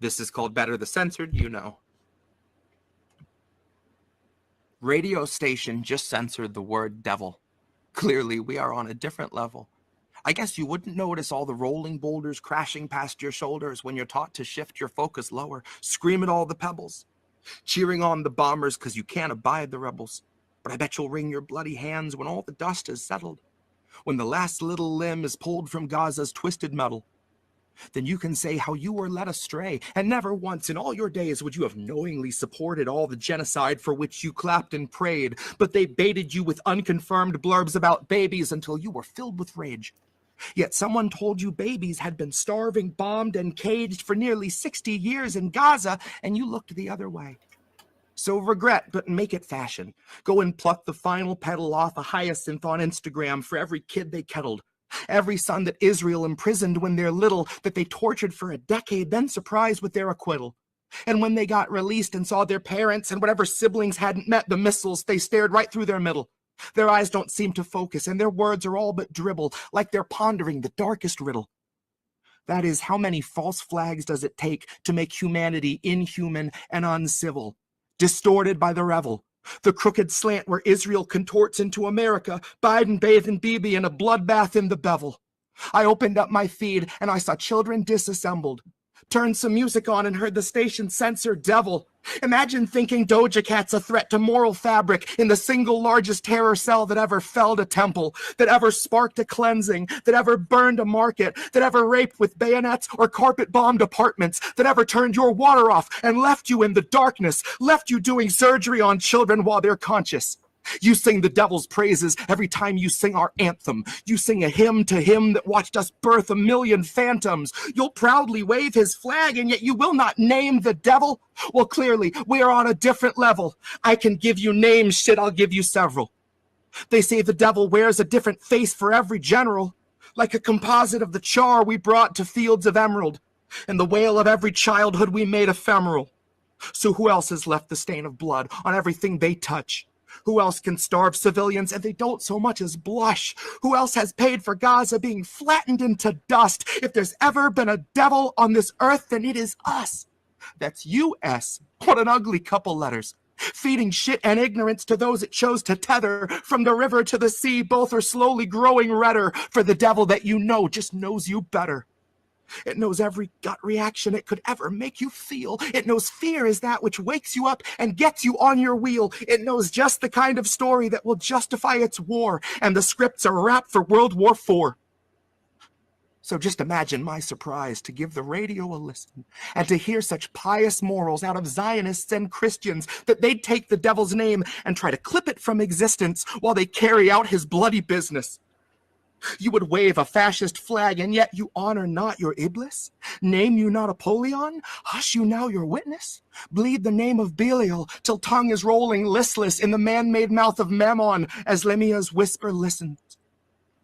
This is called Better the Censored, you know. Radio station just censored the word devil. Clearly, we are on a different level. I guess you wouldn't notice all the rolling boulders crashing past your shoulders when you're taught to shift your focus lower, scream at all the pebbles, cheering on the bombers because you can't abide the rebels. But I bet you'll wring your bloody hands when all the dust has settled, when the last little limb is pulled from Gaza's twisted metal. Then you can say how you were led astray, and never once in all your days would you have knowingly supported all the genocide for which you clapped and prayed, but they baited you with unconfirmed blurbs about babies until you were filled with rage. Yet someone told you babies had been starving, bombed, and caged for nearly 60 years in Gaza, and you looked the other way. So regret, but make it fashion. Go and pluck the final petal off a hyacinth on Instagram for every kid they kettled. Every son that Israel imprisoned when they're little, that they tortured for a decade, then surprised with their acquittal. And when they got released and saw their parents and whatever siblings hadn't met the missiles, they stared right through their middle. Their eyes don't seem to focus, and their words are all but dribble, like they're pondering the darkest riddle. That is, how many false flags does it take to make humanity inhuman and uncivil, distorted by the revel? The crooked slant where Israel contorts into America, Biden bathing Bibi in a bloodbath in the bevel. I opened up my feed and I saw children disassembled. Turned some music on and heard the station censor devil. Imagine thinking Doja Cat's a threat to moral fabric in the single largest terror cell that ever felled a temple, that ever sparked a cleansing, that ever burned a market, that ever raped with bayonets or carpet-bombed apartments, that ever turned your water off and left you in the darkness, left you doing surgery on children while they're conscious. You sing the devil's praises every time you sing our anthem. You sing a hymn to him that watched us birth a million phantoms. You'll proudly wave his flag, and yet you will not name the devil? Well, clearly, we are on a different level. I can give you names, shit, I'll give you several. They say the devil wears a different face for every general, like a composite of the char we brought to fields of emerald, and the wail of every childhood we made ephemeral. So who else has left the stain of blood on everything they touch? Who else can starve civilians and they don't so much as blush? Who else has paid for Gaza being flattened into dust? If there's ever been a devil on this earth, then it is us. That's U.S. What an ugly couple letters. Feeding shit and ignorance to those it chose to tether. From the river to the sea, both are slowly growing redder, for the devil that you know just knows you better. It knows every gut reaction it could ever make you feel. It knows fear is that which wakes you up and gets you on your wheel. It knows just the kind of story that will justify its war, and the scripts are wrapped for World War IV. So just imagine my surprise to give the radio a listen and to hear such pious morals out of Zionists and Christians that they'd take the devil's name and try to clip it from existence while they carry out his bloody business. You would wave a fascist flag, and yet you honor not your Iblis? Name you not Apollyon? Hush you now your witness? Bleed the name of Belial till tongue is rolling listless in the man-made mouth of Mammon as Lemia's whisper listens.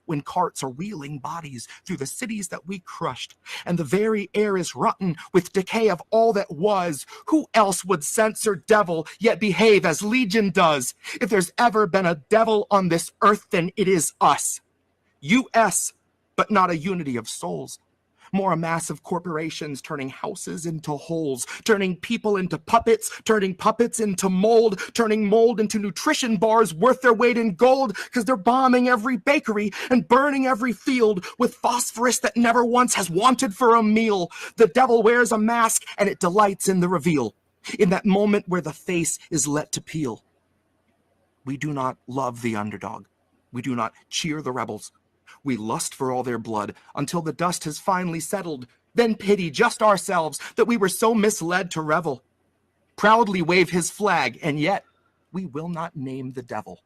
When carts are wheeling bodies through the cities that we crushed, and the very air is rotten with decay of all that was, who else would censor devil yet behave as Legion does? If there's ever been a devil on this earth, then it is us. U.S., but not a unity of souls. More a mass of corporations turning houses into holes, turning people into puppets, turning puppets into mold, turning mold into nutrition bars worth their weight in gold, because they're bombing every bakery and burning every field with phosphorus that never once has wanted for a meal. The devil wears a mask and it delights in the reveal, in that moment where the face is let to peel. We do not love the underdog. We do not cheer the rebels. We lust for all their blood until the dust has finally settled, then pity just ourselves that we were so misled to revel. Proudly wave his flag, and yet we will not name the devil.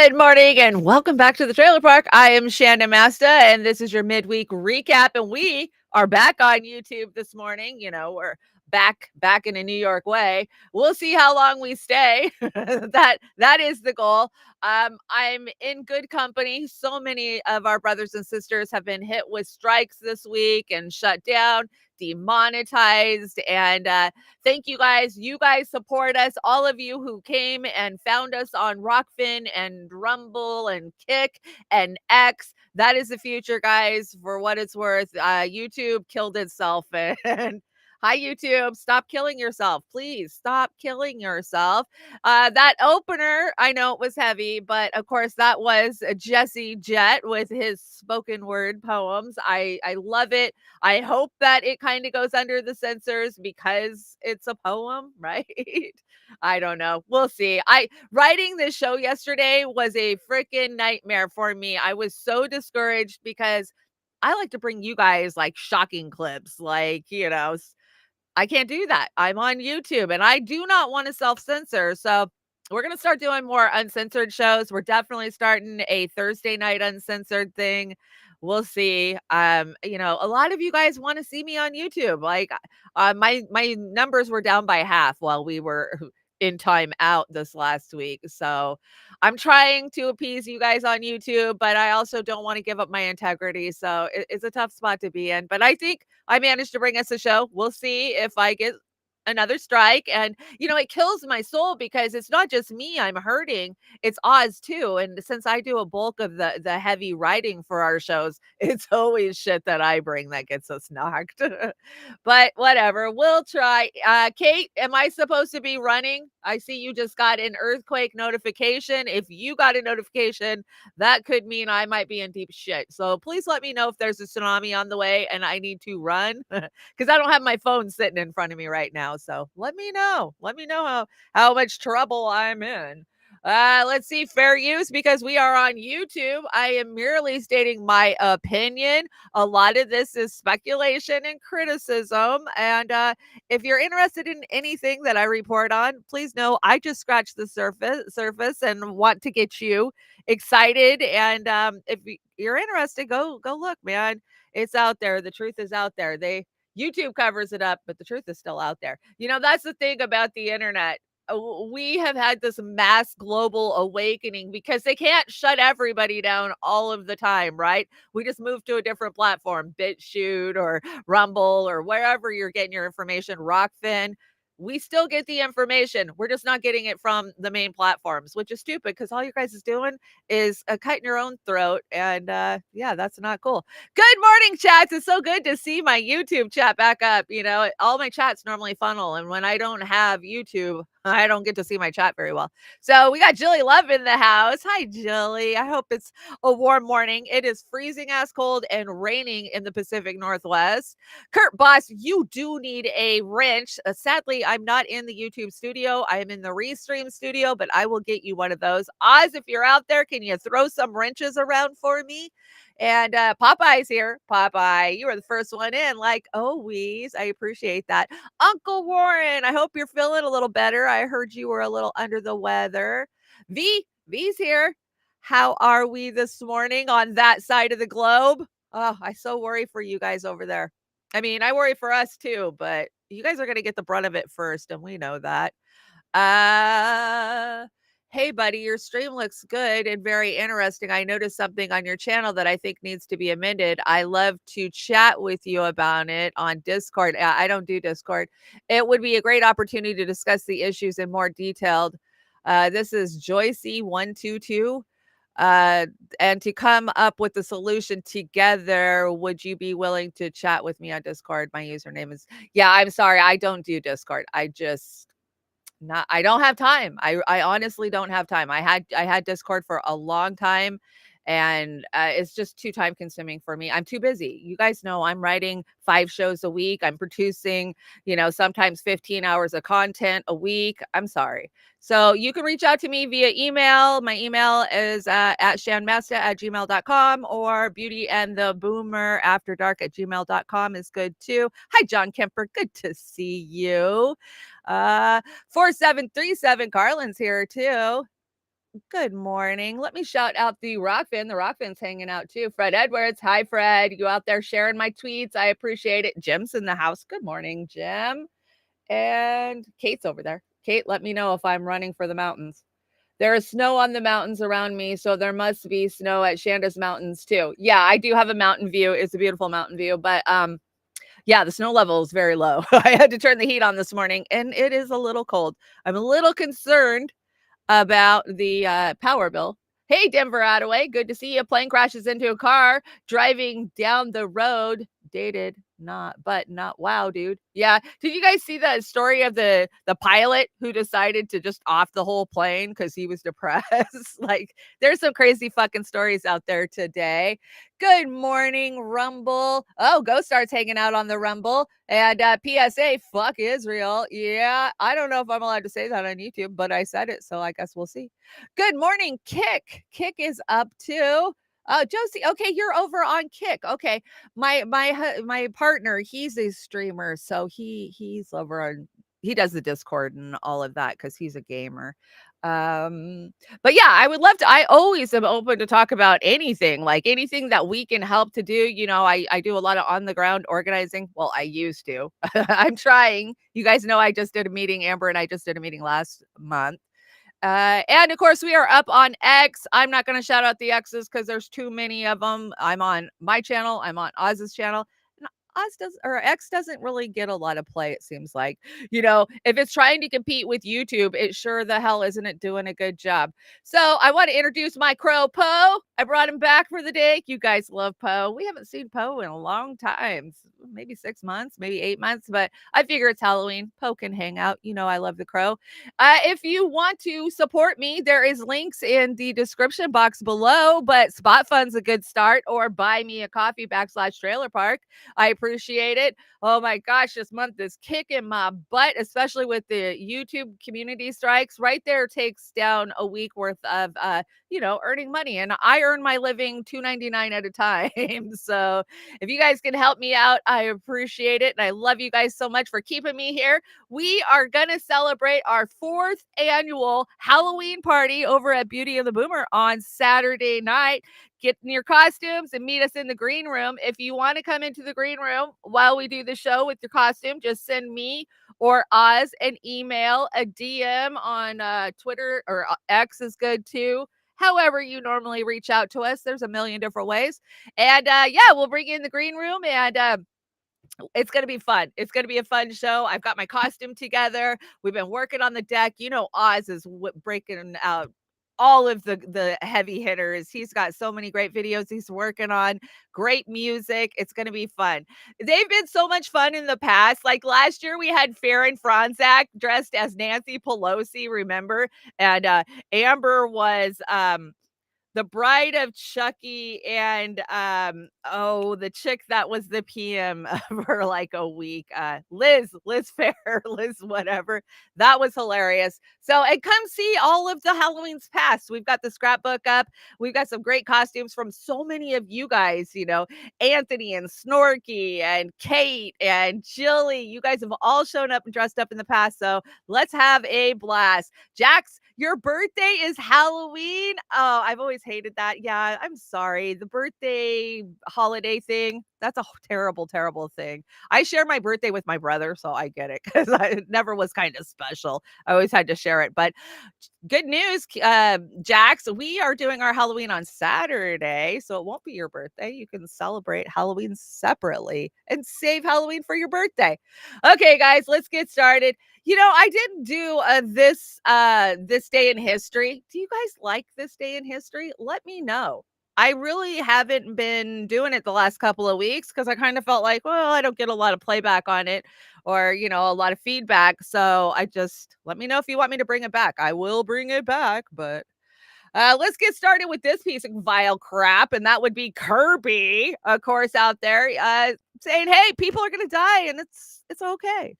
Good morning and welcome back to the Trailer Park. I am Chanda-Masta and this is your midweek recap, and we are back on YouTube this morning. We're back in a New York way. We'll see how long we stay. that is the goal. I'm in good company. So many of our brothers and sisters have been hit with strikes this week and shut down, demonetized, and thank you guys. You guys support us. All of you who came and found us on Rokfin and Rumble and Kick and X. That is the future, guys, for what it's worth. YouTube killed itself. And hi, YouTube. Stop killing yourself. Please stop killing yourself. That opener, I know it was heavy, but of course, that was Jesse Jett with his spoken word poems. I love it. I hope that it kind of goes under the censors because it's a poem, right? I don't know. We'll see. Writing this show yesterday was a freaking nightmare for me. I was so discouraged because I like to bring you guys like shocking clips, I can't do that. I'm on YouTube and I do not want to self-censor. So we're going to start doing more uncensored shows. We're definitely starting a Thursday night uncensored thing. We'll see. A lot of you guys want to see me on YouTube. My numbers were down by half while we were in time out this last week. So I'm trying to appease you guys on YouTube, but I also don't want to give up my integrity. So it's a tough spot to be in. But I think I managed to bring us a show. We'll see if I get another strike. And, it kills my soul because it's not just me I'm hurting, it's Oz too. And since I do a bulk of the heavy writing for our shows, it's always shit that I bring that gets us knocked. But whatever, we'll try. Kate, am I supposed to be running? I see you just got an earthquake notification. If you got a notification, that could mean I might be in deep shit. So please let me know if there's a tsunami on the way and I need to run because I don't have my phone sitting in front of me right now. So let me know. Let me know how much trouble I'm in. Let's see, fair use, because we are on YouTube. I am merely stating my opinion. A lot of this is speculation and criticism. And if you're interested in anything that I report on, please know I just scratched the surface and want to get you excited. And if you're interested, go look, man. It's out there. The truth is out there. YouTube covers it up, but the truth is still out there. That's the thing about the internet. We have had this mass global awakening because they can't shut everybody down all of the time, right? We just move to a different platform, BitChute or Rumble or wherever you're getting your information, Rokfin. We still get the information. We're just not getting it from the main platforms, which is stupid because all you guys is doing is cutting your own throat. And yeah, that's not cool. Good morning, chats. It's so good to see my YouTube chat back up. All my chats normally funnel. And when I don't have YouTube, I don't get to see my chat very well. So we got Jilly Love in the house. Hi, Jilly. I hope it's a warm morning. It is freezing ass cold and raining in the Pacific Northwest. Kurt Boss, you do need a wrench. Sadly, I'm not in the YouTube studio. I am in the Restream studio, but I will get you one of those. Oz, if you're out there, can you throw some wrenches around for me? And Popeye's here. Popeye, you were the first one in, like always. I appreciate that. Uncle Warren, I hope you're feeling a little better. I heard you were a little under the weather. V's here. How are we this morning on that side of the globe? Oh, I so worry for you guys over there. I mean, I worry for us too, but you guys are going to get the brunt of it first, and we know that. Hey, buddy, your stream looks good and very interesting. I noticed something on your channel that I think needs to be amended. I love to chat with you about it on Discord. I don't do Discord. It would be a great opportunity to discuss the issues in more detailed. This is Joycey122. And to come up with the solution together, would you be willing to chat with me on Discord? My username is, yeah, I'm sorry. I don't do Discord. I don't have time. I honestly don't have time. I had Discord for a long time and it's just too time consuming for me. I'm too busy. You guys know I'm writing 5 shows a week. I'm producing, sometimes 15 hours of content a week. I'm sorry. So you can reach out to me via email. My email is at shanmasta@gmail.com or beautyandtheboomerafterdark@gmail.com is good too. Hi, John Kemper. Good to see you. 4737 Carlin's here too. Good morning. Let me shout out the Rokfin. The Rokfin's hanging out too. Fred Edwards. Hi, Fred. You out there sharing my tweets. I appreciate it. Jim's in the house. Good morning, Jim. And Kate's over there. Kate, let me know if I'm running for the mountains. There is snow on the mountains around me, so there must be snow at Shanda's mountains too. Yeah, I do have a mountain view. It's a beautiful mountain view, but yeah, the snow level is very low. I had to turn the heat on this morning, and it is a little cold. I'm a little concerned about the power bill. Hey, Denver Attaway, good to see you. Plane crashes into a car driving down the road. Dated, not, but not. Wow, dude. Yeah. Did you guys see that story of the pilot who decided to just off the whole plane because he was depressed? Like, there's some crazy fucking stories out there today. Good morning, Rumble. Oh, Ghost Star's hanging out on the Rumble. And PSA, fuck Israel. Yeah, I don't know if I'm allowed to say that on YouTube, but I said it, so I guess we'll see. Good morning, Kick. Kick is up too. Oh, Josie. Okay, you're over on Kick. Okay, my partner, he's a streamer, so he's over on. He does the Discord and all of that because he's a gamer. But yeah, I would love to. I always am open to talk about anything, like anything that we can help to do. You know, I do a lot of on the ground organizing. Well, I used to. I'm trying. You guys know I just did a meeting. Amber and I just did a meeting last month. And of course, we are up on X. I'm not going to shout out the X's because there's too many of them. I'm on my channel. I'm on Oz's channel. And X doesn't really get a lot of play, it seems like. You know, if it's trying to compete with YouTube, it sure the hell isn't it doing a good job. So I want to introduce my crow, Poe. I brought him back for the day. You guys love Poe. We haven't seen Poe in a long time, maybe 6 months, maybe 8 months, but I figure it's Halloween. Poe can hang out. You know, I love the crow. If you want to support me, there is links in the description box below, but Spot Fund's a good start, or buy me a coffee /Trailer Park. I appreciate it. Oh my gosh, this month is kicking my butt, especially with the YouTube community strikes. Right there takes down a week worth of earning money, and I earn my living $2.99 at a time. So if you guys can help me out, I appreciate it, and I love you guys so much for keeping me here. We are gonna celebrate our 4th annual Halloween party over at Beauty and the Boomer on Saturday night. Get in your costumes and meet us in the green room. If you want to come into the green room while we do the show with your costume, just send me or Oz an email, a DM on Twitter, or X is good too. However you normally reach out to us, there's a million different ways. And we'll bring you in the green room, and it's going to be fun. It's going to be a fun show. I've got my costume together. We've been working on the deck. You know, Oz is breaking out all of the heavy hitters. He's got so many great videos he's working on, great music. It's going to be fun. They've been so much fun in the past. Like last year we had Farron Franzak dressed as Nancy Pelosi, remember? And Amber was the bride of Chucky, and the chick that was the PM for like a week, Liz Fair, Liz whatever. That was hilarious. So, and come see all of the Halloween's past. We've got the scrapbook up. We've got some great costumes from so many of you guys, you know, Anthony and Snorky and Kate and Jilly. You guys have all shown up and dressed up in the past. So let's have a blast. Jax, your birthday is Halloween. Oh, I've always hated that. Yeah, I'm sorry. The birthday holiday thing, that's a terrible, terrible thing. I share my birthday with my brother, so I get it, because I never was kind of special. I always had to share it. But good news, Jax, we are doing our Halloween on Saturday, so it won't be your birthday. You can celebrate Halloween separately and save Halloween for your birthday. Okay, guys, let's get started. You know, I didn't do this day in history. Do you guys like this day in history? Let me know. I really haven't been doing it the last couple of weeks because I kind of felt like, well, I don't get a lot of playback on it, or, you know, a lot of feedback. So let me know if you want me to bring it back. I will bring it back, but let's get started with this piece of vile crap. And that would be Kirby, of course, out there saying, hey, people are going to die and it's okay.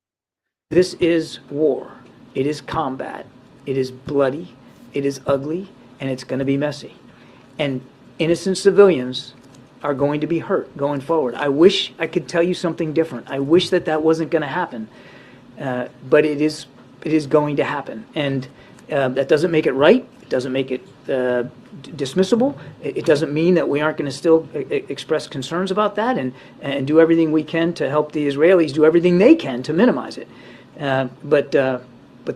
This is war. It is combat. It is bloody. It is ugly, and it's going to be messy. And innocent civilians are going to be hurt going forward. I wish I could tell you something different. I wish that wasn't going to happen, but it is going to happen. And That doesn't make it right. It doesn't make it dismissible. It doesn't mean that we aren't going to still express concerns about that and do everything we can to help the Israelis do everything they can to minimize it. But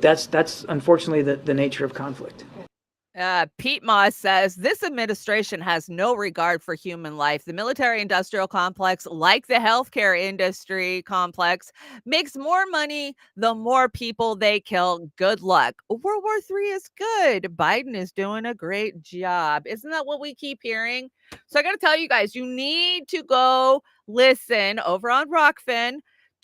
that's unfortunately the nature of conflict. Pete Moss says this administration has no regard for human life. The military-industrial complex, like the healthcare industry complex, makes more money the more people they kill. Good luck. World War III is good. Biden is doing a great job. Isn't that what we keep hearing? So I got to tell you guys, you need to go listen over on Rokfin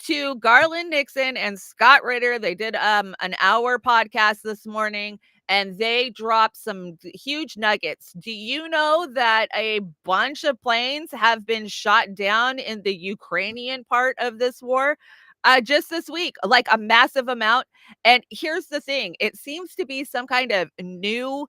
to Garland Nixon and Scott Ritter. They did an hour podcast this morning, and they dropped some huge nuggets. Do you know that a bunch of planes have been shot down in the Ukrainian part of this war? Just this week, like a massive amount. And here's the thing, it seems to be some kind of new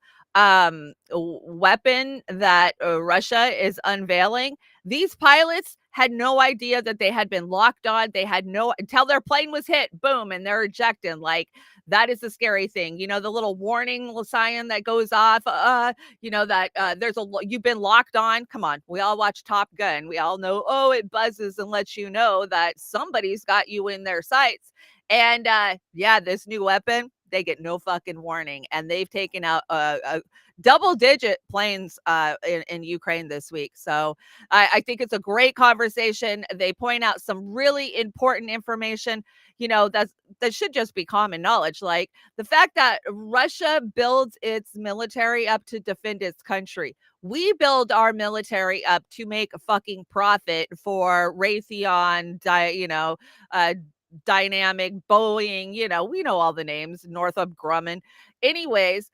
weapon that Russia is unveiling. These pilots had no idea that they had been locked on. They had no, until their plane was hit, boom, and they're ejecting. Like, that is the scary thing. You know, the little warning sign that goes off, you know, that you've been locked on. Come on. We all watch Top Gun. We all know, oh, it buzzes and lets you know that somebody's got you in their sights. And yeah, this new weapon, they get no fucking warning. And they've taken out a double-digit planes in Ukraine this week. So I think it's a great conversation. They point out some really important information, you know, that should just be common knowledge. Like the fact that Russia builds its military up to defend its country. We build our military up to make a fucking profit for Raytheon, Dynamic, Boeing, you know, we know all the names, Northrop Grumman. Anyways,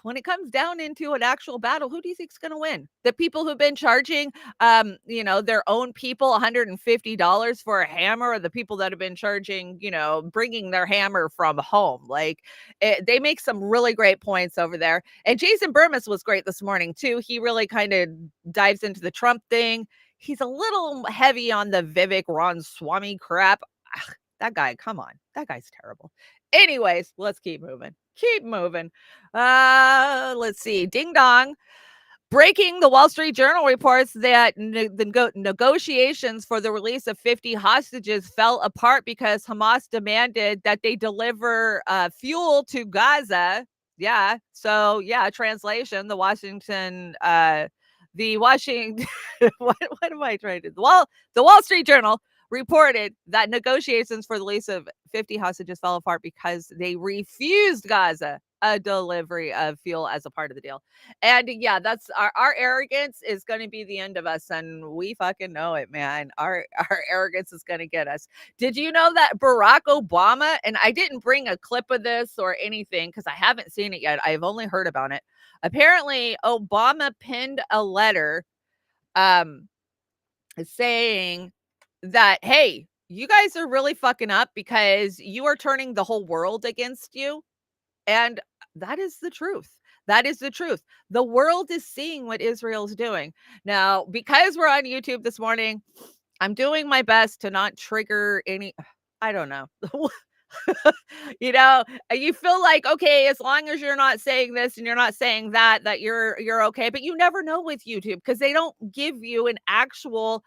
when it comes down into an actual battle, who do you think is going to win? The people who've been charging, their own people $150 for a hammer, or the people that have been charging, bringing their hammer from home? Like, they make some really great points over there. And Jason Burmis was great this morning too. He really kind of dives into the Trump thing. He's a little heavy on the Vivek Ramaswamy crap. Ugh, that guy, come on. That guy's terrible. Anyways, let's keep moving. Let's see. Ding dong. Breaking, the Wall Street Journal reports that the negotiations for the release of 50 hostages fell apart because Hamas demanded that they deliver fuel to Gaza. Yeah. So, yeah, translation, the Washington, what am I trying to do? Well, the Wall Street Journal reported that negotiations for the release of 50 hostages fell apart because they refused Gaza a delivery of fuel as a part of the deal. And yeah, that's our arrogance is going to be the end of us, and we fucking know it, man. Our arrogance is going to get us. Did you know that Barack Obama, and I didn't bring a clip of this or anything because I haven't seen it yet, I've only heard about it. Apparently Obama penned a letter saying that, hey, you guys are really fucking up because you are turning the whole world against you. And that is the truth. That is the truth. The world is seeing what Israel's doing. Now, because we're on YouTube this morning, I'm doing my best to not trigger any, I don't know. You feel like, okay, as long as you're not saying this and you're not saying that you're okay. But you never know with YouTube because they don't give you an actual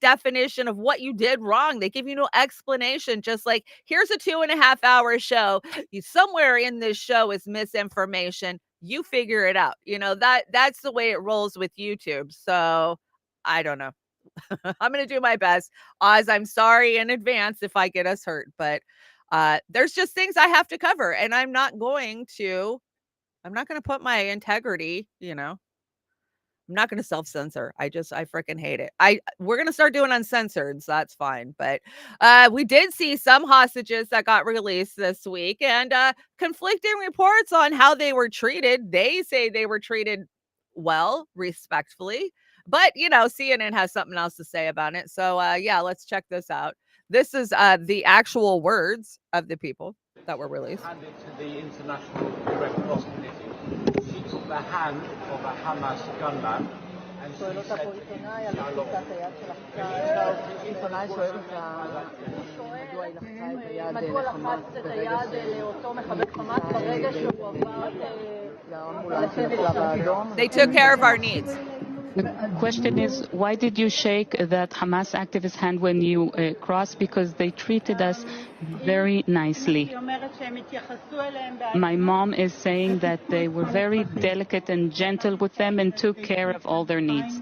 definition of what you did wrong. They give you no explanation. Just like, here's a 2.5 hour show. Somewhere in this show is misinformation. You figure it out. That's the way it rolls with YouTube. So I don't know. I'm going to do my best. Oz, I'm sorry in advance if I get us hurt, but there's just things I have to cover, and I'm not going to put my integrity, I'm not going to self-censor. I freaking hate it. We're going to start doing uncensored, so that's fine. But we did see some hostages that got released this week, and conflicting reports on how they were treated. They say they were treated well, respectfully. But, CNN has something else to say about it. So, yeah, let's check this out. This is the actual words of the people that were released. Handed to the International Red Cross Committee. She took the hand of a Hamas gunman שואל אותה פה עיתונאי על לחיצת היד של החצה, עיתונאי שואל אותה מדוע היא לחצה את היד מדוע לחצת את היד לאותו מחבל חמאס ברגע שהוא עבר לאמבולנס של הצלב האדום. They took care of our needs. The question is, why did you shake that Hamas activist hand when you crossed? Because they treated us very nicely. My mom is saying that they were very delicate and gentle with them and took care of all their needs.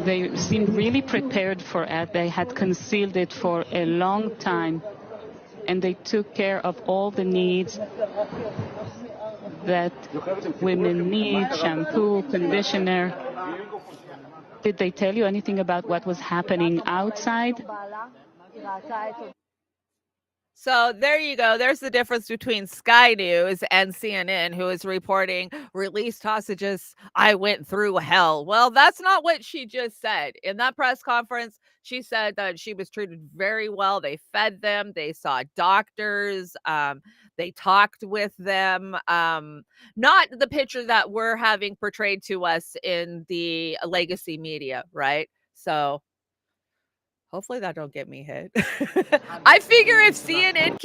They seemed really prepared for it. They had concealed it for a long time. And they took care of all the needs that women need, shampoo, conditioner. Did they tell you anything about what was happening outside? So there you go. There's the difference between Sky News and CNN, who is reporting released hostages. I went through hell. Well, that's not what she just said. In that press conference, she said that she was treated very well. They fed them. They saw doctors. They talked with them. Not the picture that we're having portrayed to us in the legacy media, right? So hopefully that don't get me hit. I figure if CNN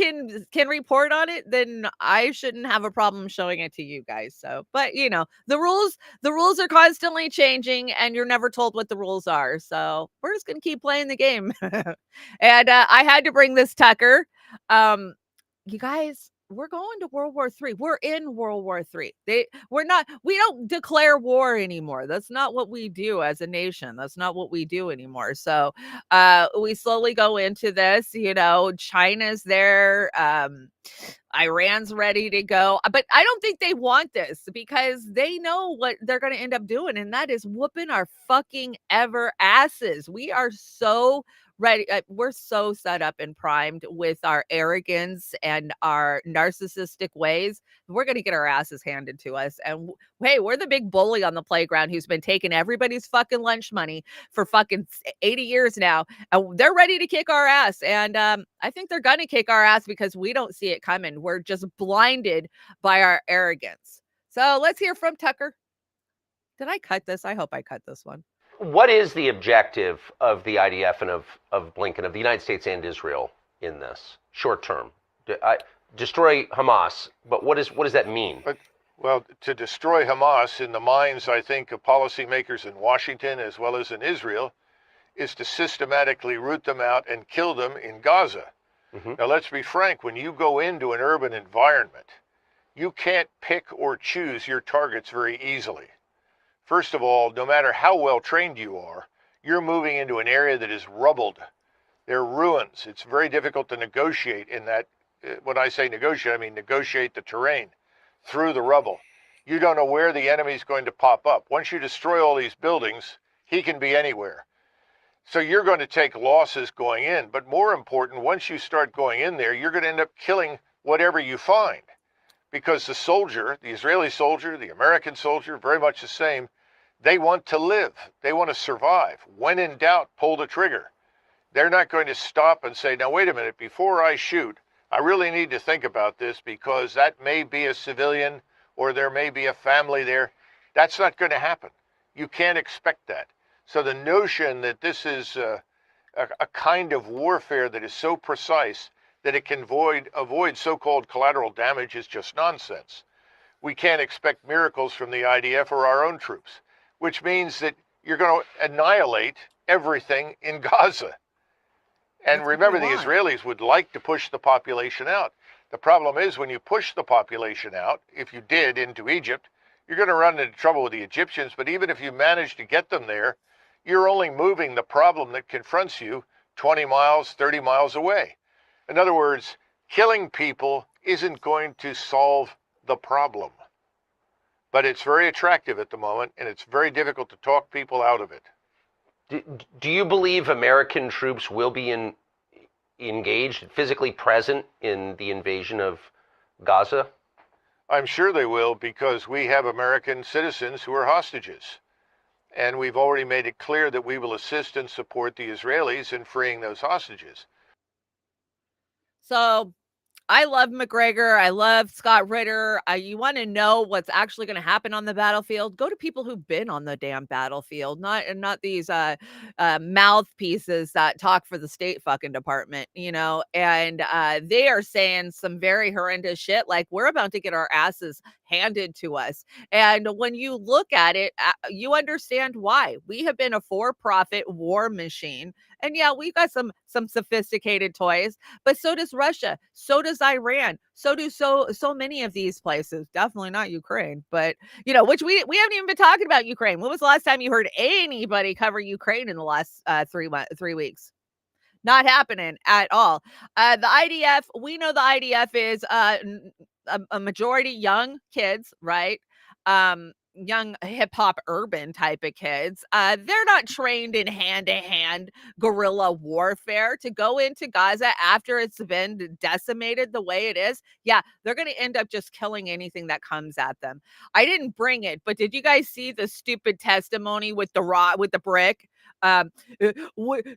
can report on it, then I shouldn't have a problem showing it to you guys. So, but you know, the rules are constantly changing and you're never told what the rules are. So we're just going to keep playing the game. And I had to bring this, Tucker. You guys, we're going to World War III. We're in World War III. We don't declare war anymore. That's not what we do as a nation. That's not what we do anymore. So we slowly go into this, you know, China's there. Iran's ready to go. But I don't think they want this because they know what they're going to end up doing. And that is whooping our fucking ever asses. We are so ready. We're so set up and primed with our arrogance and our narcissistic ways. We're going to get our asses handed to us. And hey, we're the big bully on the playground who's been taking everybody's fucking lunch money for fucking 80 years now. And they're ready to kick our ass. And I think they're going to kick our ass because we don't see it coming. We're just blinded by our arrogance. So let's hear from Tucker. Did I cut this? I hope I cut this one. What is the objective of the IDF and of Blinken, of the United States and Israel in this short term? Destroy Hamas, but what does that mean? Well, to destroy Hamas in the minds, I think, of policymakers in Washington as well as in Israel is to systematically root them out and kill them in Gaza. Mm-hmm. Now, let's be frank. When you go into an urban environment, you can't pick or choose your targets very easily. First of all, no matter how well trained you are, you're moving into an area that is rubbled. There are ruins. It's very difficult to negotiate in that. When I say negotiate, I mean negotiate the terrain through the rubble. You don't know where the enemy's going to pop up. Once you destroy all these buildings, he can be anywhere. So you're going to take losses going in. But more important, once you start going in there, you're going to end up killing whatever you find. Because the soldier, the Israeli soldier, the American soldier, very much the same, they want to live. They want to survive. When in doubt, pull the trigger. They're not going to stop and say, now, wait a minute, before I shoot, I really need to think about this because that may be a civilian or there may be a family there. That's not going to happen. You can't expect that. So the notion that this is a kind of warfare that is so precise that it can avoid so-called collateral damage is just nonsense. We can't expect miracles from the IDF or our own troops, which means that you're going to annihilate everything in Gaza. And remember, the Israelis would like to push the population out. The problem is when you push the population out, if you did into Egypt, you're going to run into trouble with the Egyptians. But even if you manage to get them there, you're only moving the problem that confronts you 20 miles, 30 miles away. In other words, killing people isn't going to solve the problem. But it's very attractive at the moment, and it's very difficult to talk people out of it. Do you believe American troops will be engaged, physically present in the invasion of Gaza? I'm sure they will, because we have American citizens who are hostages. And we've already made it clear that we will assist and support the Israelis in freeing those hostages. So I love McGregor. I love Scott Ritter. You want to know what's actually going to happen on the battlefield? Go to people who've been on the damn battlefield, not these mouthpieces that talk for the state fucking department, you know. And they are saying some very horrendous shit, like we're about to get our asses handed to us. And when you look at it, you understand why. We have been a for-profit war machine. And yeah, we've got some sophisticated toys, but so does Russia, so does Iran, so do so many of these places. Definitely not Ukraine, but you know, which we haven't even been talking about Ukraine. When was the last time you heard anybody cover Ukraine in the last 3 weeks? Not happening at all. The IDF, we know the IDF is a majority young kids, right? Young hip hop urban type of kids. They're not trained in hand-to-hand guerrilla warfare to go into Gaza after it's been decimated the way it is. Yeah, they're going to end up just killing anything that comes at them. I didn't bring it, but did you guys see the stupid testimony with the brick?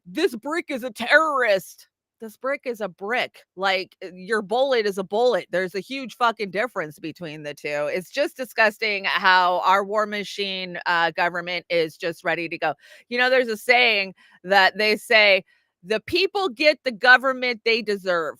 This brick is a terrorist. This brick is a brick. Like your bullet is a bullet. There's a huge fucking difference between the two. It's just disgusting how our war machine government is just ready to go. You know, there's a saying that they say, the people get the government they deserve.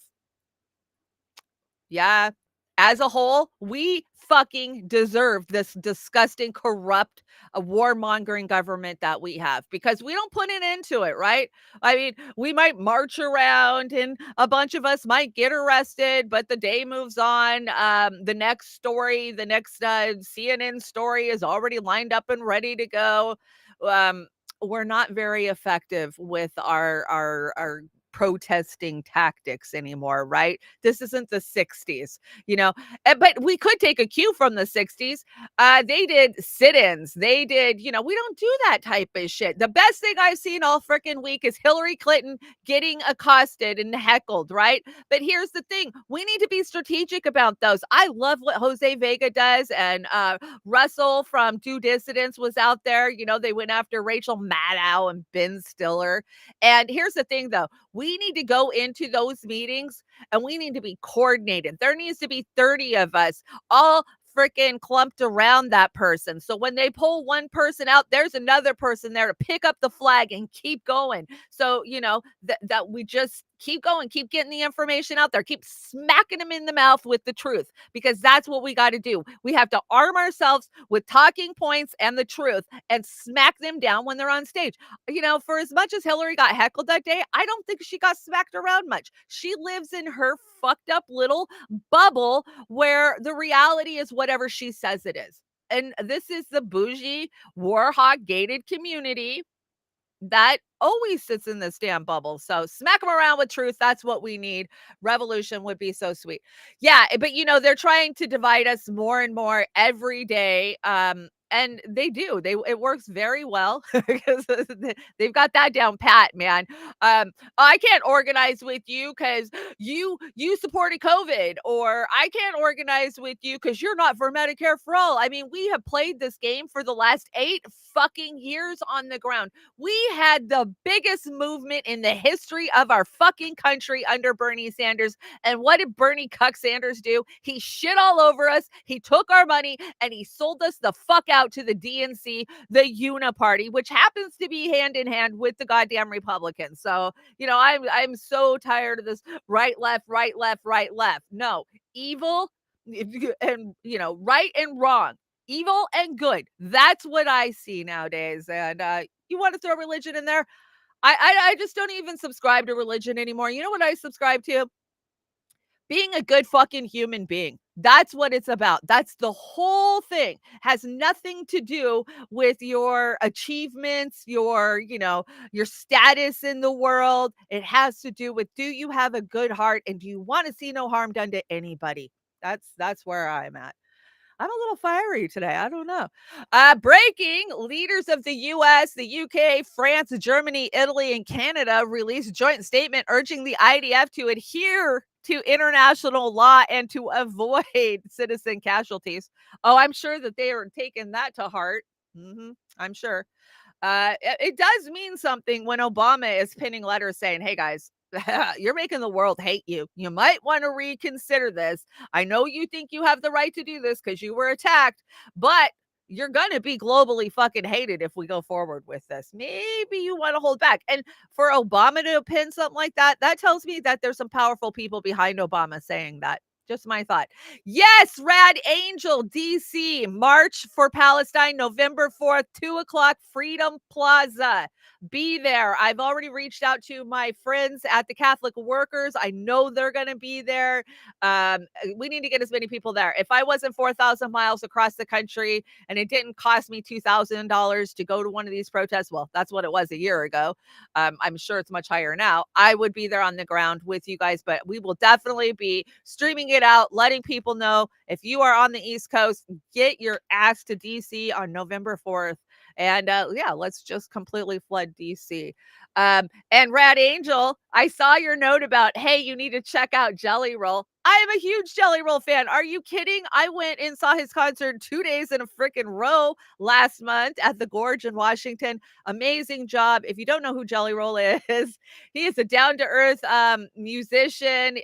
Yeah. As a whole, we fucking deserve this disgusting, corrupt, warmongering government that we have because we don't put an end to it, right? I mean, we might march around and a bunch of us might get arrested, but the day moves on. The next story, the next CNN story is already lined up and ready to go. We're not very effective with our protesting tactics anymore, right? This isn't the 60s, you know, but we could take a cue from the 60s. They did sit-ins. They did, you know, we don't do that type of shit. The best thing I've seen all freaking week is Hillary Clinton getting accosted and heckled, right? But here's the thing. We need to be strategic about those. I love what Jose Vega does. And Russell from Due Dissidence was out there. You know, they went after Rachel Maddow and Ben Stiller. And here's the thing, though. We need to go into those meetings and we need to be coordinated. There needs to be 30 of us all freaking clumped around that person. So when they pull one person out, there's another person there to pick up the flag and keep going. So, you know, that we just keep going, keep getting the information out there, keep smacking them in the mouth with the truth, because that's what we got to do. We have to arm ourselves with talking points and the truth and smack them down when they're on stage. You know, for as much as Hillary got heckled that day, I don't think she got smacked around much. She lives in her fucked up little bubble where the reality is whatever she says it is. And this is the bougie, war hog gated community that always sits in this damn bubble. So smack them around with truth. That's what we need. Revolution would be so sweet. Yeah, but you know, they're trying to divide us more and more every day. And they do. It works very well because they've got that down pat, man. I can't organize with you because you supported COVID, or I can't organize with you because you're not for Medicare for all. I mean, we have played this game for the last 8 fucking years on the ground. We had the biggest movement in the history of our fucking country under Bernie Sanders. And what did Bernie Cuck Sanders do? He shit all over us. He took our money and he sold us the fuck out to the DNC, the Uniparty, which happens to be hand in hand with the goddamn Republicans. So, you know, I'm so tired of this right, left, right, left, right, left. No, evil and, you know, right and wrong. Evil and good. That's what I see nowadays. And you want to throw religion in there? I just don't even subscribe to religion anymore. You know what I subscribe to? Being a good fucking human being. That's what it's about. That's the whole thing. Has nothing to do with your achievements, your, you know, your status in the world. It has to do with, do you have a good heart and do you want to see no harm done to anybody? That's where I'm at. I'm a little fiery today. I don't know. Breaking: leaders of the US, the UK, France, Germany, Italy, and Canada released a joint statement urging the IDF to adhere to international law and to avoid citizen casualties. Oh, I'm sure that they are taking that to heart. I'm sure. It does mean something when Obama is pinning letters saying, hey guys, You're making the world hate you. You might want to reconsider this. I know you think you have the right to do this because you were attacked, but you're going to be globally fucking hated if we go forward with this. Maybe you want to hold back. And for Obama to pin something like that, that tells me that there's some powerful people behind Obama saying that. Just my thought. Yes, Rad Angel, DC, March for Palestine, November 4th, 2:00, Freedom Plaza. Be there. I've already reached out to my friends at the Catholic Workers. I know they're going to be there. We need to get as many people there. If I wasn't 4,000 miles across the country and it didn't cost me $2,000 to go to one of these protests, well, that's what it was a year ago. I'm sure it's much higher now. I would be there on the ground with you guys, but we will definitely be streaming it out, letting people know if you are on the East Coast, get your ass to DC on November 4th. And yeah, let's just completely flood DC. And Rad Angel, I saw your note about, hey, you need to check out Jelly Roll. I am a huge Jelly Roll fan. Are you kidding? I went and saw his concert 2 days in a freaking row last month at the Gorge in Washington. Amazing job. If you don't know who Jelly Roll is, he is a down-to-earth musician.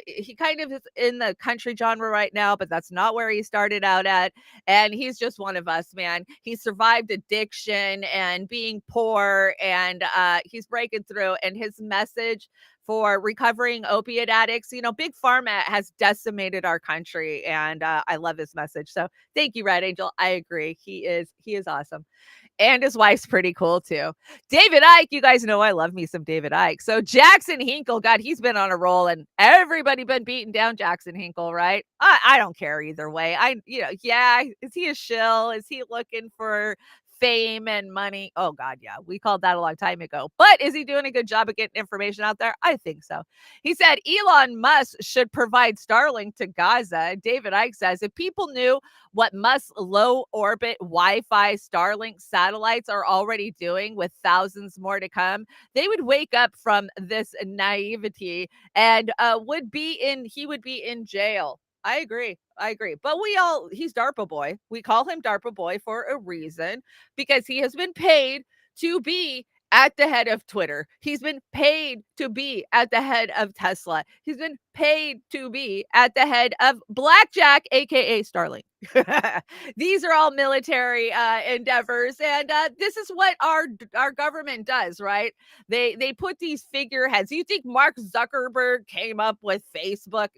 He kind of is in the country genre right now, but that's not where he started out at. And he's just one of us, man. He survived addiction and being poor, and he's breaking through. And his message for recovering opiate addicts, Big Pharma has decimated our country, and I love his message. So thank you, Red Angel. I agree. He is awesome. And his wife's pretty cool too. David Icke, you guys know I love me some David Icke. So Jackson Hinkle, God, he's been on a roll, and everybody been beating down Jackson Hinkle, right? I don't care either way. Yeah, is he a shill? Is he looking for fame and money? Oh God, yeah, we called that a long time ago. But is he doing a good job of getting information out there? I think so. He said Elon Musk should provide Starlink to Gaza. David Icke says if people knew what Musk's low orbit Wi-Fi Starlink satellites are already doing with thousands more to come, they would wake up from this naivety and he would be in jail. I agree. But he's DARPA boy. We call him DARPA boy for a reason, because he has been paid to be at the head of Twitter. He's been paid to be at the head of Tesla. He's been paid to be at the head of Blackjack, aka Starlink. These are all military endeavors, and this is what our government does, right? They put these figureheads. You think Mark Zuckerberg came up with Facebook?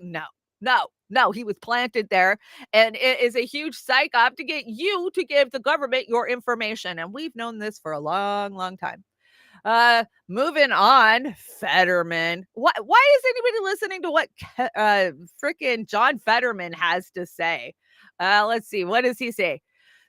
No, he was planted there, and it is a huge psych op to get you to give the government your information. And we've known this for a long, long time. Moving on, Fetterman. Why is anybody listening to what freaking John Fetterman has to say? Let's see. What does he say?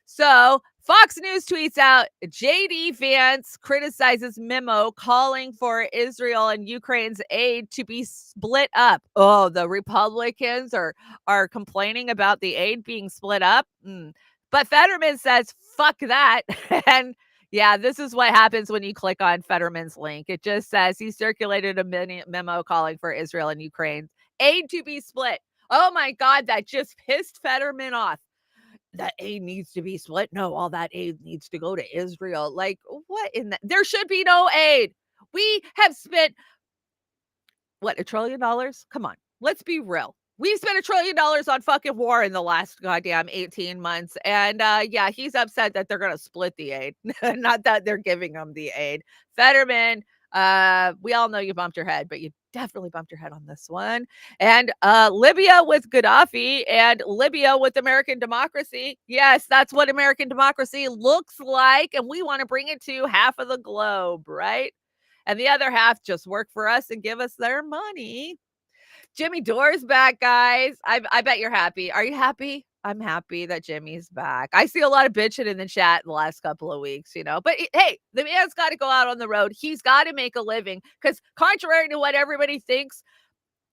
So Fox News tweets out, JD Vance criticizes memo calling for Israel and Ukraine's aid to be split up. Oh, the Republicans are complaining about the aid being split up. But Fetterman says, fuck that. And yeah, this is what happens when you click on Fetterman's link. It just says he circulated a memo calling for Israel and Ukraine's aid to be split. Oh my God, that just pissed Fetterman off. That aid needs to be split. No, all that aid needs to go to Israel. Like, what in that? There should be no aid. We have spent, what, $1 trillion? Come on, let's be real. We've spent $1 trillion on fucking war in the last goddamn 18 months. And yeah, he's upset that they're going to split the aid. Not that they're giving them the aid. Fetterman, we all know you bumped your head, but you definitely bumped your head on this one. And Libya with Gaddafi and Libya with American democracy. Yes, that's what American democracy looks like. And we want to bring it to half of the globe, right? And the other half just work for us and give us their money. Jimmy Dore's back, guys. I bet you're happy. Are you happy? I'm happy that Jimmy's back. I see a lot of bitching in the chat in the last couple of weeks, But hey, the man's got to go out on the road. He's got to make a living, because contrary to what everybody thinks,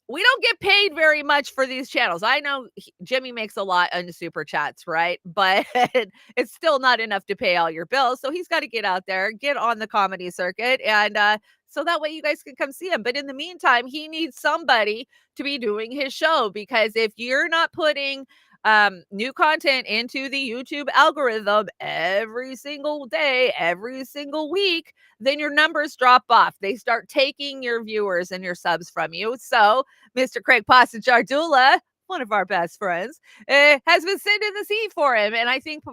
we don't get paid very much for these channels. I know Jimmy makes a lot on the super chats, right? But it's still not enough to pay all your bills. So he's got to get out there, get on the comedy circuit, and so that way you guys can come see him. But in the meantime, he needs somebody to be doing his show, because if you're not putting new content into the YouTube algorithm every single day, every single week, then your numbers drop off. They start taking your viewers and your subs from you. So Mr. Craig Pasta Jardula, one of our best friends, has been sending the seed for him. And I think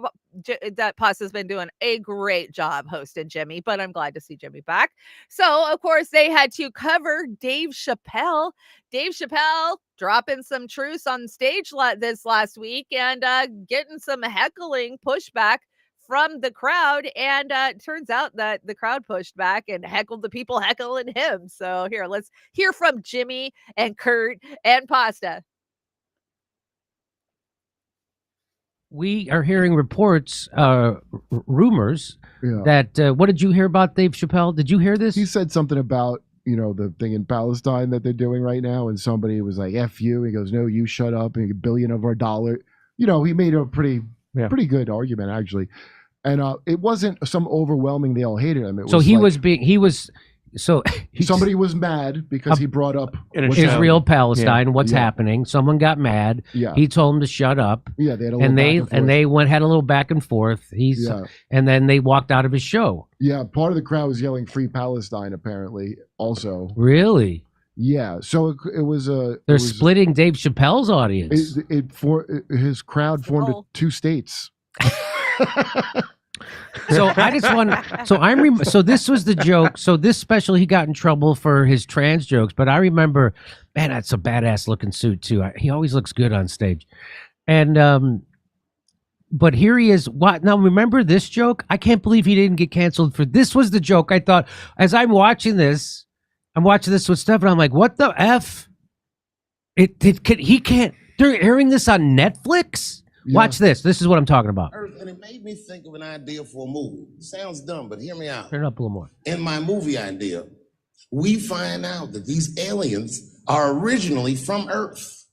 that Pasta's been doing a great job hosting Jimmy, but I'm glad to see Jimmy back. So, of course, they had to cover Dave Chappelle. Dave Chappelle dropping some truths on stage this last week and getting some heckling pushback from the crowd. And it turns out that the crowd pushed back and heckled the people heckling him. So here, let's hear from Jimmy and Kurt and Pasta. We are hearing reports, rumors that, what did you hear about Dave Chappelle? Did you hear this? He said something about, the thing in Palestine that they're doing right now. And somebody was like, F you. He goes, no, you shut up. And $1 billion of our dollar. He made a pretty good argument, actually. And it wasn't some overwhelming, they all hated him. It was somebody was mad because he brought up Israel, Palestine, what's happening. Someone got mad. Yeah. He told him to shut up. Yeah, they had a little and they back had a little back and forth. And then they walked out of his show. Yeah, part of the crowd was yelling "Free Palestine," apparently. Also, really? Yeah. So it was they're splitting Dave Chappelle's audience. His crowd formed two states. So I just want. So this was the joke. So this special, he got in trouble for his trans jokes, but I remember, man, that's a badass looking suit too. He always looks good on stage, and but here he is. What now? Remember this joke? I can't believe he didn't get canceled for this. Was the joke? I thought as I'm watching this with Steph, and I'm like, what the f? He can't. They're airing this on Netflix. Yeah. Watch this. This is what I'm talking about. And it made me think of an idea for a movie. It sounds dumb, but hear me out. Turn it up a little more. In my movie idea, we find out that these aliens are originally from Earth.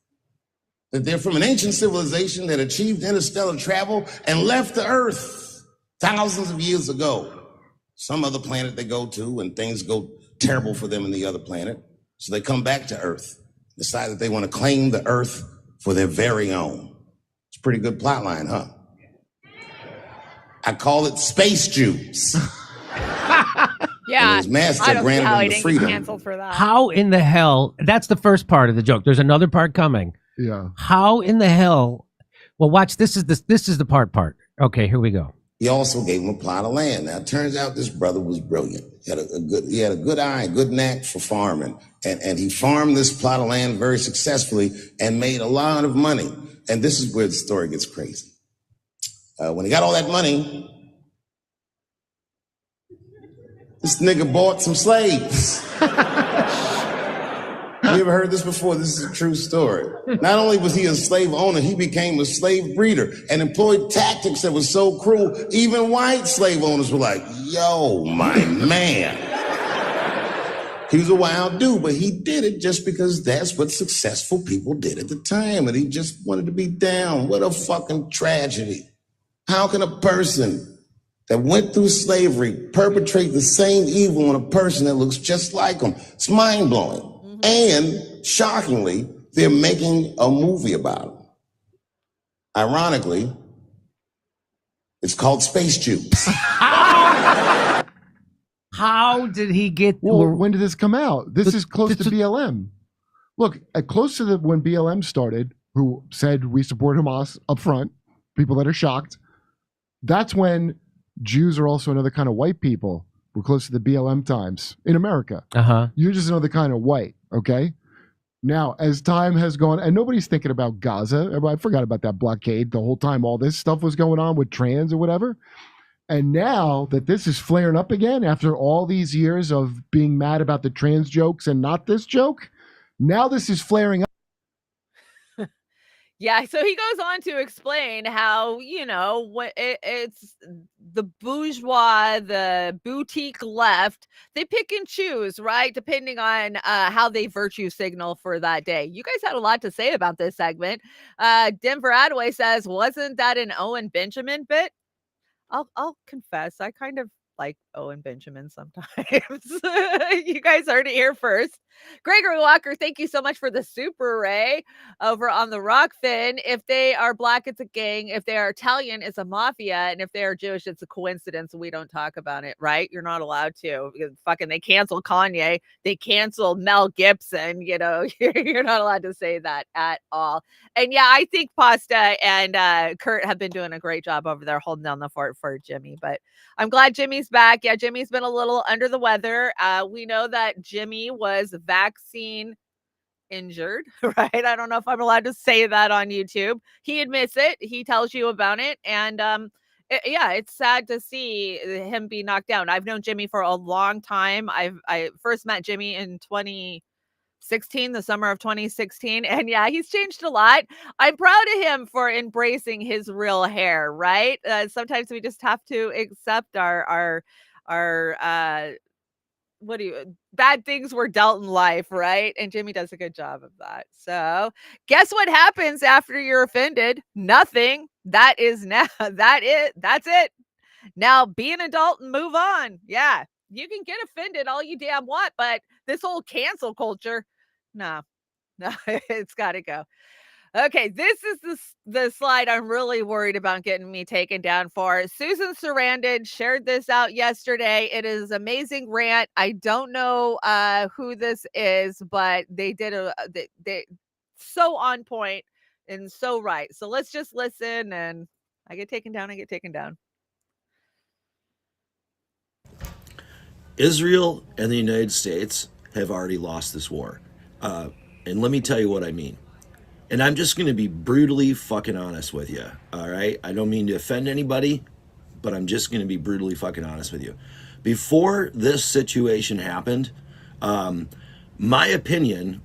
That they're from an ancient civilization that achieved interstellar travel and left the Earth thousands of years ago. Some other planet they go to and things go terrible for them in the other planet. So they come back to Earth, decide that they want to claim the Earth for their very own. Pretty good plot line, huh? I call it Space Jews. Yeah, his master granted him the freedom. Canceled for that. How in the hell? That's the first part of the joke. There's another part coming. Yeah. How in the hell? Well, watch. This is the part. Okay, here we go. He also gave him a plot of land. Now, it turns out this brother was brilliant. He had a good eye, good knack for farming, and he farmed this plot of land very successfully and made a lot of money. And this is where the story gets crazy. When he got all that money, this nigga bought some slaves. You ever heard this before? This is a true story. Not only was he a slave owner, he became a slave breeder and employed tactics that were so cruel, even white slave owners were like, yo, my man. He was a wild dude, but he did it just because that's what successful people did at the time, and he just wanted to be down. What a fucking tragedy. How can a person that went through slavery perpetrate the same evil on a person that looks just like him? It's mind-blowing. Mm-hmm. And, shockingly, they're making a movie about him. Ironically, it's called Space Jews. How did he get? Well, when did this come out? This is close to BLM. Look, close to when BLM started, who said we support Hamas up front, people that are shocked. That's when Jews are also another kind of white people. We're close to the BLM times in America. You're just another kind of white, okay? Now, as time has gone, and nobody's thinking about Gaza. Everybody forgot about that blockade the whole time all this stuff was going on with trans or whatever. And now that this is flaring up again, after all these years of being mad about the trans jokes and not this joke, now this is flaring up. Yeah, so he goes on to explain how, it's the bourgeois, the boutique left, they pick and choose, right? Depending on how they virtue signal for that day. You guys had a lot to say about this segment. Denver Adway says, wasn't that an Owen Benjamin bit? I'll confess, I kind of like Owen Benjamin sometimes. You guys heard it here first. Gregory Walker, thank you so much for the super ray over on the Rokfin. If they are black, it's a gang. If they are Italian, it's a mafia. And if they are Jewish, it's a coincidence. We don't talk about it, right? You're not allowed to. Fucking, they canceled Kanye. They canceled Mel Gibson. You know, you're not allowed to say that at all. And yeah, I think Pasta and Kurt have been doing a great job over there holding down the fort for Jimmy. But I'm glad Jimmy's back. Yeah, Jimmy's been a little under the weather. We know that Jimmy was vaccine injured, right? I don't know if I'm allowed to say that on YouTube. He admits it. He tells you about it. And yeah, it's sad to see him be knocked down. I've known Jimmy for a long time. I first met Jimmy in 2016, the summer of 2016. And yeah, he's changed a lot. I'm proud of him for embracing his real hair, right? Sometimes we just have to accept our bad things were dealt in life, right? And Jimmy does a good job of that. So guess what happens after you're offended? Nothing. That's it. Now be an adult and move on. Yeah. You can get offended all you damn want, but this whole cancel culture, no, it's got to go. Okay, this is the slide I'm really worried about getting me taken down for. Susan Sarandon shared this out yesterday. It is an amazing rant. I don't know who this is, but they did they so on point and so right. So let's just listen, and I get taken down. Israel and the United States have already lost this war. And let me tell you what I mean. And I'm just going to be brutally fucking honest with you, all right? I don't mean to offend anybody, but I'm just going to be brutally fucking honest with you. Before this situation happened, my opinion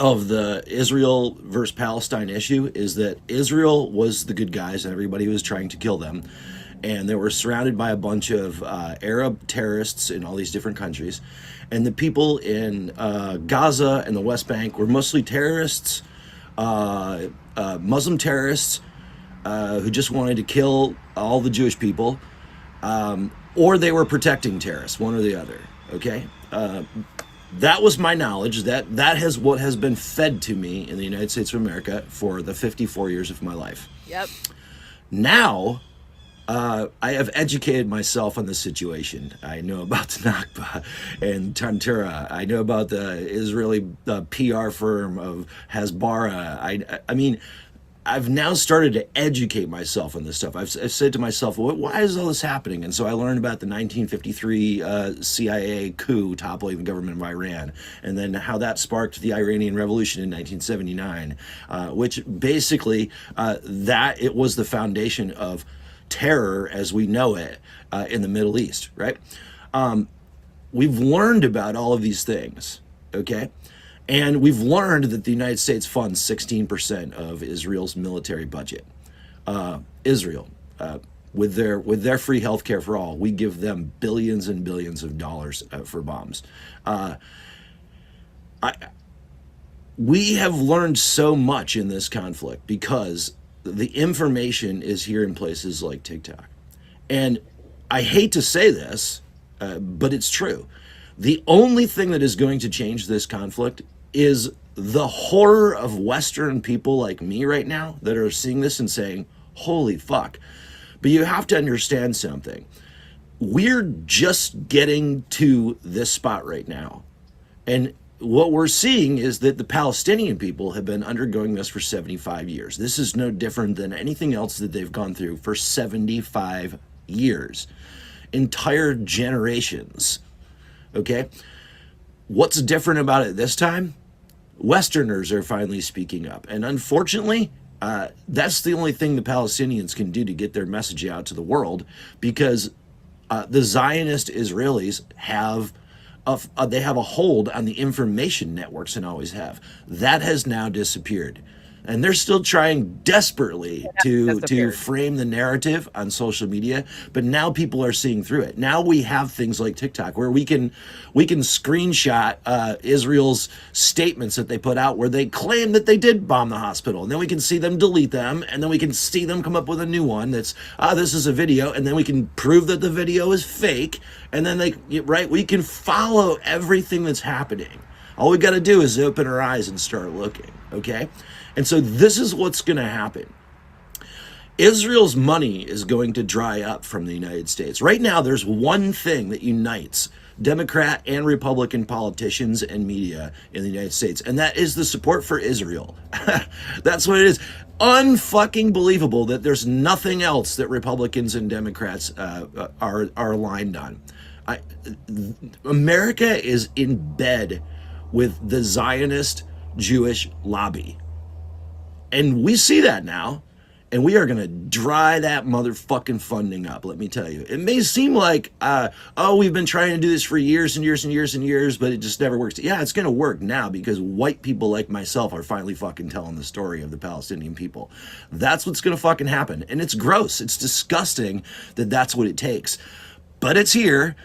of the Israel versus Palestine issue is that Israel was the good guys and everybody was trying to kill them. And they were surrounded by a bunch of Arab terrorists in all these different countries. And the people in Gaza and the West Bank were mostly terrorists, Muslim terrorists who just wanted to kill all the Jewish people, or they were protecting terrorists, one or the other, okay? That was my knowledge. That has what has been fed to me in the United States of America for the 54 years of my life. Yep. Now, I have educated myself on the situation. I know about the Nakba and Tantura. I know about the Israeli PR firm of Hasbara. I mean, I've now started to educate myself on this stuff. I've said to myself, why is all this happening? And so I learned about the 1953 CIA coup toppling the government of Iran, and then how that sparked the Iranian Revolution in 1979, which basically that it was the foundation of terror as we know it in the Middle East, right? We've learned about all of these things, okay? And we've learned that the United States funds 16% of Israel's military budget. Israel, with their free healthcare for all, we give them billions and billions of dollars for bombs. We have learned so much in this conflict because the information is here in places like TikTok. And I hate to say this, but it's true. The only thing that is going to change this conflict is the horror of Western people like me right now that are seeing this and saying, holy fuck. But you have to understand something. We're just getting to this spot right now. And what we're seeing is that the Palestinian people have been undergoing this for 75 years. This is no different than anything else that they've gone through for 75 years. Entire generations. Okay? What's different about it this time? Westerners are finally speaking up. And unfortunately, that's the only thing the Palestinians can do to get their message out to the world, because the Zionist Israelis have they have a hold on the information networks and always have. That has now disappeared. And they're still trying desperately to frame the narrative on social media, but now people are seeing through it. Now we have things like TikTok where we can screenshot Israel's statements that they put out where they claim that they did bomb the hospital, and then we can see them delete them, and then we can see them come up with a new one that's this is a video, and then we can prove that the video is fake, and then we can follow everything that's happening. All we got to do is open our eyes and start looking, okay? And so this is what's going to happen. Israel's money is going to dry up from the United States. Right now, there's one thing that unites Democrat and Republican politicians and media in the United States, and that is the support for Israel. That's what it is. Unfucking believable that there's nothing else that Republicans and Democrats are aligned on. America is in bed with the Zionist Jewish lobby. And we see that now. And we are going to dry that motherfucking funding up, let me tell you. It may seem like, we've been trying to do this for years and years and years and years, but it just never works. Yeah, it's going to work now because white people like myself are finally fucking telling the story of the Palestinian people. That's what's going to fucking happen. And it's gross. It's disgusting that that's what it takes. But it's here.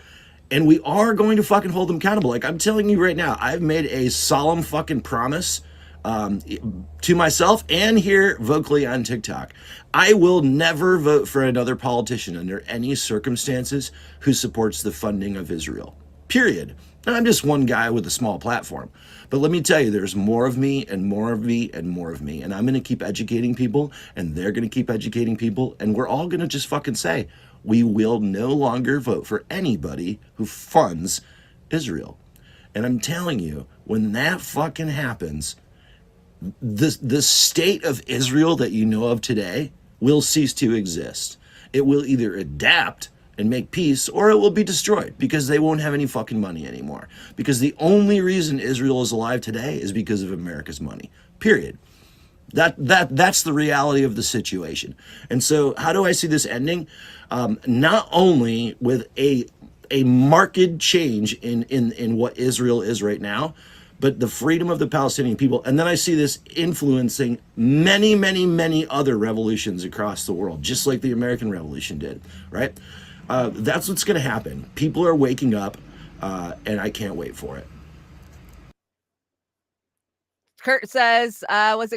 And we are going to fucking hold them accountable. Like I'm telling you right now, I've made a solemn fucking promise to myself and here vocally on TikTok. I will never vote for another politician under any circumstances who supports the funding of Israel. Period. I'm just one guy with a small platform. But let me tell you, there's more of me and more of me and more of me. And I'm going to keep educating people and they're going to keep educating people. And we're all going to just fucking say, we will no longer vote for anybody who funds Israel. And I'm telling you, when that fucking happens, the state of Israel that you know of today will cease to exist. It will either adapt and make peace, or it will be destroyed because they won't have any fucking money anymore. Because the only reason Israel is alive today is because of America's money. Period. That's the reality of the situation. And so how do I see this ending? Not only with a marked change in what Israel is right now, but the freedom of the Palestinian people. And then I see this influencing many, many, many other revolutions across the world, just like the American Revolution did, right? That's what's going to happen. People are waking up, and I can't wait for it. Kurt says,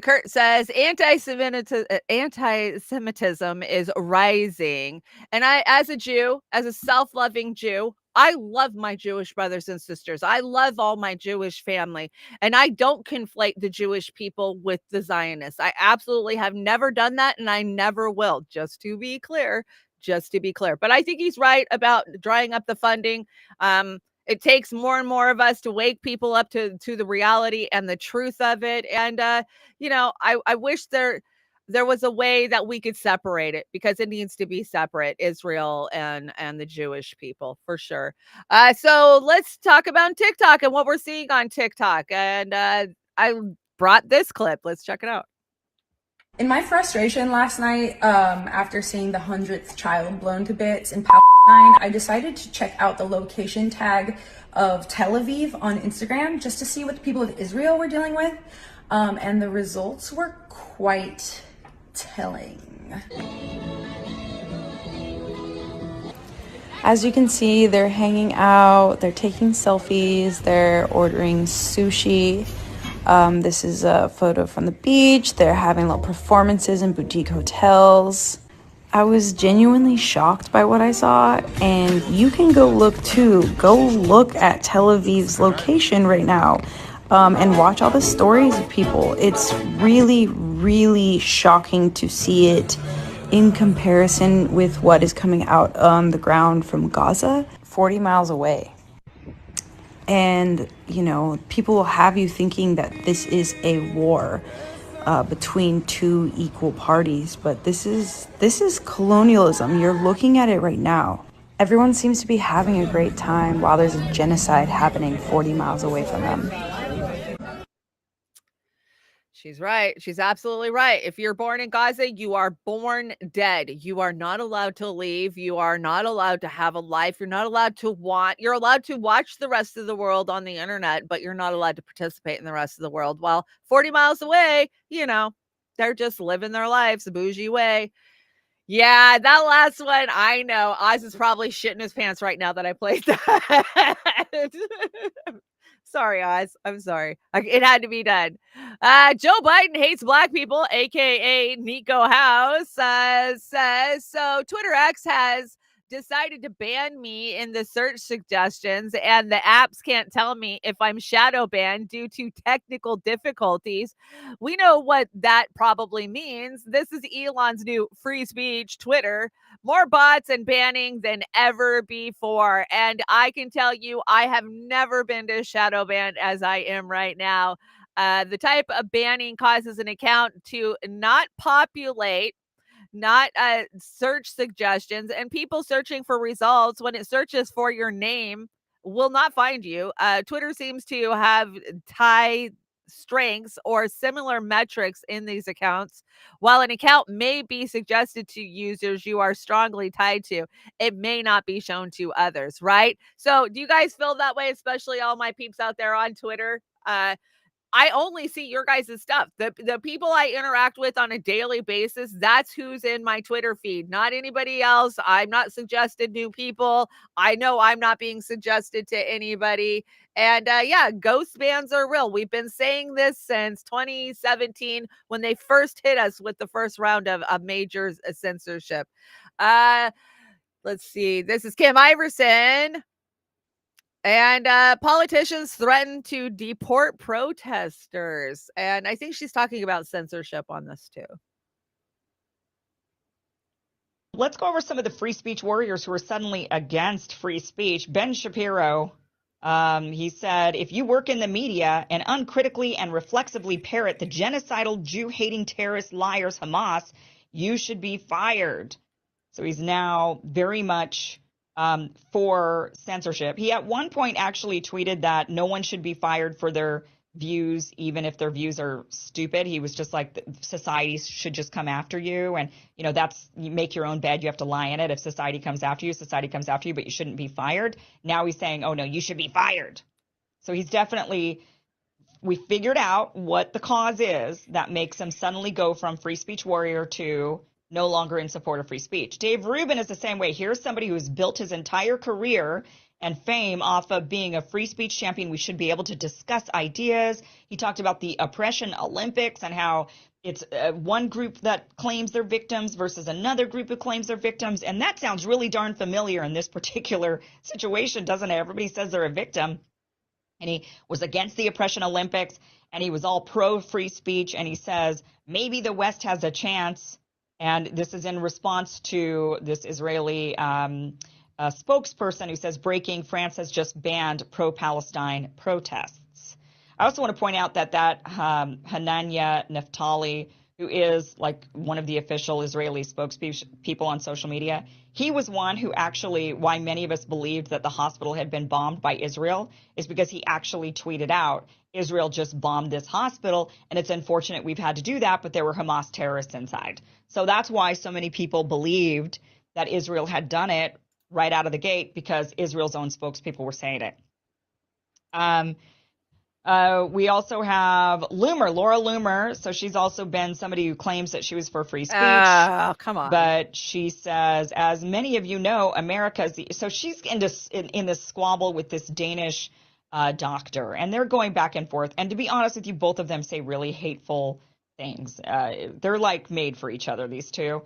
Kurt says, anti-Semitism is rising. And I, as a Jew, as a self-loving Jew, I love my Jewish brothers and sisters. I love all my Jewish family. And I don't conflate the Jewish people with the Zionists. I absolutely have never done that. And I never will, just to be clear. But I think he's right about drying up the funding. It takes more and more of us to wake people up to the reality and the truth of it. And, I wish there was a way that we could separate it, because it needs to be separate, Israel and the Jewish people, for sure. So let's talk about TikTok and what we're seeing on TikTok. And I brought this clip. Let's check it out. In my frustration last night, after seeing the 100th child blown to bits in Palestine, I decided to check out the location tag of Tel Aviv on Instagram just to see what the people of Israel were dealing with. And the results were quite telling. As you can see, they're hanging out, they're taking selfies, they're ordering sushi. This is a photo from the beach. They're having little performances in boutique hotels. I was genuinely shocked by what I saw, and you can go look too. Go look at Tel Aviv's location right now, and watch all the stories of people. It's really, really shocking to see it in comparison with what is coming out on the ground from Gaza, 40 miles away. And, people will have you thinking that this is a war between two equal parties, but this is colonialism. You're looking at it right now. Everyone seems to be having a great time while there's a genocide happening 40 miles away from them. She's right. She's absolutely right. If you're born in Gaza, you are born dead. You are not allowed to leave. You are not allowed to have a life. You're not allowed to you're allowed to watch the rest of the world on the internet, but you're not allowed to participate in the rest of the world. While 40 miles away, they're just living their lives the bougie way. Yeah, that last one, I know. Oz is probably shitting his pants right now that I played that. Sorry, Oz. I'm sorry. It had to be done. Joe Biden hates black people, aka Nico House, says, so Twitter X has decided to ban me in the search suggestions, and the apps can't tell me if I'm shadow banned due to technical difficulties. We know what that probably means. This is Elon's new free speech Twitter. More bots and banning than ever before. And I can tell you, I have never been as shadow banned as I am right now. The type of banning causes an account to not populate, not search suggestions, and people searching for results when it searches for your name will not find you. Twitter seems to have tie strengths or similar metrics in these accounts. While an account may be suggested to users you are strongly tied to, it may not be shown to others, right? So do you guys feel that way, especially all my peeps out there on Twitter? I only see your guys' stuff. The people I interact with on a daily basis, that's who's in my Twitter feed, not anybody else. I'm not suggested new people. I know I'm not being suggested to anybody. And yeah, ghost bans are real. We've been saying this since 2017 when they first hit us with the first round of major censorship. Let's see. This is Kim Iverson. And politicians threaten to deport protesters. And I think she's talking about censorship on this too. Let's go over some of the free speech warriors who are suddenly against free speech. Ben Shapiro, he said, if you work in the media and uncritically and reflexively parrot the genocidal Jew-hating terrorist liars Hamas, you should be fired. So he's now very much for censorship. He at one point actually tweeted that no one should be fired for their views, even if their views are stupid. He was just like, society should just come after you. And, you know, that's, you make your own bed, you have to lie in it. If society comes after you, but you shouldn't be fired. Now he's saying, oh no, you should be fired. So he's definitely, we figured out what the cause is that makes him suddenly go from free speech warrior to no longer in support of free speech. Dave Rubin is the same way. Here's somebody who's built his entire career and fame off of being a free speech champion. We should be able to discuss ideas. He talked about the oppression Olympics and how it's one group that claims they're victims versus another group who claims they're victims. And that sounds really darn familiar in this particular situation, doesn't it? Everybody says they're a victim. And he was against the oppression Olympics, and he was all pro free speech. And he says, maybe the West has a chance. And this is in response to this Israeli spokesperson who says, breaking, France has just banned pro-Palestine protests. I also want to point out that Hanania Naftali, who is like one of the official Israeli spokespeople on social media, he was one who actually, why many of us believed that the hospital had been bombed by Israel, is because he actually tweeted out, Israel just bombed this hospital, and it's unfortunate we've had to do that, but there were Hamas terrorists inside. So that's why so many people believed that Israel had done it right out of the gate, because Israel's own spokespeople were saying it. We also have Laura Loomer. So she's also been somebody who claims that she was for free speech. Oh, come on. But she says, as many of you know, so she's in this squabble with this Danish doctor, and they're going back and forth. And to be honest with you, both of them say really hateful things. They're like made for each other, these two.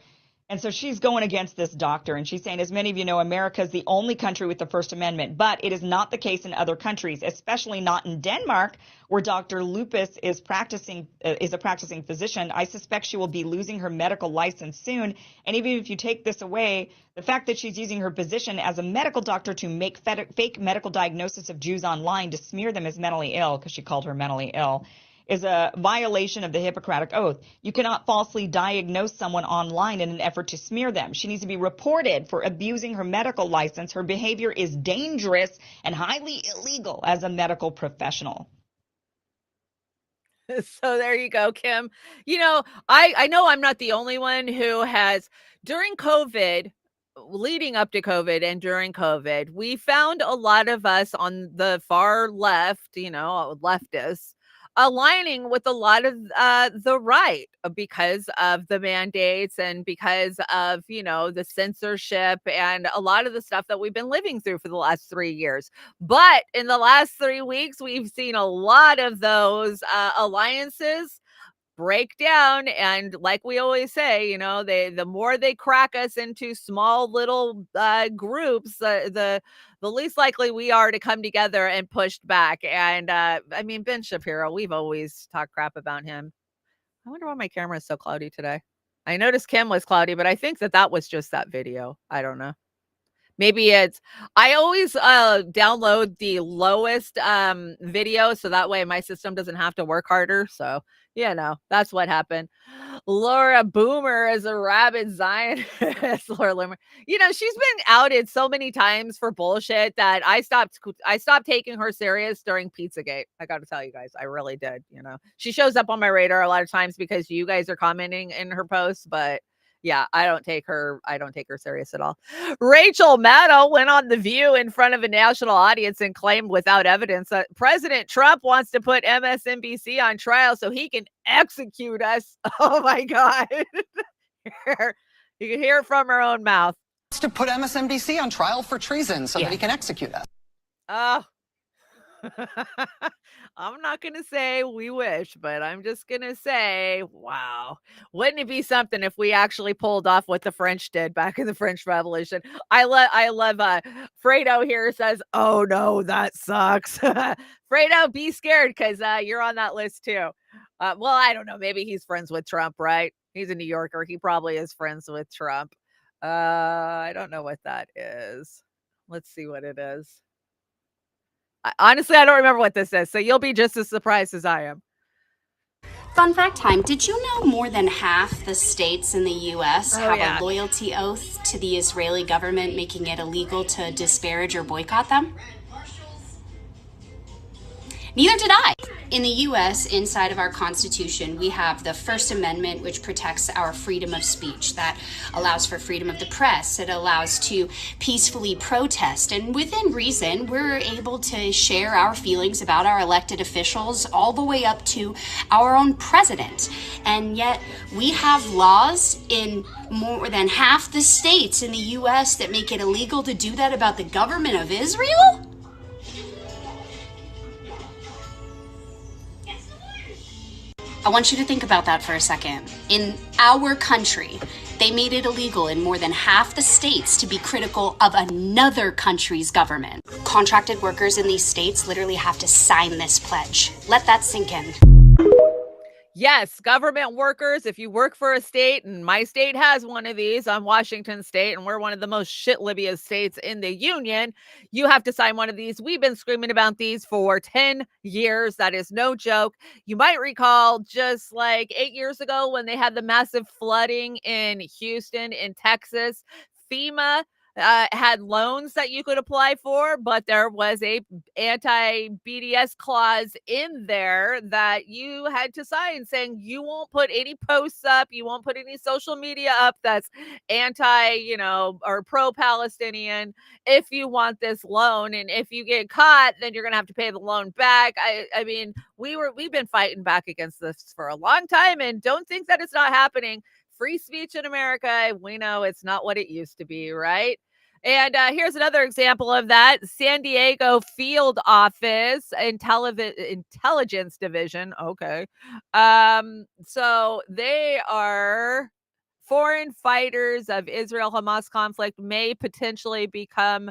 And so she's going against this doctor, and she's saying, as many of you know, America is the only country with the First Amendment, but it is not the case in other countries, especially not in Denmark, where Dr. Lupus is a practicing physician. I suspect she will be losing her medical license soon. And even if you take this away, the fact that she's using her position as a medical doctor to make fake medical diagnosis of Jews online to smear them as mentally ill, because she called her mentally ill, is a violation of the Hippocratic Oath. You cannot falsely diagnose someone online in an effort to smear them. She needs to be reported for abusing her medical license. Her behavior is dangerous and highly illegal as a medical professional. So there you go, Kim. You know, I know I'm not the only one who has, during COVID, leading up to COVID and during COVID, we found a lot of us on the far left, you know, leftists, aligning with a lot of the right because of the mandates and because of, you know, the censorship and a lot of the stuff that we've been living through for the last 3 years. But in the last 3 weeks, we've seen a lot of those alliances break down. And like we always say, the more they crack us into small little groups, the least likely we are to come together and push back. And Ben Shapiro, we've always talked crap about him. I wonder why my camera is so cloudy today. I noticed Kim was cloudy, but I think that was just that video. I don't know. Maybe I always download the lowest video, so that way my system doesn't have to work harder. So, that's what happened. Laura Boomer is a rabid Zionist. Laura Loomer. She's been outed so many times for bullshit that I stopped taking her serious during Pizzagate. I got to tell you guys, I really did. She shows up on my radar a lot of times because you guys are commenting in her posts, but yeah, I don't take her serious at all. Rachel Maddow went on The View in front of a national audience and claimed without evidence that President Trump wants to put MSNBC on trial so he can execute us. Oh my God. You can hear it from her own mouth. To put MSNBC on trial for treason so that he can execute us. Oh. I'm not going to say we wish, but I'm just going to say, wow. Wouldn't it be something if we actually pulled off what the French did back in the French Revolution? I love Fredo here says, oh no, that sucks. Fredo, be scared because you're on that list too. Well, I don't know. Maybe he's friends with Trump, right? He's a New Yorker. He probably is friends with Trump. I don't know what that is. Let's see what it is. Honestly, I don't remember what this is, so you'll be just as surprised as I am. Fun fact time. Did you know more than half the states in the U.S. have a loyalty oath to the Israeli government, making it illegal to disparage or boycott them? Neither did I. In the U.S., inside of our Constitution, we have the First Amendment, which protects our freedom of speech. That allows for freedom of the press. It allows to peacefully protest. And within reason, we're able to share our feelings about our elected officials all the way up to our own president. And yet, we have laws in more than half the states in the U.S. that make it illegal to do that about the government of Israel? I want you to think about that for a second. In our country, they made it illegal in more than half the states to be critical of another country's government. Contracted workers in these states literally have to sign this pledge. Let that sink in. Yes, government workers, if you work for a state, and my state has one of these, I'm Washington State, and we're one of the most shit-libiest states in the union, you have to sign one of these. We've been screaming about these for 10 years. That is no joke. You might recall just like 8 years ago when they had the massive flooding in Houston, in Texas, FEMA had loans that you could apply for, but there was a anti-BDS clause in there that you had to sign saying you won't put any posts up, you won't put any social media up that's anti, or pro-Palestinian if you want this loan. And if you get caught, then you're going to have to pay the loan back. I mean, we've been fighting back against this for a long time, and don't think that it's not happening. Free speech in America, we know it's not what it used to be, right? And here's another example of that. San Diego Field Office Intelligence Division. Okay. So they are foreign fighters of Israel-Hamas conflict may potentially become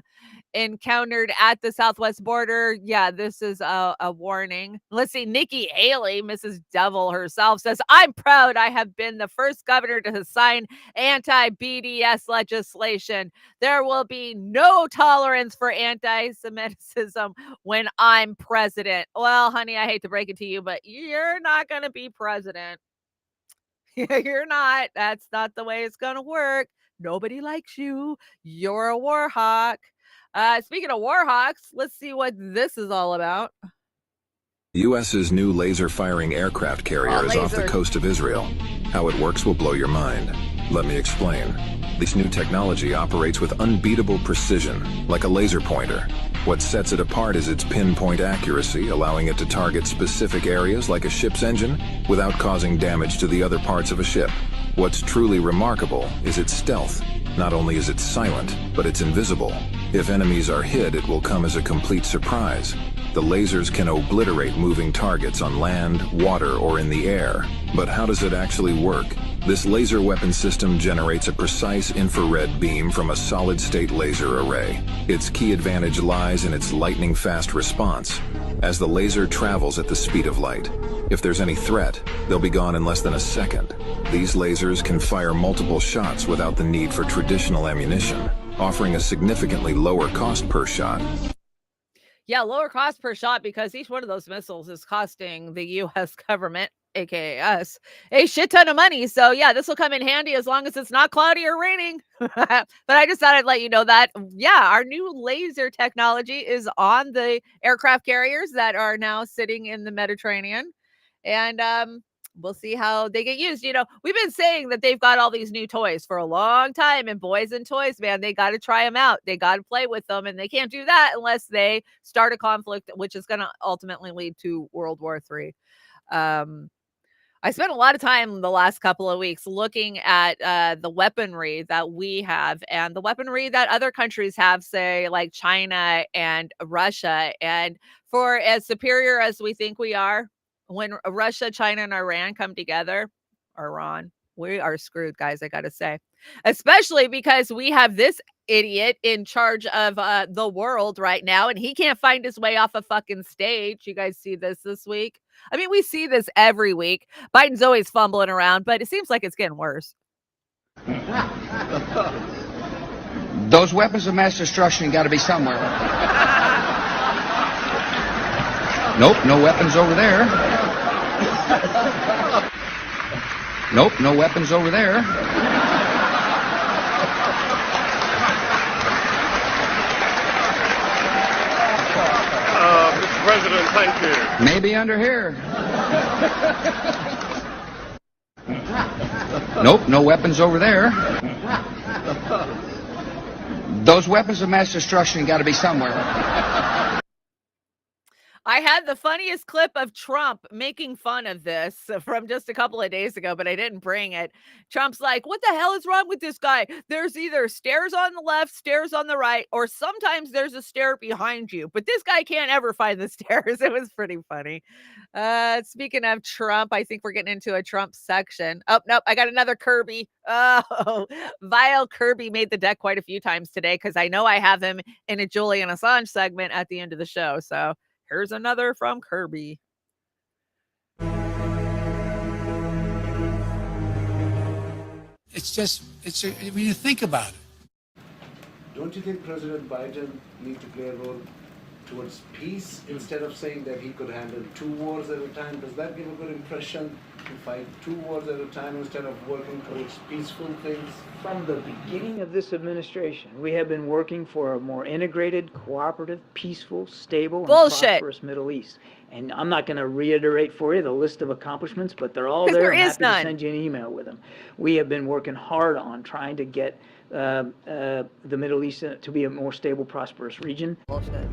encountered at the southwest border. Yeah, this is a warning. Let's see. Nikki Haley, Mrs. Devil herself, says, I'm proud I have been the first governor to sign anti-BDS legislation. There will be no tolerance for anti-Semitism when I'm president. Well, honey, I hate to break it to you, but you're not going to be president. You're not. That's not the way it's going to work. Nobody likes you. You're a war hawk. Speaking of war hawks, let's see what this is all about. The U.S.'s new laser-firing aircraft carrier is off the coast of Israel. How it works will blow your mind. Let me explain. This new technology operates with unbeatable precision, like a laser pointer. What sets it apart is its pinpoint accuracy, allowing it to target specific areas like a ship's engine without causing damage to the other parts of a ship. What's truly remarkable is its stealth. Not only is it silent, but it's invisible. If enemies are hit, it will come as a complete surprise. The lasers can obliterate moving targets on land, water, or in the air. But how does it actually work? This laser weapon system generates a precise infrared beam from a solid-state laser array. Its key advantage lies in its lightning-fast response, as the laser travels at the speed of light. If there's any threat, they'll be gone in less than a second. These lasers can fire multiple shots without the need for traditional ammunition, offering a significantly lower cost per shot. Yeah, lower cost per shot because each one of those missiles is costing the U.S. government, aka us, a shit ton of money. So yeah, this will come in handy as long as it's not cloudy or raining. But I just thought I'd let you know that, yeah, our new laser technology is on the aircraft carriers that are now sitting in the Mediterranean. And we'll see how they get used. You know, we've been saying that they've got all these new toys for a long time, and boys and toys, man, they got to try them out. They got to play with them, and they can't do that unless they start a conflict, which is going to ultimately lead to World War III. I spent a lot of time the last couple of weeks looking at the weaponry that we have and the weaponry that other countries have, say, like China and Russia. And for as superior as we think we are, when Russia, China, and Iran come together, Iran, we are screwed, guys, I got to say. Especially because we have this idiot in charge of the world right now, and he can't find his way off a fucking stage. You guys see this week? I mean, we see this every week. Biden's always fumbling around, but it seems like it's getting worse. Those weapons of mass destruction got to be somewhere. Nope, no weapons over there. Nope, no weapons over there. Mr. President, thank you. Maybe under here. Nope, no weapons over there. Those weapons of mass destruction got to be somewhere. I had the funniest clip of Trump making fun of this from just a couple of days ago, but I didn't bring it. Trump's like, what the hell is wrong with this guy? There's either stairs on the left, stairs on the right, or sometimes there's a stair behind you. But this guy can't ever find the stairs. It was pretty funny. Speaking of Trump, I think we're getting into a Trump section. Oh, nope, I got another Kirby. Oh, vile Kirby made the deck quite a few times today because I know I have him in a Julian Assange segment at the end of the show. So here's another from Kirby. When you think about it. Don't you think President Biden needs to play a role towards peace instead of saying that he could handle 2 wars at a time? Does that give a good impression to fight 2 wars at a time instead of working towards peaceful things? From the beginning of this administration, we have been working for a more integrated, cooperative, peaceful, stable, and prosperous Middle East. And I'm not going to reiterate for you the list of accomplishments, but they're all there. I'm happy to send you an email with them. We have been working hard on trying to get the Middle East to be a more stable, prosperous region.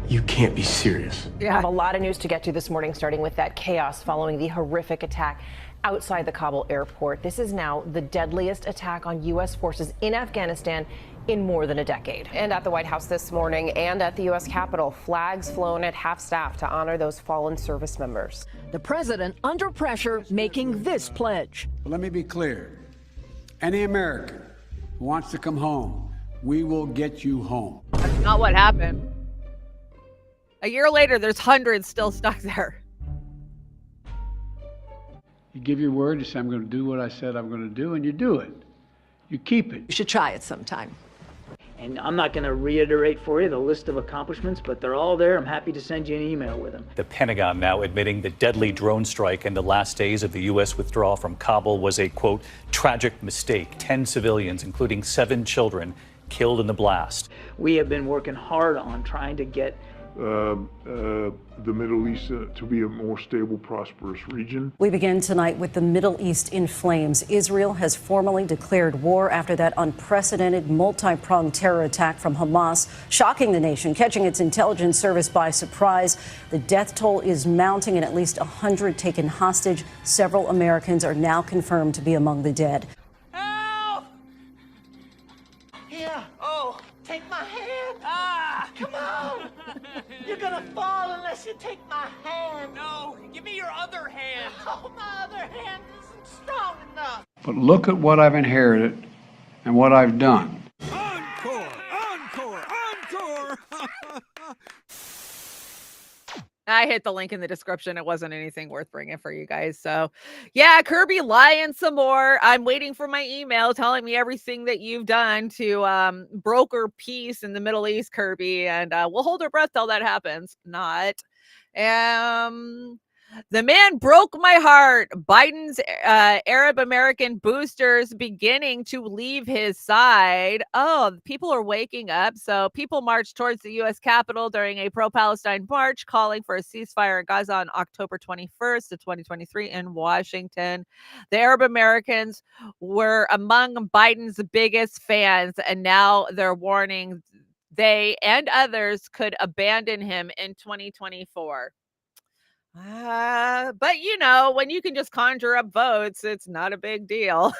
You can't be serious. We have a lot of news to get to this morning, starting with that chaos following the horrific attack outside the Kabul airport. This is now the deadliest attack on U.S. forces in Afghanistan in more than a decade. And at the White House this morning and at the U.S. Capitol, flags flown at half-staff to honor those fallen service members. The president under pressure making this pledge. But let me be clear. Any American who wants to come home, we will get you home. That's not what happened. A year later, there's hundreds still stuck there. You give your word, you say, I'm going to do what I said I'm going to do, and you do it. You keep it. You should try it sometime. And I'm not going to reiterate for you the list of accomplishments, but they're all there. I'm happy to send you an email with them. The Pentagon now admitting the deadly drone strike in the last days of the U.S. withdrawal from Kabul was a, quote, tragic mistake. 10 civilians, including 7 children, killed in the blast. We have been working hard on trying to get the Middle East to be a more stable, prosperous region. We begin tonight with the Middle East in flames. Israel has formally declared war after that unprecedented multi-pronged terror attack from Hamas, shocking the nation, catching its intelligence service by surprise. The death toll is mounting and at least 100 taken hostage. Several Americans are now confirmed to be among the dead. Help! Here. Oh, take my hand. Ah, come on. You're gonna fall unless you you take my hand? No, give me your other hand. Oh, my other hand isn't strong enough. But look at what I've inherited and what I've done. Encore! Encore! Encore! I hit the link in the description. It wasn't anything worth bringing for you guys. So, yeah, Kirby lying some more. I'm waiting for my email telling me everything that you've done to broker peace in the Middle East, Kirby. And we'll hold our breath till that happens. Not. The man broke my heart. Biden's Arab American boosters beginning to leave his side. Oh, people are waking up. So people marched towards the U.S. Capitol during a pro-Palestine march calling for a ceasefire in Gaza on October 21st of 2023 in Washington. The Arab Americans were among Biden's biggest fans, and now they're warning they and others could abandon him in 2024. But you know, when you can just conjure up votes, it's not a big deal.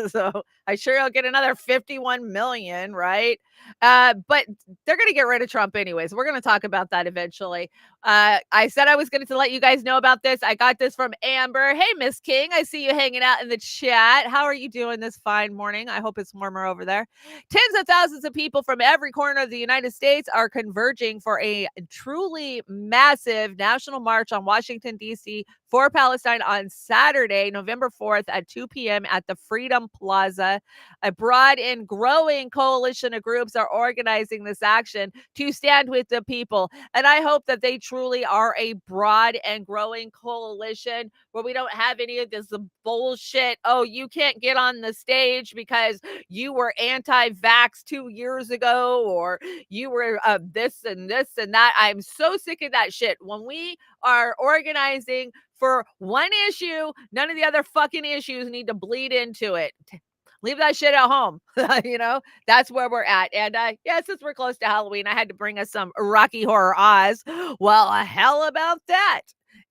So I sure I'll get another 51 million, right? But they're going to get rid of Trump anyways. We're going to talk about that eventually. I said I was going to let you guys know about this. I got this from Amber. Hey, Miss King, I see you hanging out in the chat. How are you doing this fine morning? I hope it's warmer over there. Tens of thousands of people from every corner of the United States are converging for a truly massive national march on Washington, D.C. for Palestine on Saturday, November 4th at 2 p.m. at the Freedom Plaza. A broad and growing coalition of groups are organizing this action to stand with the people. And I hope that they truly are a broad and growing coalition where we don't have any of this bullshit. Oh, you can't get on the stage because you were anti-vax 2 years ago, or you were this and that. I'm so sick of that shit. When we are organizing for one issue, none of the other fucking issues need to bleed into it. Leave that shit at home. You know, that's where we're at. And yeah, since we're close to Halloween, I had to bring us some Rocky Horror Oz. Well, hell about that.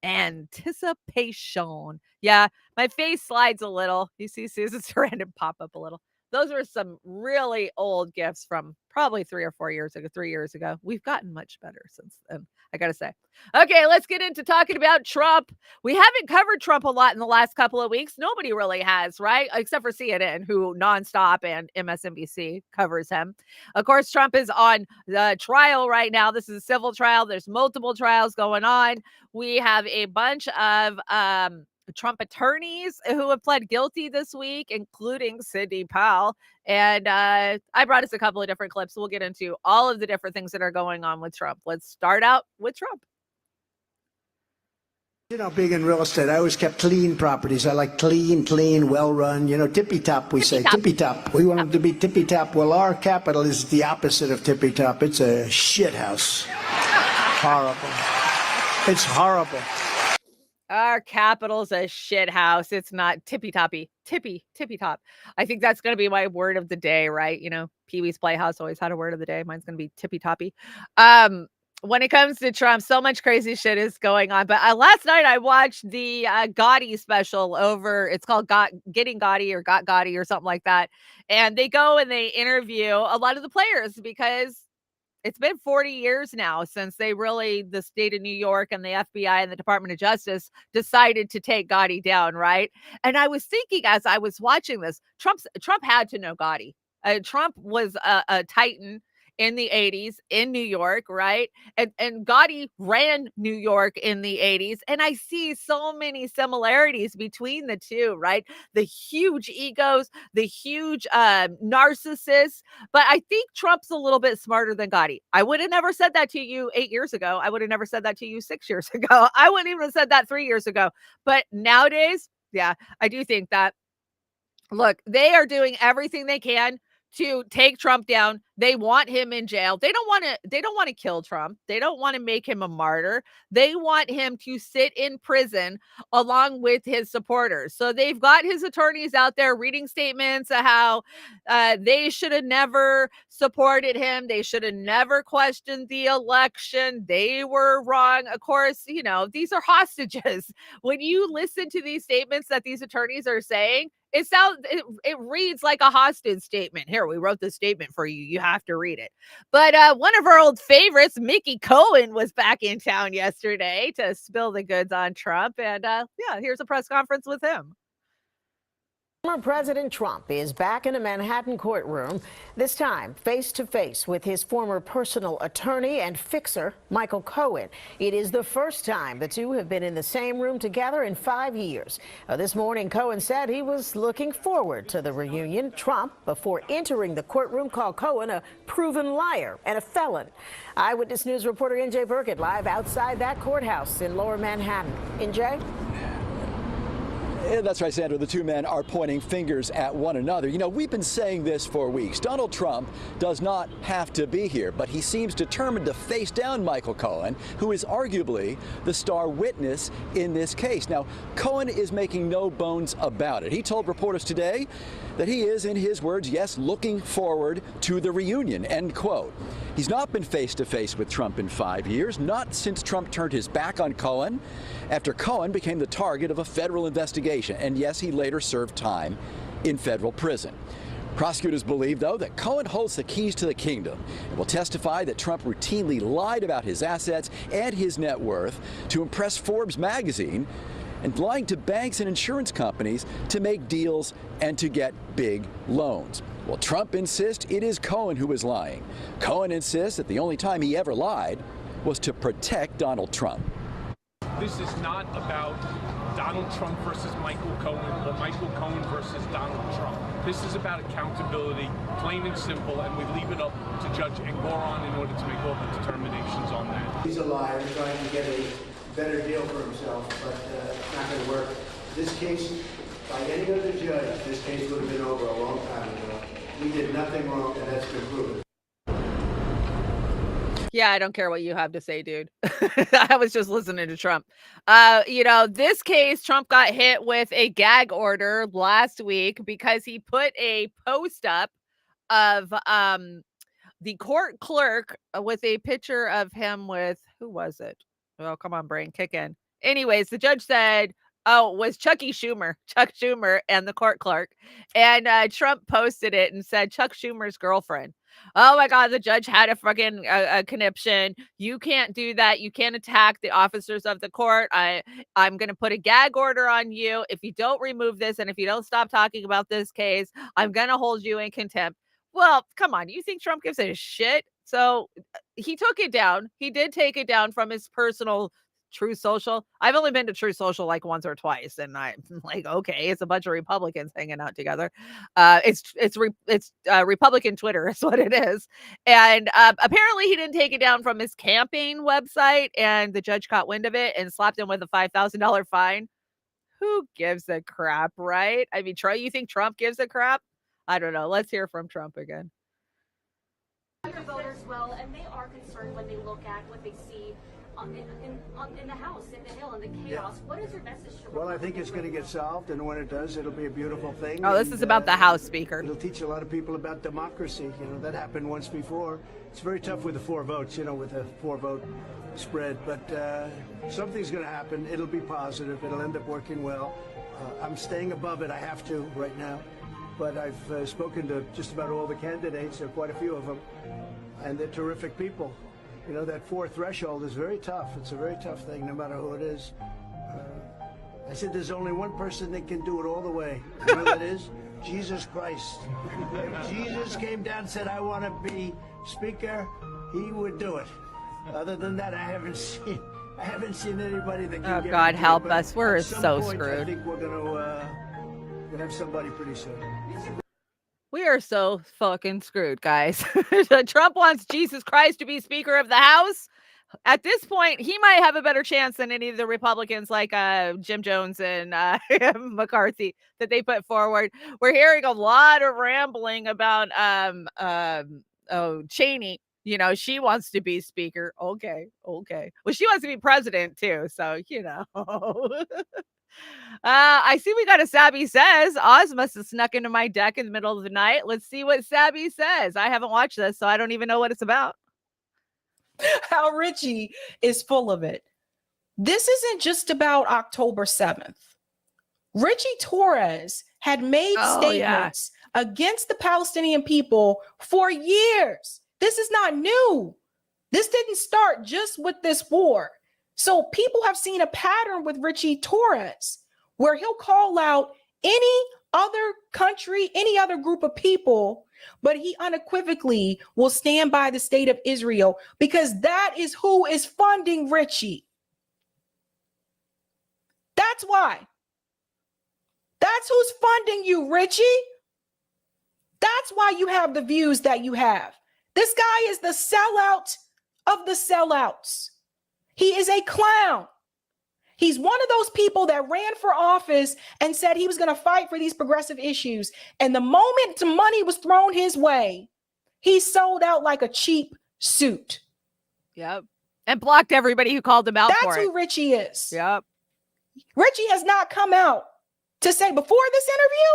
Anticipation. Yeah, my face slides a little. You see Susan Sarandon pop up a little. Those were some really old gifts from probably 3 or 4 years ago, 3 years ago. We've gotten much better since then, I got to say. Okay, let's get into talking about Trump. We haven't covered Trump a lot in the last couple of weeks. Nobody really has, right? Except for CNN, who nonstop, and MSNBC covers him. Of course, Trump is on the trial right now. This is a civil trial. There's multiple trials going on. We have a bunch of Trump attorneys who have pled guilty this week, including Sidney Powell. And I brought us a couple of different clips. We'll get into all of the different things that are going on with Trump. Let's start out with Trump. You know, being in real estate, I always kept clean properties. I like clean, well-run, you know, tippy-top, we say. Tippy-top. We want them to be tippy-top. Well, our capital is the opposite of tippy-top. It's a shit house. Horrible. It's horrible. Our capital's a shit house. It's not tippy-toppy. Tippy-top. I think that's going to be my word of the day, right? You know, Pee-wee's Playhouse always had a word of the day. Mine's going to be tippy-toppy. When it comes to Trump, so much crazy shit is going on. But last night I watched the Gotti special over, it's called Getting Gotti or Got Gotti or something like that. And they go and they interview a lot of the players because it's been 40 years now since the state of New York and the FBI and the Department of Justice decided to take Gotti down, right? And I was thinking as I was watching this, Trump had to know Gotti. Trump was a titan in the 80s in New York, right? And Gotti ran New York in the 80s. And I see so many similarities between the two, right? The huge egos, the huge narcissists. But I think Trump's a little bit smarter than Gotti. I would have never said that to you 8 years ago. I would have never said that to you 6 years ago. I wouldn't even have said that 3 years ago. But nowadays, yeah, I do think that, look, they are doing everything they can to take Trump down. They want him in jail. They don't want to kill Trump. They don't want to make him a martyr. They want him to sit in prison along with his supporters. So they've got his attorneys out there reading statements of how they should have never supported him. They should have never questioned the election. They were wrong. Of course, you know, these are hostages. When you listen to these statements that these attorneys are saying, it reads like a hostage statement. Here, we wrote this statement for you. You have have to read it. But one of our old favorites, Mickey Cohen, was back in town yesterday to spill the goods on Trump. And here's a press conference with him. Former President Trump is back in a Manhattan courtroom, this time face-to-face with his former personal attorney and fixer, Michael Cohen. It is the first time the two have been in the same room together in 5 years. This morning, Cohen said he was looking forward to the reunion. Trump, before entering the courtroom, called Cohen a proven liar and a felon. Eyewitness News reporter NJ Burkett live outside that courthouse in Lower Manhattan. NJ? That's right, Sandra. The two men are pointing fingers at one another. You know, we've been saying this for weeks. Donald Trump does not have to be here, but he seems determined to face down Michael Cohen, who is arguably the star witness in this case. Now, Cohen is making no bones about it. He told reporters today that he is, in his words, yes, looking forward to the reunion, end quote. He's not been face-to-face with Trump in 5 years, not since Trump turned his back on Cohen, after Cohen became the target of a federal investigation. And yes, he later served time in federal prison. Prosecutors believe, though, that Cohen holds the keys to the kingdom and will testify that Trump routinely lied about his assets and his net worth to impress Forbes magazine, and lying to banks and insurance companies to make deals and to get big loans. Well, Trump insists it is Cohen who is lying. Cohen insists that the only time he ever lied was to protect Donald Trump. This is not about Donald Trump versus Michael Cohen or Michael Cohen versus Donald Trump. This is about accountability, plain and simple, and we leave it up to Judge Engoron in order to make all the determinations on that. He's a liar trying to get a better deal for himself, but it's not going to work. This case, by any other judge, this case would have been over a long time ago. We did nothing wrong, and that's been proven. Yeah, I don't care what you have to say, dude. I was just listening to Trump. This case, Trump got hit with a gag order last week because he put a post up of the court clerk with a picture of him with, who was it? Oh, come on, brain, kick in. Anyways, the judge said, it was Chuck Schumer and the court clerk. And Trump posted it and said, Chuck Schumer's girlfriend. Oh my God, the judge had a fucking conniption. You can't do that. You can't attack the officers of the court. I'm going to put a gag order on you. If you don't remove this and if you don't stop talking about this case, I'm going to hold you in contempt. Well, come on. You think Trump gives a shit? So he took it down. He did take it down from his personal True Social. I've only been to True Social like once or twice, and I'm like, okay, it's a bunch of Republicans hanging out together. It's Republican Twitter is what it is. And apparently he didn't take it down from his campaign website, and the judge caught wind of it and slapped him with a $5,000 fine. Who gives a crap, right? I mean, you think Trump gives a crap? I don't know. Let's hear from Trump again. Voters well, and they are concerned when they look at what they see in the House, in the Hill, in the chaos. What is your message to Well, I think it's going to get solved, and when it does, it'll be a beautiful thing. Oh, this is about the House Speaker. It'll teach a lot of people about democracy. That happened once before. It's very tough with the 4 votes, with a 4-vote spread, but something's going to happen. It'll be positive. It'll end up working well. I'm staying above it. I have to right now. But I've spoken to just about all the candidates, quite a few of them, and they're terrific people. That 4 threshold is very tough. It's a very tough thing, no matter who it is. I said there's only one person that can do it all the way. You know who that is? Jesus Christ. If Jesus came down and said, I want to be Speaker, he would do it. Other than that, I haven't seen anybody that can. Oh, God help us. We're so screwed. I think we're going to have somebody pretty soon. We are so fucking screwed, guys. Trump wants Jesus Christ to be Speaker of the House. At this point, he might have a better chance than any of the Republicans like Jim Jones and McCarthy that they put forward. We're hearing a lot of rambling about Cheney. She wants to be Speaker. Okay. Well, she wants to be president too. So, I see we got a Sabby Says. Oz must have snuck into my deck in the middle of the night. Let's see what Sabby says. I haven't watched this, so I don't even know what it's about. How Richie is full of it. This isn't just about October 7th. Richie Torres had made statements against the Palestinian people for years. This is not new. This didn't start just with this war. So people have seen a pattern with Richie Torres where he'll call out any other country, any other group of people, but he unequivocally will stand by the state of Israel because that is who is funding Richie. That's why. That's who's funding you, Richie. That's why you have the views that you have. This guy is the sellout of the sellouts. He is a clown. He's one of those people that ran for office and said he was going to fight for these progressive issues. And the moment the money was thrown his way, he sold out like a cheap suit. Yep. And blocked everybody who called him out for it. That's who Richie is. Yep. Richie has not come out to say before this interview,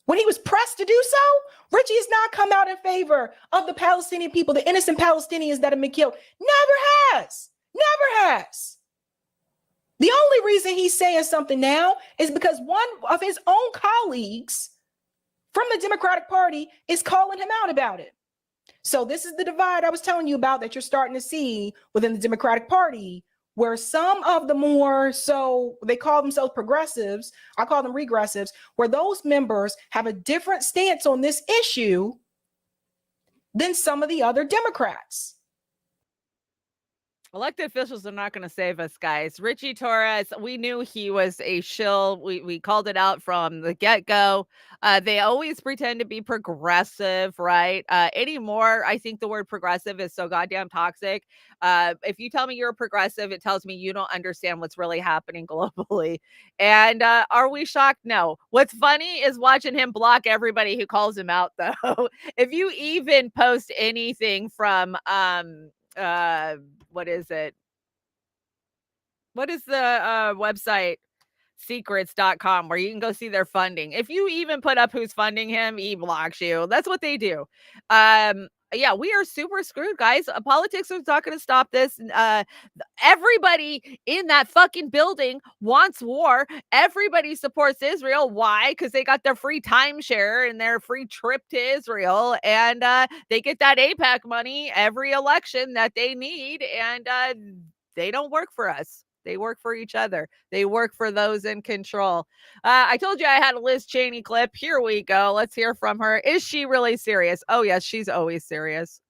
when he was pressed to do so, Richie has not come out in favor of the Palestinian people, the innocent Palestinians that have been killed. Never has. Never has. The only reason he's saying something now is because one of his own colleagues from the Democratic Party is calling him out about it. So this is the divide I was telling you about that you're starting to see within the Democratic Party, where some of the more, so they call themselves progressives, I call them regressives, where those members have a different stance on this issue than some of the other Democrats. Elected officials are not going to save us, guys. Richie Torres, we knew he was a shill. We called it out from the get-go. They always pretend to be progressive, right? Anymore, I think the word progressive is so goddamn toxic. If you tell me you're a progressive, it tells me you don't understand what's really happening globally. And are we shocked? No. What's funny is watching him block everybody who calls him out, though. If you even post anything from what is it? What is the website? Secrets.com, where you can go see their funding. If you even put up who's funding him, he blocks you. That's what they do. Yeah, we are super screwed, guys. Politics is not going to stop this. Everybody in that fucking building wants war. Everybody supports Israel. Why? Because they got their free timeshare and their free trip to Israel, and they get that AIPAC money every election that they need, and they don't work for us. They work for each other. They work for those in control. I told you I had a Liz Cheney clip. Here we go. Let's hear from her. Is she really serious? Oh, yes, she's always serious.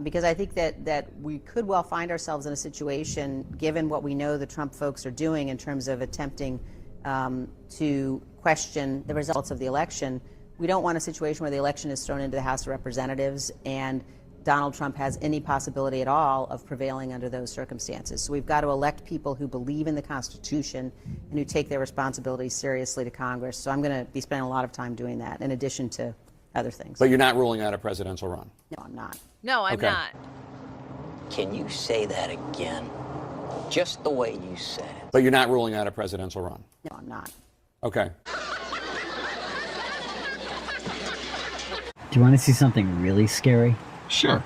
Because I think that we could well find ourselves in a situation, given what we know the Trump folks are doing in terms of attempting to question the results of the election. We don't want a situation where the election is thrown into the House of Representatives and Donald Trump has any possibility at all of prevailing under those circumstances. So we've got to elect people who believe in the Constitution and who take their responsibilities seriously to Congress. So I'm going to be spending a lot of time doing that, in addition to other things. But you're not ruling out a presidential run? No, I'm not. No, I'm not. Can you say that again? Just the way you said it. But you're not ruling out a presidential run? No, I'm not. Okay. Do you want to see something really scary? Sure.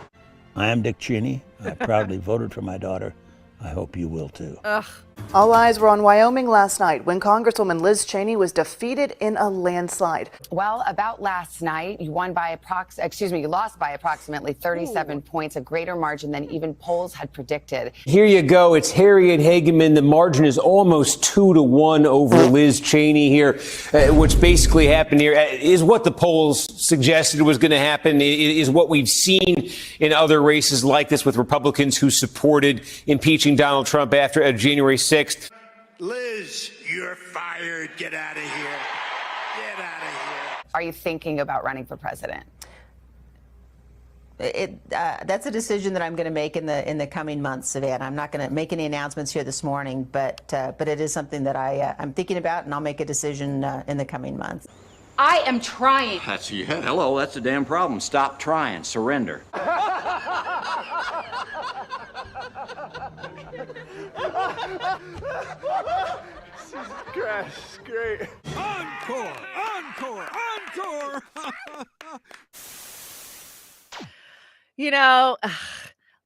I am Dick Cheney. I proudly voted for my daughter. I hope you will too. Ugh. All eyes were on Wyoming last night when Congresswoman Liz Cheney was defeated in a landslide. Well, about last night, you lost by approximately 37 points, a greater margin than even polls had predicted. Here you go. It's Harriet Hageman. The margin is almost 2-1 over Liz Cheney here. What's basically happened here is what the polls suggested was going to happen, is what we've seen in other races like this with Republicans who supported impeaching Donald Trump after January 6th. Liz, you're fired. Get out of here. Get out of here. Are you thinking about running for president? That's a decision that I'm going to make in the coming months, Savannah. I'm not going to make any announcements here this morning, but it is something that I'm thinking about, and I'll make a decision in the coming months. I am trying. Hello, that's a damn problem. Stop trying. Surrender. Jesus Christ, great. Encore! Encore! Encore! You know,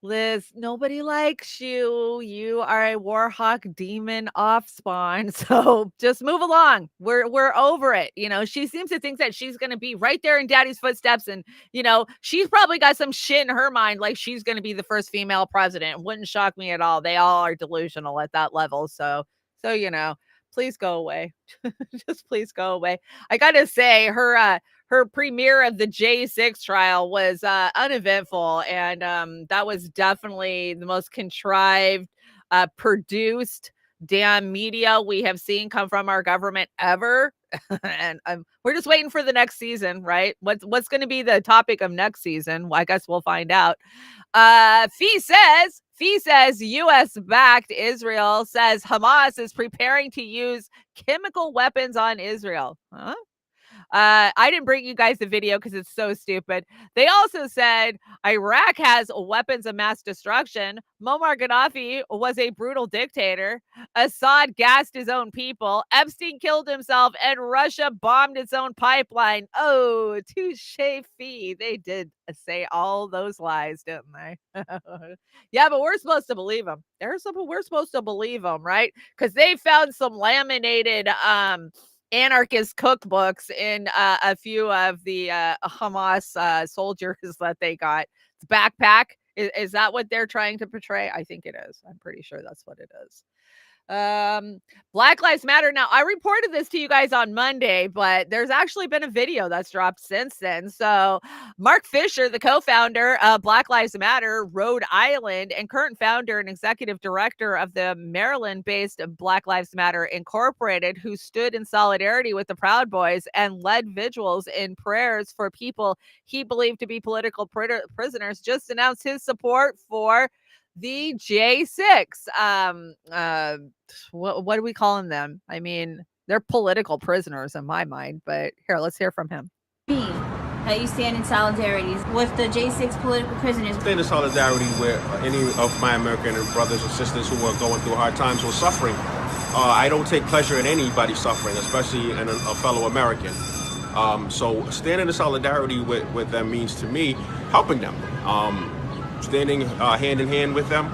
Liz, nobody likes you. You are a Warhawk demon offspawn. So just move along. We're over it. You know, she seems to think that she's going to be right there in daddy's footsteps. And, you know, she's probably got some shit in her mind like she's going to be the first female president. Wouldn't shock me at all. They all are delusional at that level. So, you know, please go away. Just please go away. I got to say, her premiere of the J6 trial was uneventful, and that was definitely the most contrived, produced damn media we have seen come from our government ever. And we're just waiting for the next season, right? What's going to be the topic of next season? Well, I guess we'll find out. Fee says U.S.-backed Israel says Hamas is preparing to use chemical weapons on Israel. Huh? I didn't bring you guys the video because it's so stupid. They also said Iraq has weapons of mass destruction. Muammar Gaddafi was a brutal dictator. Assad gassed his own people. Epstein killed himself, and Russia bombed its own pipeline. Oh, touche, Fee. They did say all those lies, didn't they? Yeah, but we're supposed to believe them. We're supposed to believe them, right? Because they found some laminated anarchist cookbooks in a few of the Hamas soldiers that they got. It's backpack. Is that what they're trying to portray? I think it is. I'm pretty sure that's what it is. Black Lives Matter. Now, I reported this to you guys on Monday, but there's actually been a video that's dropped since then. So Mark Fisher, the co-founder of Black Lives Matter Rhode Island and current founder and executive director of the Maryland-based Black Lives Matter Incorporated, who stood in solidarity with the Proud Boys and led vigils and prayers for people he believed to be political prisoners, just announced his support for the J6. What are we calling them? I mean, they're political prisoners in my mind, but here, let's hear from him. How you stand in solidarity with the J6 political prisoners? Stand in solidarity with any of my American brothers and sisters who are going through hard times or suffering. I don't take pleasure in anybody suffering, especially in a fellow American. So standing in solidarity with them means to me helping them. Standing hand in hand with them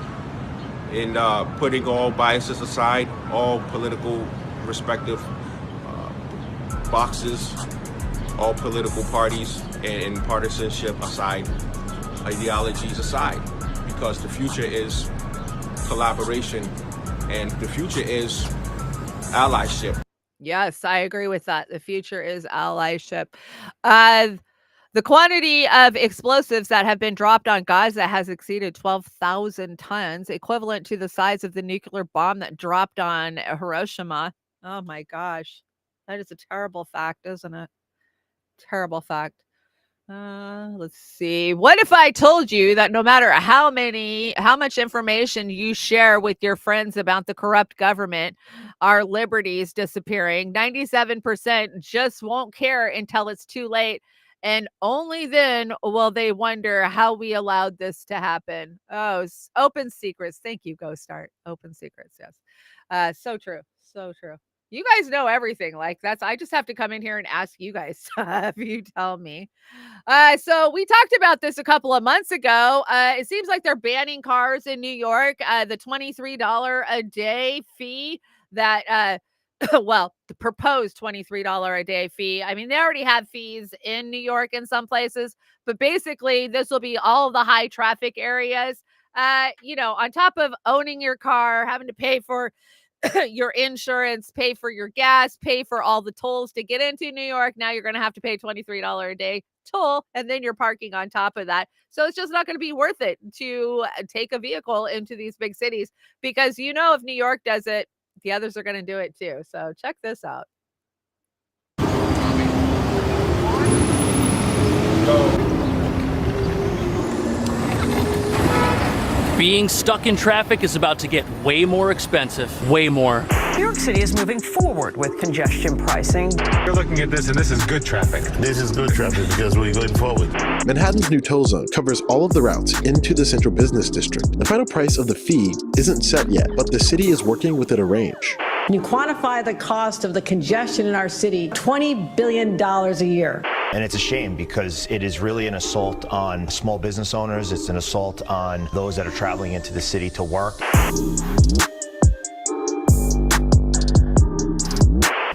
and putting all biases aside, all political respective boxes, all political parties and partisanship aside, ideologies aside, because the future is collaboration and the future is allyship. Yes, I agree with that. The future is allyship. The quantity of explosives that have been dropped on Gaza has exceeded 12,000 tons, equivalent to the size of the nuclear bomb that dropped on Hiroshima. Oh my gosh. That is a terrible fact, isn't it? Terrible fact. Let's see. What if I told you that no matter how much information you share with your friends about the corrupt government, our liberties disappearing, 97% just won't care until it's too late. And only then will they wonder how we allowed this to happen. Oh, open secrets. Thank you, Go Start. Open secrets. Yes. So true. So true. You guys know everything. Like I just have to come in here and ask you guys if you tell me. So we talked about this a couple of months ago. It seems like they're banning cars in New York. The $23 a day fee that, well, the proposed $23 a day fee. I mean, they already have fees in New York in some places, but basically this will be all of the high traffic areas. You know, on top of owning your car, having to pay for your insurance, pay for your gas, pay for all the tolls to get into New York. Now you're going to have to pay $23 a day toll, and then you're parking on top of that. So it's just not going to be worth it to take a vehicle into these big cities, because, you know, if New York does it, the others are going to do it too. So check this out. Being stuck in traffic is about to get way more expensive. Way more. New York City is moving forward with congestion pricing. You're looking at this, and this is good traffic. This is good traffic because we're going forward. Manhattan's new toll zone covers all of the routes into the central business district. The final price of the fee isn't set yet, but the city is working within a range. When you quantify the cost of the congestion in our city, $20 billion a year. And it's a shame because it is really an assault on small business owners. It's an assault on those that are traveling into the city to work.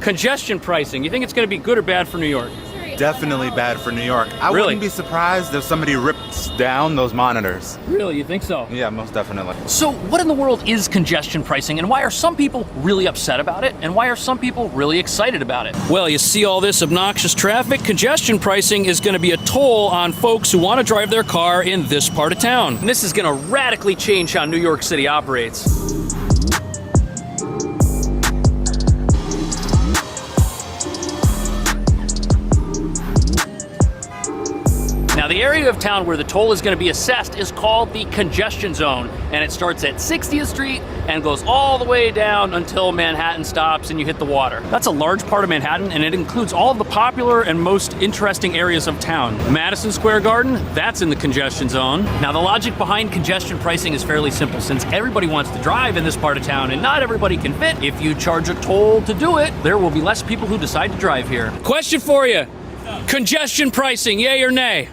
Congestion pricing. You think it's going to be good or bad for New York? Definitely bad for New York. I wouldn't be surprised if somebody rips down those monitors. Really? You think so? Yeah, most definitely. So what in the world is congestion pricing, and why are some people really upset about it, and why are some people really excited about it? Well, you see all this obnoxious traffic? Congestion pricing is going to be a toll on folks who want to drive their car in this part of town. And this is going to radically change how New York City operates. Now, the area of town where the toll is going to be assessed is called the congestion zone, and it starts at 60th Street and goes all the way down until Manhattan stops and you hit the water. That's a large part of Manhattan, and it includes all of the popular and most interesting areas of town. Madison Square Garden, that's in the congestion zone. Now, the logic behind congestion pricing is fairly simple. Since everybody wants to drive in this part of town and not everybody can fit, if you charge a toll to do it, there will be less people who decide to drive here. Question for you. Congestion pricing, yay or nay?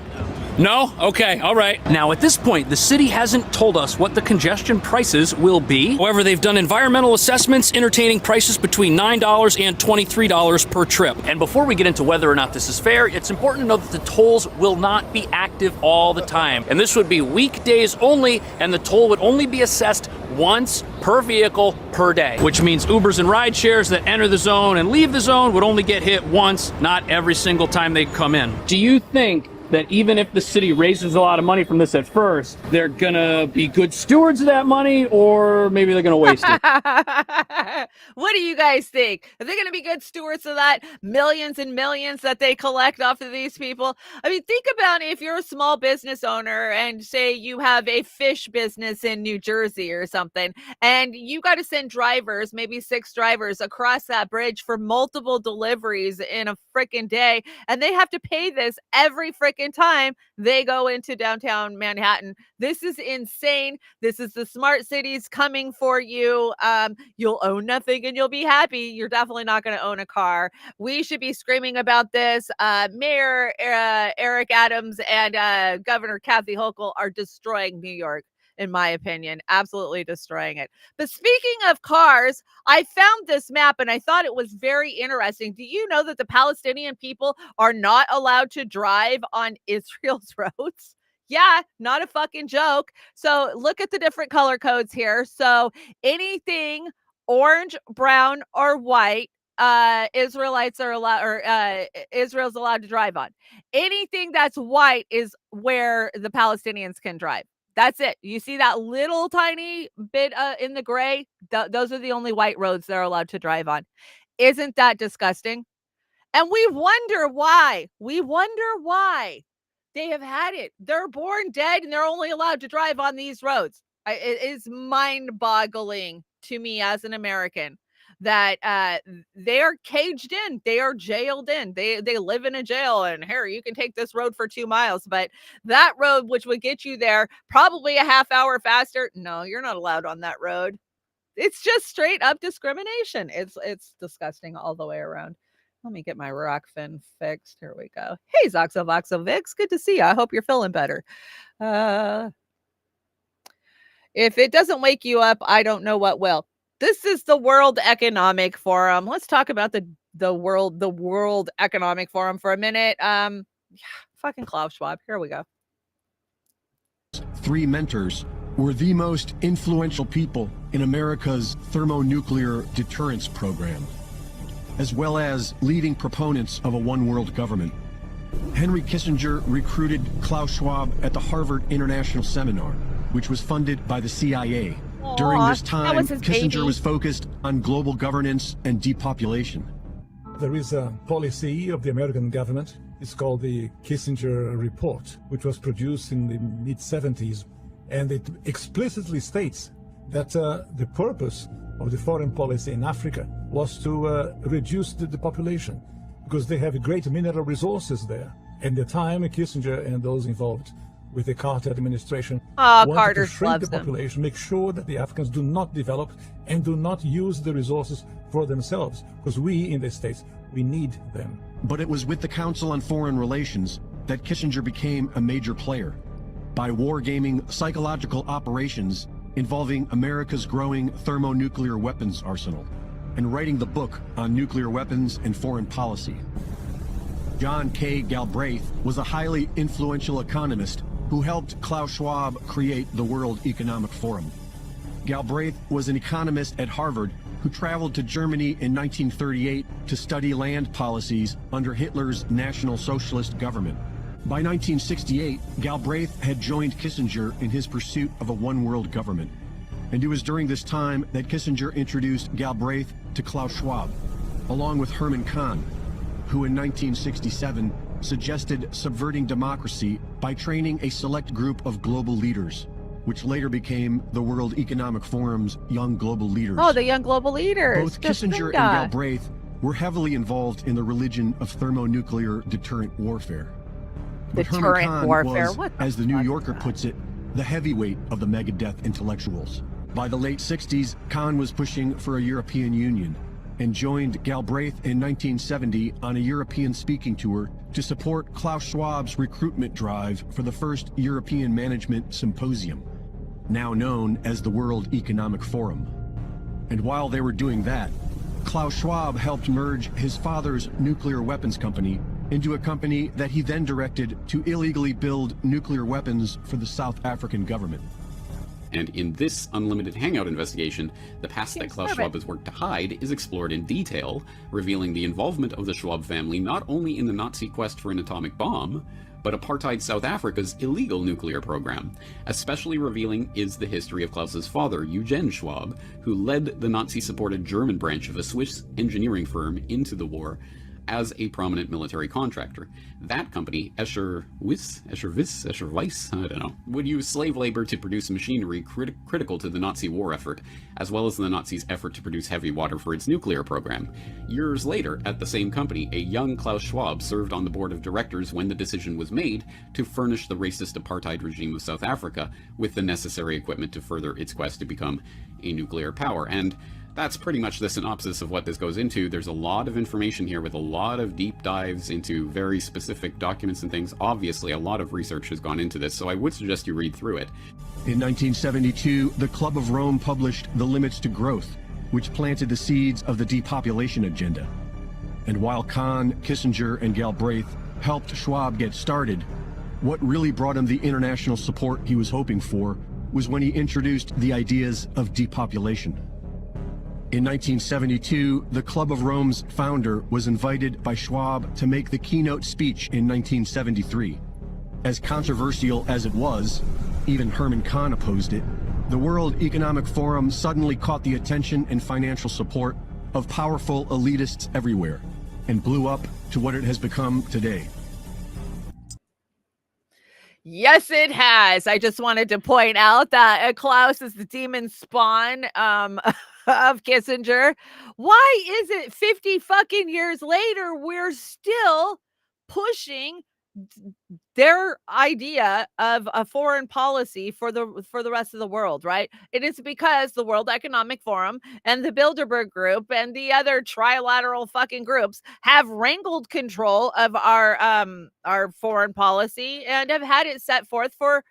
No? Okay, all right. Now, at this point, the city hasn't told us what the congestion prices will be. However, they've done environmental assessments entertaining prices between $9 and $23 per trip. And before we get into whether or not this is fair, it's important to know that the tolls will not be active all the time. And this would be weekdays only, and the toll would only be assessed once per vehicle per day, which means Ubers and ride shares that enter the zone and leave the zone would only get hit once, not every single time they come in. Do you think that even if the city raises a lot of money from this at first, they're gonna be good stewards of that money, or maybe they're gonna waste it? What do you guys think? Are they going to be good stewards of that millions and millions that they collect off of these people? I mean, think about if you're a small business owner and say you have a fish business in New Jersey or something, and you got to send drivers, maybe 6 drivers across that bridge for multiple deliveries in a freaking day, and they have to pay this every freaking time they go into downtown Manhattan. This is insane. This is the smart cities coming for you. You'll own nothing and you'll be happy. You're definitely not going to own a car. We should be screaming about this. Mayor Eric Adams and Governor Kathy Hochul are destroying New York, in my opinion, absolutely destroying it. But speaking of cars, I found this map and I thought it was very interesting. Do you know that the Palestinian people are not allowed to drive on Israel's roads? Yeah, not a fucking joke. So look at the different color codes here. So anything orange, brown, or white, Israelites are allowed, or Israel's allowed to drive on. Anything that's white is where the Palestinians can drive. That's it. You see that little tiny bit in the gray? Those are the only white roads they're allowed to drive on. Isn't that disgusting? And we wonder why. They have had it. They're born dead and they're only allowed to drive on these roads. It is mind-boggling to me as an American that they are caged in. They are jailed in. They live in a jail, and here, you can take this road for 2 miles, but that road, which would get you there probably a half hour faster, no, you're not allowed on that road. It's just straight up discrimination. It's disgusting all the way around. Let me get my Rokfin fixed. Here we go. Hey, Zoxo Voxo Vix. Good to see you. I hope you're feeling better. If it doesn't wake you up, I don't know what will. This is the World Economic Forum. Let's talk about the World Economic Forum for a minute. Fucking Klaus Schwab. Here we go. 3 mentors were the most influential people in America's thermonuclear deterrence program, as well as leading proponents of a one-world government. Henry Kissinger recruited Klaus Schwab at the Harvard International Seminar, which was funded by the CIA. During this time, Kissinger was focused on global governance and depopulation. There is a policy of the American government. It's called the Kissinger Report, which was produced in the mid-70s. And it explicitly states that the purpose of the foreign policy in Africa was to reduce the population, because they have great mineral resources there. At the time, Kissinger and those involved with the Carter administration, Oh, wanted Carter to shrink loves the them. population, make sure that the Africans do not develop and do not use the resources for themselves, because we in the States, we need them. But it was with the Council on Foreign Relations that Kissinger became a major player by wargaming psychological operations involving America's growing thermonuclear weapons arsenal and writing the book on nuclear weapons and foreign policy. John K. Galbraith was a highly influential economist who helped Klaus Schwab create the World Economic Forum. Galbraith was an economist at Harvard who traveled to Germany in 1938 to study land policies under Hitler's National Socialist government. By 1968, Galbraith had joined Kissinger in his pursuit of a one-world government. And it was during this time that Kissinger introduced Galbraith to Klaus Schwab, along with Herman Kahn, who in 1967 suggested subverting democracy by training a select group of global leaders, which later became the World Economic Forum's Young Global Leaders. Oh, the Young Global Leaders. Both Kissinger and Galbraith were heavily involved in the religion of thermonuclear deterrent warfare. But Herman Deterrent Kahn warfare. was, What the as the New fuck Yorker is that? puts it, the heavyweight of the megadeth intellectuals. By the late 60s, Kahn was pushing for a European Union and joined Galbraith in 1970 on a European speaking tour to support Klaus Schwab's recruitment drive for the first European Management Symposium, now known as the World Economic Forum. And while they were doing that, Klaus Schwab helped merge his father's nuclear weapons company into a company that he then directed to illegally build nuclear weapons for the South African government. And in this Unlimited Hangout investigation, the past that Klaus Schwab has worked to hide is explored in detail, revealing the involvement of the Schwab family not only in the Nazi quest for an atomic bomb, but apartheid South Africa's illegal nuclear program. Especially revealing is the history of Klaus's father, Eugen Schwab, who led the Nazi-supported German branch of a Swiss engineering firm into the war as a prominent military contractor. That company, Escher Weiss, I don't know, would use slave labor to produce machinery critical to the Nazi war effort, as well as the Nazis' effort to produce heavy water for its nuclear program. Years later, at the same company, a young Klaus Schwab served on the board of directors when the decision was made to furnish the racist apartheid regime of South Africa with the necessary equipment to further its quest to become a nuclear power. And that's pretty much the synopsis of what this goes into. There's a lot of information here with a lot of deep dives into very specific documents and things. Obviously, a lot of research has gone into this, so I would suggest you read through it. In 1972, the Club of Rome published The Limits to Growth, which planted the seeds of the depopulation agenda. And while Kahn, Kissinger, and Galbraith helped Schwab get started, what really brought him the international support he was hoping for was when he introduced the ideas of depopulation. In 1972, the Club of Rome's founder was invited by Schwab to make the keynote speech in 1973. As controversial as it was, even Herman Kahn opposed it, the World Economic Forum suddenly caught the attention and financial support of powerful elitists everywhere and blew up to what it has become today. Yes, it has. I just wanted to point out that Klaus is the demon spawn of Kissinger. Why is it 50 fucking years later we're still pushing their idea of a foreign policy for the rest of the world, right? It is because the World Economic Forum and the Bilderberg Group and the other trilateral fucking groups have wrangled control of our foreign policy and have had it set forth for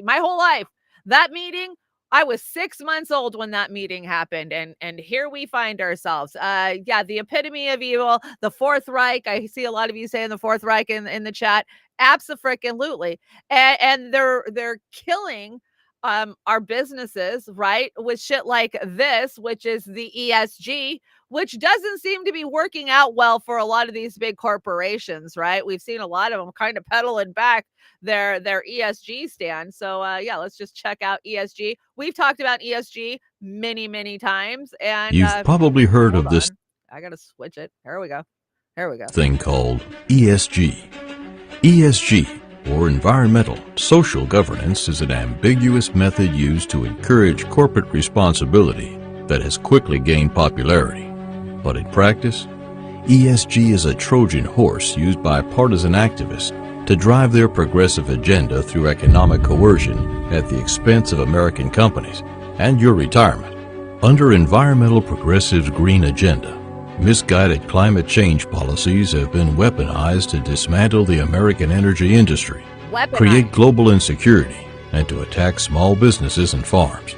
my whole life. That meeting, I was 6 months old when that meeting happened, and here we find ourselves. Yeah, the epitome of evil, the Fourth Reich. I see a lot of you saying the Fourth Reich in the chat. Abso-freaking-lutely. And they're killing our businesses, right, with shit like this, which is the ESG, which doesn't seem to be working out well for a lot of these big corporations, right? We've seen a lot of them kind of pedaling back their ESG stand. So yeah, let's just check out ESG. We've talked about ESG many times, and you've probably heard of this. I gotta switch it. Here we go. Thing called ESG. ESG, or environmental social governance, is an ambiguous method used to encourage corporate responsibility that has quickly gained popularity. But in practice, ESG is a Trojan horse used by partisan activists to drive their progressive agenda through economic coercion at the expense of American companies and your retirement. Under environmental progressives' green agenda, misguided climate change policies have been weaponized to dismantle the American energy industry, create global insecurity, and to attack small businesses and farms.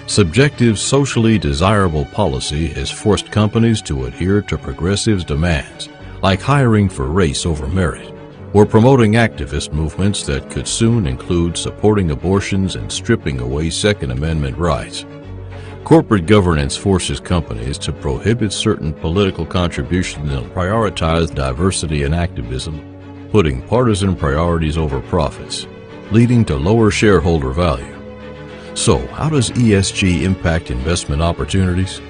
Subjective, socially desirable policy has forced companies to adhere to progressives' demands, like hiring for race over merit, or promoting activist movements that could soon include supporting abortions and stripping away Second Amendment rights. Corporate governance forces companies to prohibit certain political contributions and prioritize diversity and activism, putting partisan priorities over profits, leading to lower shareholder value. So, how does ESG impact investment opportunities?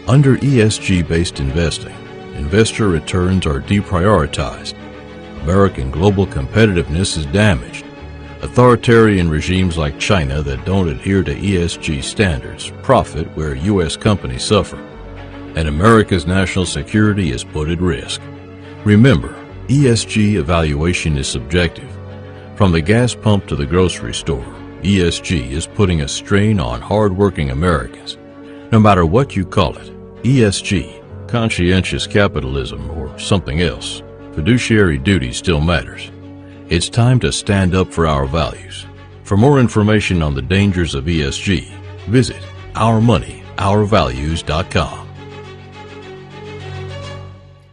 Under ESG-based investing, investor returns are deprioritized. American global competitiveness is damaged. Authoritarian regimes like China that don't adhere to ESG standards profit where U.S. companies suffer. And America's national security is put at risk. Remember, ESG evaluation is subjective. From the gas pump to the grocery store, ESG is putting a strain on hard-working Americans. No matter what you call it, ESG, conscientious capitalism, or something else, fiduciary duty still matters. It's time to stand up for our values. For more information on the dangers of ESG, visit ourmoneyourvalues.com.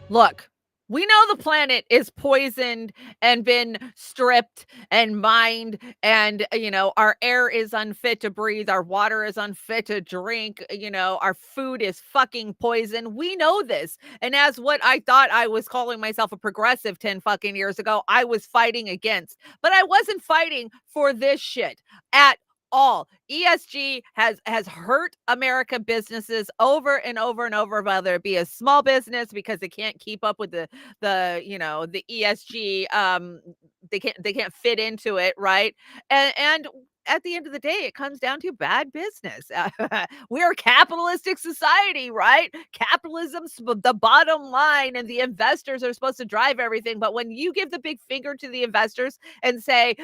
Look, we know the planet is poisoned and been stripped and mined, and, our air is unfit to breathe. Our water is unfit to drink. Our food is fucking poison. We know this. And as what I thought I was calling myself a progressive 10 fucking years ago, I was fighting against. But I wasn't fighting for this shit at all. ESG has hurt America businesses over and over and over, whether it be a small business because they can't keep up with the ESG, they can't fit into it, right? And at the end of the day, it comes down to bad business. We're a capitalistic society, right? Capitalism's the bottom line, and the investors are supposed to drive everything. But when you give the big finger to the investors and say,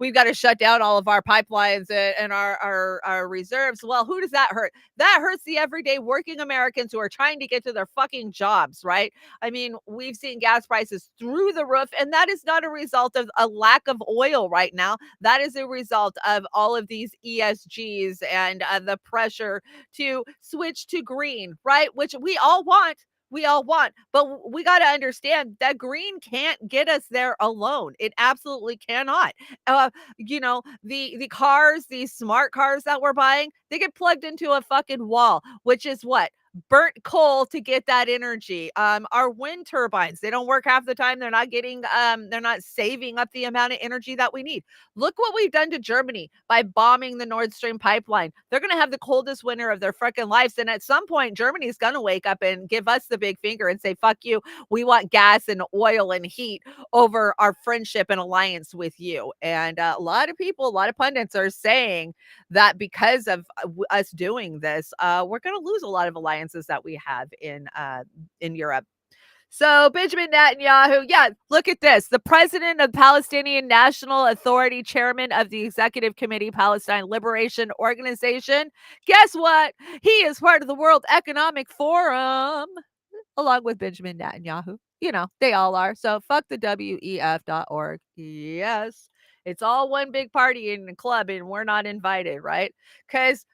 we've got to shut down all of our pipelines and our reserves, well, who does that hurt? That hurts the everyday working Americans who are trying to get to their fucking jobs, right? I mean, we've seen gas prices through the roof, and that is not a result of a lack of oil right now. That is a result of all of these ESGs and the pressure to switch to green, right? Which we all want, but we got to understand that green can't get us there alone. It absolutely cannot. The cars, these smart cars that we're buying, they get plugged into a fucking wall, which is what? Burnt coal to get that energy. Our wind turbines, they don't work half the time. They're not saving up the amount of energy that we need. Look what we've done to Germany by bombing the Nord Stream pipeline. They're going to have the coldest winter of their freaking lives. And at some point, Germany's going to wake up and give us the big finger and say, fuck you. We want gas and oil and heat over our friendship and alliance with you. And a lot of people, a lot of pundits are saying that because of us doing this, we're going to lose a lot of alliances that we have in Europe. So Benjamin Netanyahu, look at this. The president of Palestinian National Authority, chairman of the Executive Committee, Palestine Liberation Organization. Guess what? He is part of the World Economic Forum, along with Benjamin Netanyahu. They all are. So fuck the WEF.org. Yes. It's all one big party in the club, and we're not invited, right? Because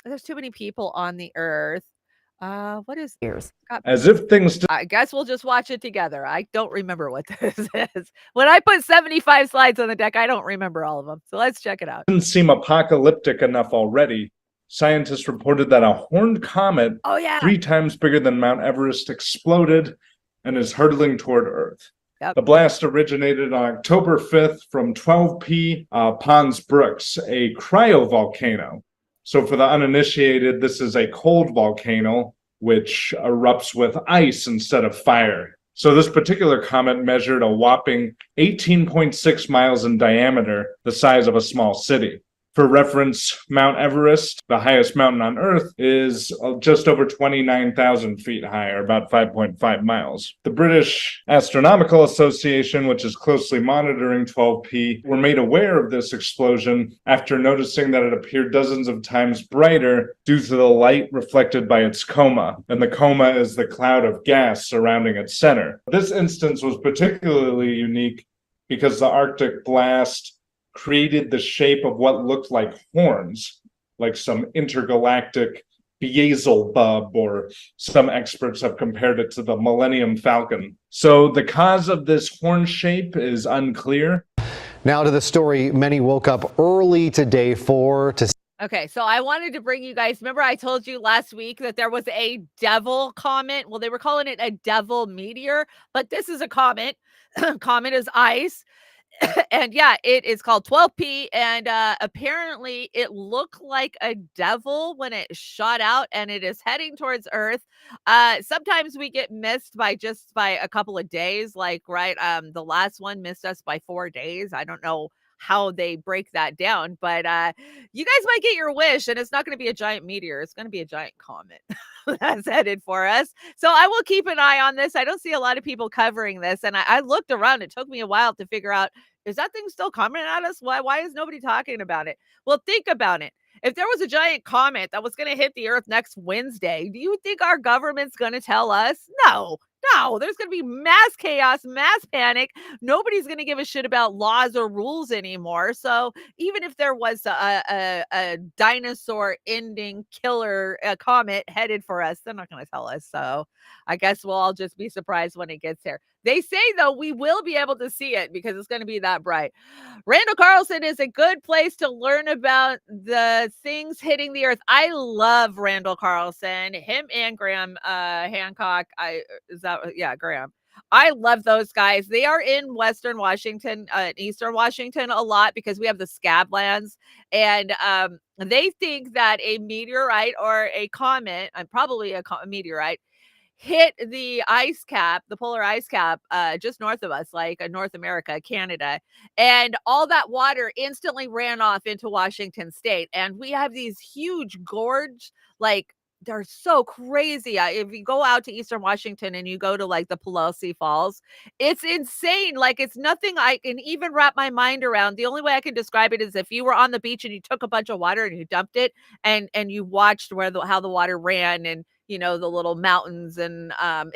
there's too many people on the earth. What is years? As if things. I guess we'll just watch it together. I don't remember what this is. When I put 75 slides on the deck, I don't remember all of them. So let's check it out. Didn't seem apocalyptic enough already. Scientists reported that a horned comet, 3 times bigger than Mount Everest, exploded and is hurtling toward Earth. Yep. The blast originated on October 5th from 12P Pons Brooks, a cryovolcano. So for the uninitiated, this is a cold volcano which erupts with ice instead of fire. So this particular comet measured a whopping 18.6 miles in diameter, the size of a small city. For reference, Mount Everest, the highest mountain on Earth, is just over 29,000 feet high, or about 5.5 miles. The British Astronomical Association, which is closely monitoring 12P, were made aware of this explosion after noticing that it appeared dozens of times brighter due to the light reflected by its coma. And the coma is the cloud of gas surrounding its center. This instance was particularly unique because the Arctic blast created the shape of what looked like horns, like some intergalactic Beelzebub, or some experts have compared it to the Millennium Falcon. So the cause of this horn shape is unclear. Now to the story many woke up early today for to. Okay, so I wanted to bring you guys, remember I told you last week that there was a devil comet? Well, they were calling it a devil meteor, but this is a comet. Comet is ice. And yeah, it is called 12P, and apparently it looked like a devil when it shot out, and it is heading towards Earth. Sometimes we get missed by a couple of days, like the last one missed us by 4 days. I don't know how they break that down, but you guys might get your wish, and it's not going to be a giant meteor. It's going to be a giant comet that's headed for us. So I will keep an eye on this. I don't see a lot of people covering this, and I looked around. It took me a while to figure out, is that thing still coming at us? Why is nobody talking about it? Well, think about it. If there was a giant comet that was going to hit the Earth next Wednesday, do you think our government's going to tell us? No, there's going to be mass chaos, mass panic. Nobody's going to give a shit about laws or rules anymore. So even if there was a dinosaur ending killer comet headed for us, they're not going to tell us. So I guess we'll all just be surprised when it gets here. They say, though, we will be able to see it because it's going to be that bright. Randall Carlson is a good place to learn about the things hitting the Earth. I love Randall Carlson, him and Graham Hancock. Graham. I love those guys. They are in Western Washington, Eastern Washington a lot because we have the Scablands. And they think that a meteorite or a comet, probably a meteorite, hit the ice cap, the polar ice cap, just north of us, like North America, Canada. And all that water instantly ran off into Washington state. And we have these huge gorge, like, they're so crazy. If you go out to Eastern Washington and you go to like the Pelosi Falls, it's insane. Like, it's nothing I can even wrap my mind around. The only way I can describe it is if you were on the beach and you took a bunch of water and you dumped it and you watched how the water ran and, you know, the little mountains and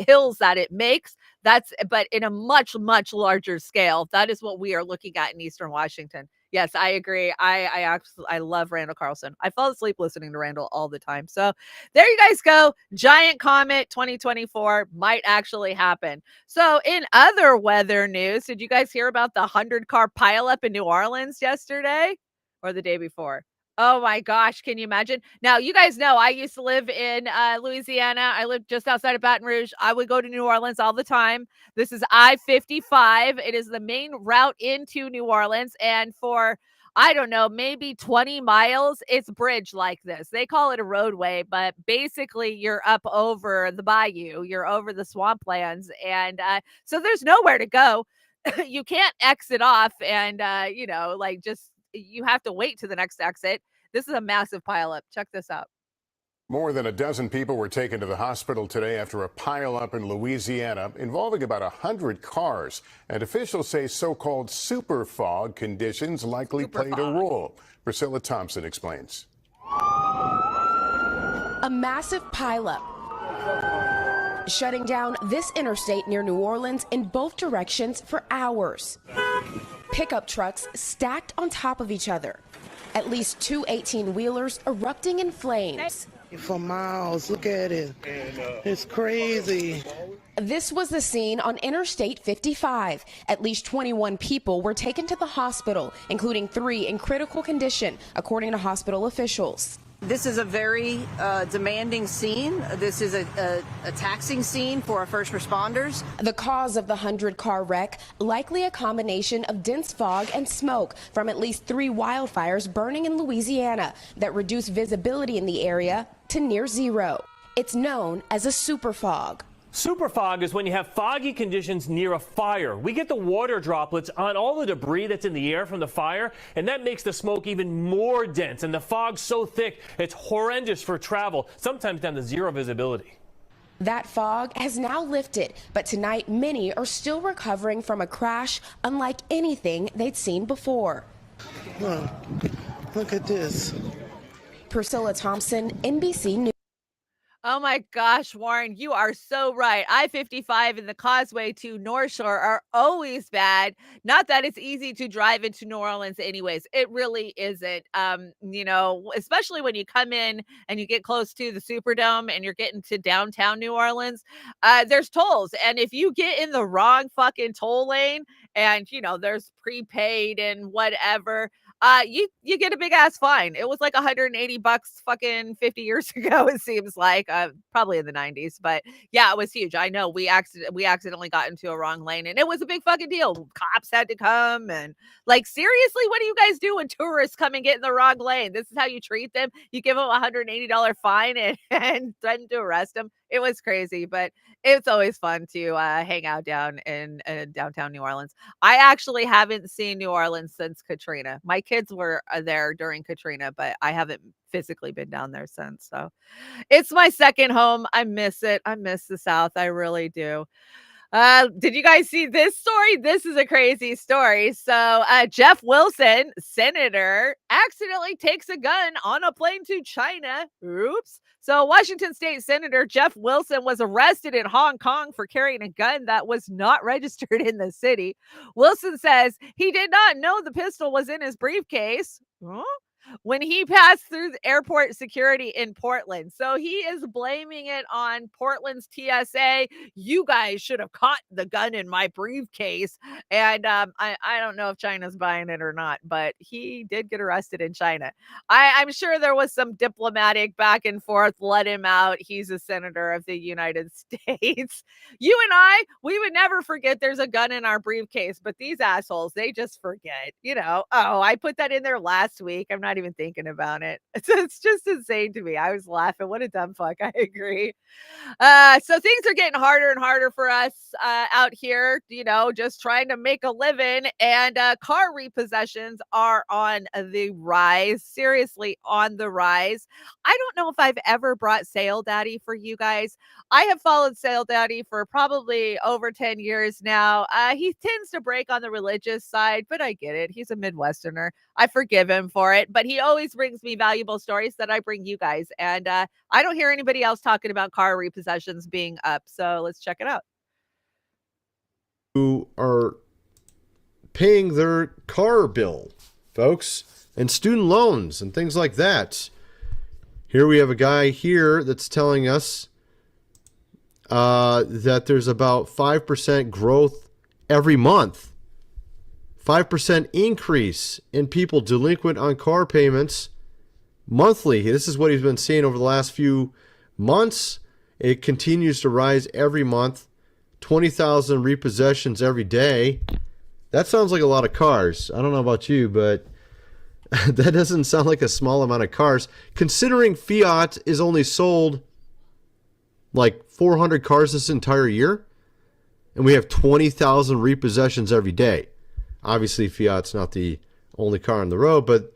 hills that it makes. But in a much, much larger scale. That is what we are looking at in Eastern Washington. Yes, I agree. I love Randall Carlson. I fall asleep listening to Randall all the time. So there you guys go. Giant comet 2024 might actually happen. So in other weather news, did you guys hear about the 100-car pileup in New Orleans yesterday or the day before? Oh my gosh, can you imagine? Now, you guys know I used to live in Louisiana. I lived just outside of Baton Rouge. I would go to New Orleans all the time. This is I-55. It is the main route into New Orleans. And for, I don't know, maybe 20 miles, it's bridge like this. They call it a roadway, but basically you're up over the bayou. You're over the swamplands. And so there's nowhere to go. You can't exit off and, you have to wait to the next exit. This is a massive pileup. Check this out. More than a dozen people were taken to the hospital today after a pileup in Louisiana involving about 100 cars. And officials say so-called super fog conditions likely played a role. Priscilla Thompson explains. A massive pileup shutting down this interstate near New Orleans in both directions for hours. Pickup trucks stacked on top of each other. At least two 18-wheelers erupting in flames. For miles, look at it. It's crazy. This was the scene on Interstate 55. At least 21 people were taken to the hospital, including 3 in critical condition, according to hospital officials. This is a very demanding scene. This is a taxing scene for our first responders. The cause of the 100-car wreck, likely a combination of dense fog and smoke from at least 3 wildfires burning in Louisiana that reduced visibility in the area to near zero. It's known as a super fog. Superfog is when you have foggy conditions near a fire. We get the water droplets on all the debris that's in the air from the fire, and that makes the smoke even more dense. And the fog's so thick, it's horrendous for travel, sometimes down to zero visibility. That fog has now lifted, but tonight many are still recovering from a crash unlike anything they'd seen before. Look at this. Priscilla Thompson, NBC News. Oh my gosh, Warren, you are so right. I-55 and the Causeway to North Shore are always bad. Not that it's easy to drive into New Orleans anyways. It really isn't. Especially when you come in and you get close to the Superdome and you're getting to downtown New Orleans, there's tolls. And if you get in the wrong fucking toll lane and, there's prepaid and whatever, you get a big ass fine. It was like $180 fucking 50 years ago, it seems like, probably in the 90s. But yeah, it was huge. I know we accidentally got into a wrong lane and it was a big fucking deal. Cops had to come and like, seriously, what do you guys do when tourists come and get in the wrong lane? This is how you treat them. You give them a $180 fine and threaten to arrest them. It was crazy, but it's always fun to hang out down in downtown New Orleans. I actually haven't seen New Orleans since Katrina. My kids were there during Katrina, but I haven't physically been down there since. So it's my second home. I miss it. I miss the South. I really do. Did you guys see this story? This is a crazy story. So Jeff Wilson, senator, accidentally takes a gun on a plane to China. Oops. So Washington State Senator Jeff Wilson was arrested in Hong Kong for carrying a gun that was not registered in the city. Wilson says he did not know the pistol was in his briefcase. Huh? When he passed through the airport security in Portland. So he is blaming it on Portland's TSA. You guys should have caught the gun in my briefcase. And I don't know if China's buying it or not, but he did get arrested in China. I'm sure there was some diplomatic back and forth. Let him out. He's a senator of the United States. You and we would never forget there's a gun in our briefcase, but these assholes, they just forget, oh, I put that in there last week. I'm not even thinking about it. It's just insane to me. I was laughing. What a dumb fuck. I agree. So things are getting harder and harder for us out here, just trying to make a living, and car repossessions are on the rise. Seriously, on the rise. I don't know if I've ever brought Sale Daddy for you guys. I have followed Sale Daddy for probably over 10 years now. He tends to break on the religious side, but I get it. He's a Midwesterner. I forgive him for it, but he always brings me valuable stories that I bring you guys. And I don't hear anybody else talking about car repossessions being up. So let's check it out. Who are paying their car bill, folks, and student loans and things like that. Here we have a guy here that's telling us that there's about 5% growth every month. 5% increase in people delinquent on car payments monthly. This is what he's been seeing over the last few months. It continues to rise every month. 20,000 repossessions every day. That sounds like a lot of cars. I don't know about you, but that doesn't sound like a small amount of cars. Considering Fiat is only sold like 400 cars this entire year, and we have 20,000 repossessions every day. Obviously, Fiat's not the only car on the road, but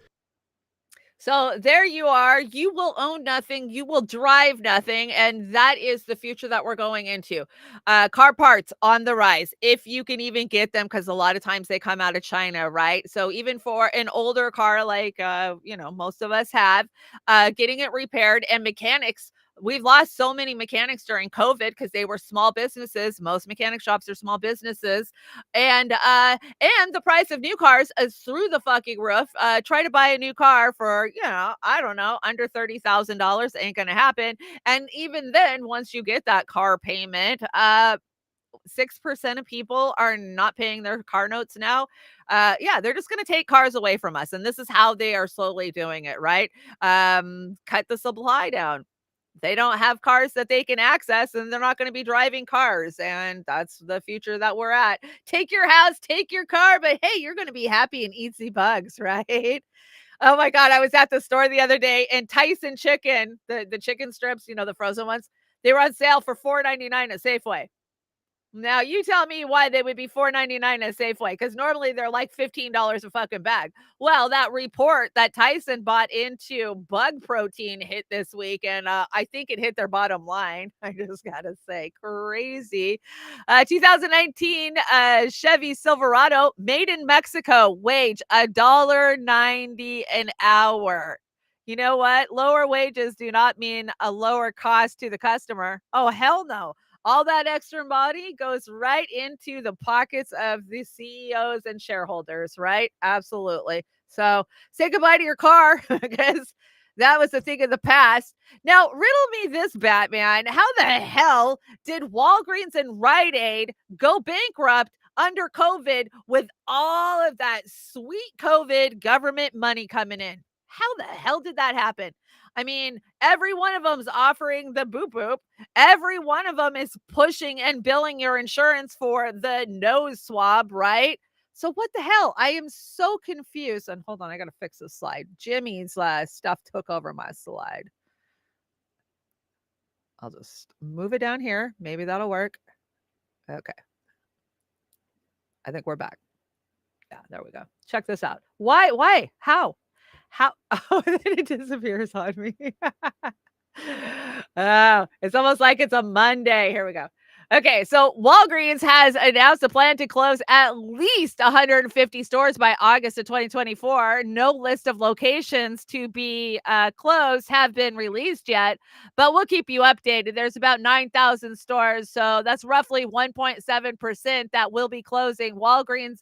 so there you are. You will own nothing. You will drive nothing. And that is the future that we're going into. Car parts on the rise, if you can even get them, because a lot of times they come out of China, right? So even for an older car like, most of us have, getting it repaired, and mechanics. We've lost so many mechanics during COVID because they were small businesses. Most mechanic shops are small businesses. And the price of new cars is through the fucking roof. Try to buy a new car for, I don't know, under $30,000 ain't going to happen. And even then, once you get that car payment, 6% of people are not paying their car notes now. They're just going to take cars away from us. And this is how they are slowly doing it, right? Cut the supply down. They don't have cars that they can access, and they're not going to be driving cars. And that's the future that we're at. Take your house, take your car, but hey, you're going to be happy and eat the bugs, right? Oh my God. I was at the store the other day, and Tyson chicken, the chicken strips, the frozen ones, They were on sale for $4.99 at Safeway. Now, you tell me why they would be $4.99 at Safeway, because normally they're like $15 a fucking bag. Well, that report that Tyson bought into bug protein hit this week, and I think it hit their bottom line. I just gotta say, crazy. 2019 Chevy Silverado, made in Mexico, wage $1.90 an hour. You know what? Lower wages do not mean a lower cost to the customer. Oh, hell no. All that extra money goes right into the pockets of the CEOs and shareholders, right? Absolutely. So say goodbye to your car, because that was a thing of the past. Now, riddle me this, Batman. How the hell did Walgreens and Rite Aid go bankrupt under COVID with all of that sweet COVID government money coming in? How the hell did that happen? I mean, every one of them's offering the boop boop. Every one of them is pushing and billing your insurance for the nose swab, right? So what the hell? I am so confused. And hold on, I got to fix this slide. Jimmy's stuff took over my slide. I'll just move it down here. Maybe that'll work. Okay. I think we're back. Yeah, there we go. Check this out. Why? How? Oh, then it disappears on me. Oh, it's almost like it's a Monday. Here we go. Okay, so Walgreens has announced a plan to close at least 150 stores by August of 2024. No list of locations to be closed have been released yet, but we'll keep you updated. There's about 9,000 stores, so that's roughly 1.7% that will be closing. Walgreens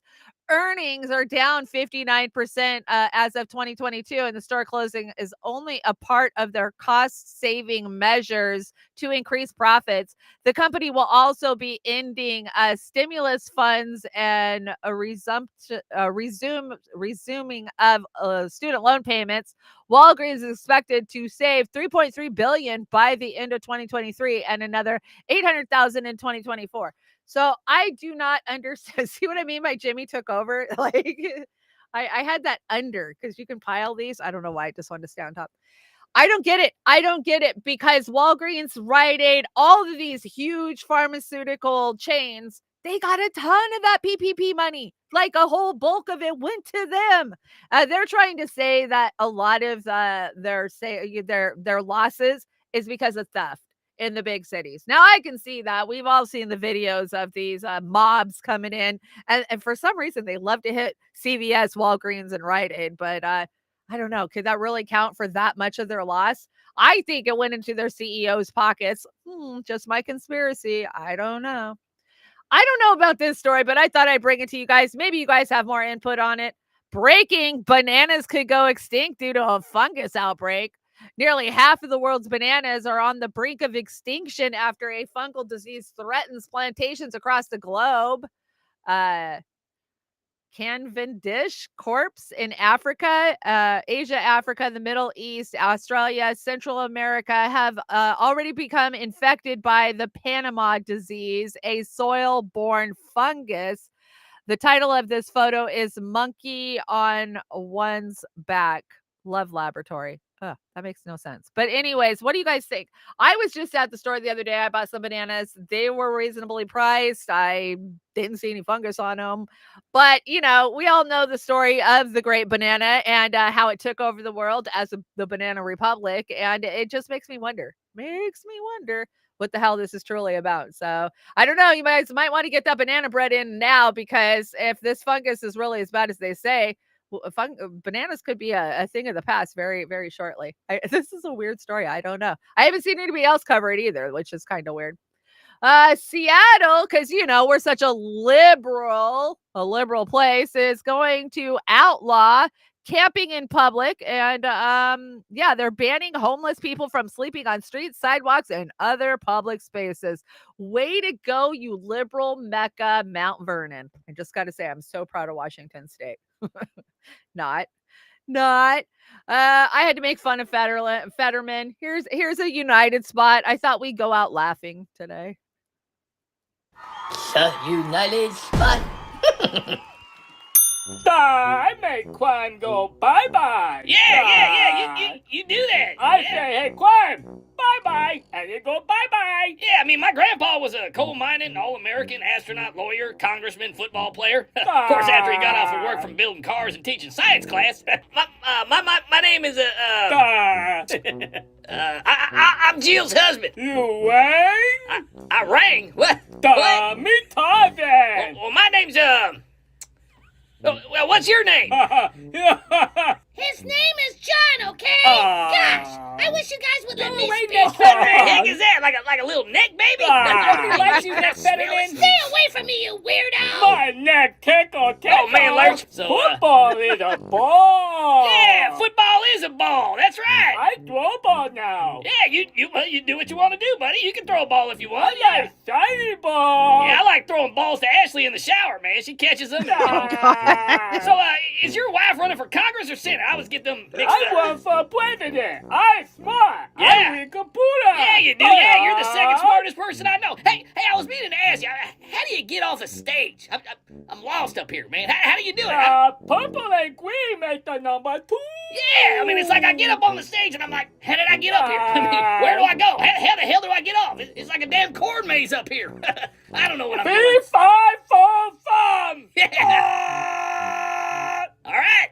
earnings are down 59% as of 2022, and the store closing is only a part of their cost-saving measures to increase profits. The company will also be ending stimulus funds and resuming of student loan payments. Walgreens is expected to save $3.3 billion by the end of 2023 and another $800,000 in 2024. So I do not understand. See what I mean by Jimmy took over? Like, I had that under, because you can pile these. I don't know why. I just wanted to stay on top. I don't get it because Walgreens, Rite Aid, all of these huge pharmaceutical chains, they got a ton of that PPP money. Like a whole bulk of it went to them. They're trying to say that a lot of their losses is because of theft in the big cities. Now I can see that. We've all seen the videos of these mobs coming in, and for some reason they love to hit CVS, Walgreens, and Rite Aid. But I don't know. Could that really count for that much of their loss? I think it went into their CEO's pockets. Just my conspiracy. I don't know. I don't know about this story, but I thought I'd bring it to you guys. Maybe you guys have more input on it. Breaking: bananas could go extinct due to a fungus outbreak. Nearly half of the world's bananas are on the brink of extinction after a fungal disease threatens plantations across the globe. Cavendish corpse in Africa, Asia, Africa, the Middle East, Australia, Central America have already become infected by the Panama disease, a soil-borne fungus. The title of this photo is Monkey on One's Back. Love Laboratory. That makes no sense. But anyways, what do you guys think? I was just at the store the other day. I bought some bananas. They were reasonably priced. I didn't see any fungus on them. But, we all know the story of the great banana and how it took over the world as the Banana Republic. And it just makes me wonder what the hell this is truly about. So I don't know. You guys might want to get that banana bread in now, because if this fungus is really as bad as they say, bananas could be a thing of the past very, very shortly. This is a weird story. I don't know. I haven't seen anybody else cover it either, which is kind of weird. Seattle, because we're such a liberal place, is going to outlaw camping in public, and they're banning homeless people from sleeping on streets, sidewalks, and other public spaces. Way to go, you liberal Mecca, Mount Vernon. I just got to say, I'm so proud of Washington State. Not. I had to make fun of Fetterman. Here's a United spot. I thought we'd go out laughing today. The United spot. I make crime go bye-bye. Yeah. You do that. I say, hey, crime, bye-bye. bye-bye. And you go bye-bye. Yeah, I mean, my grandpa was a coal mining, all-American, astronaut, lawyer, congrestman, football player. Of course, after he got off of work from building cars and teaching science class. My name is, I'm Jill's husband. You rang? I rang? What? Me Tarzan. Well, my name's, well, what's your name? His name is John, okay? Gosh, I wish you guys would let me speak. What the heck is that? Like a little neck baby? Nobody likes you, neck Fetterman. Stay away from me, you weirdo. My neck tickle. Oh, man, Lurch. So, football is a ball. Yeah, football is a ball. That's right. I throw a ball now. Yeah, you do what you want to do, buddy. You can throw a ball if you want. I like shiny balls. Yeah, I like throwing balls to Ashley in the shower, man. She catches them. So, is your wife running for Congress or Senate? I always get them mixed up. I run for president. I'm smart. Yeah. I read computer. Yeah, you do. Yeah, you're the second smartest person I know. Hey, I was meaning to ask you, how do you get off a stage? I'm lost up here, man. How do you do it? Purple and green make the number 2. Yeah, I mean, it's like I get up on the stage and I'm like, how did I get up here? I mean, where do I go? How the hell do I get off? It's like a damn chord maze up here. I don't know what I'm doing. 3, 5, 4, 5. Yeah. All right.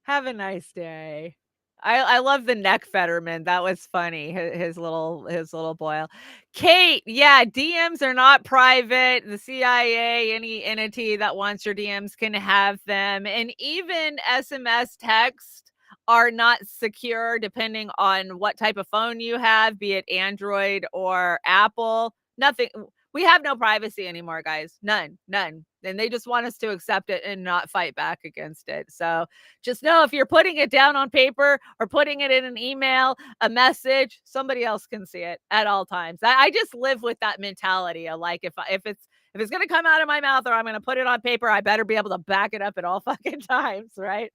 Have a nice day. I love the neck Fetterman. That was funny. His little boil. Kate, yeah, DMs are not private. The CIA, any entity that wants your DMs can have them. And even SMS text are not secure depending on what type of phone you have, be it Android or Apple. Nothing. We have no privacy anymore, guys. None. And they just want us to accept it and not fight back against it. So just know if you're putting it down on paper or putting it in an email, a message, somebody else can see it at all times. I just live with that mentality of like, if it's going to come out of my mouth or I'm going to put it on paper, I better be able to back it up at all fucking times, right?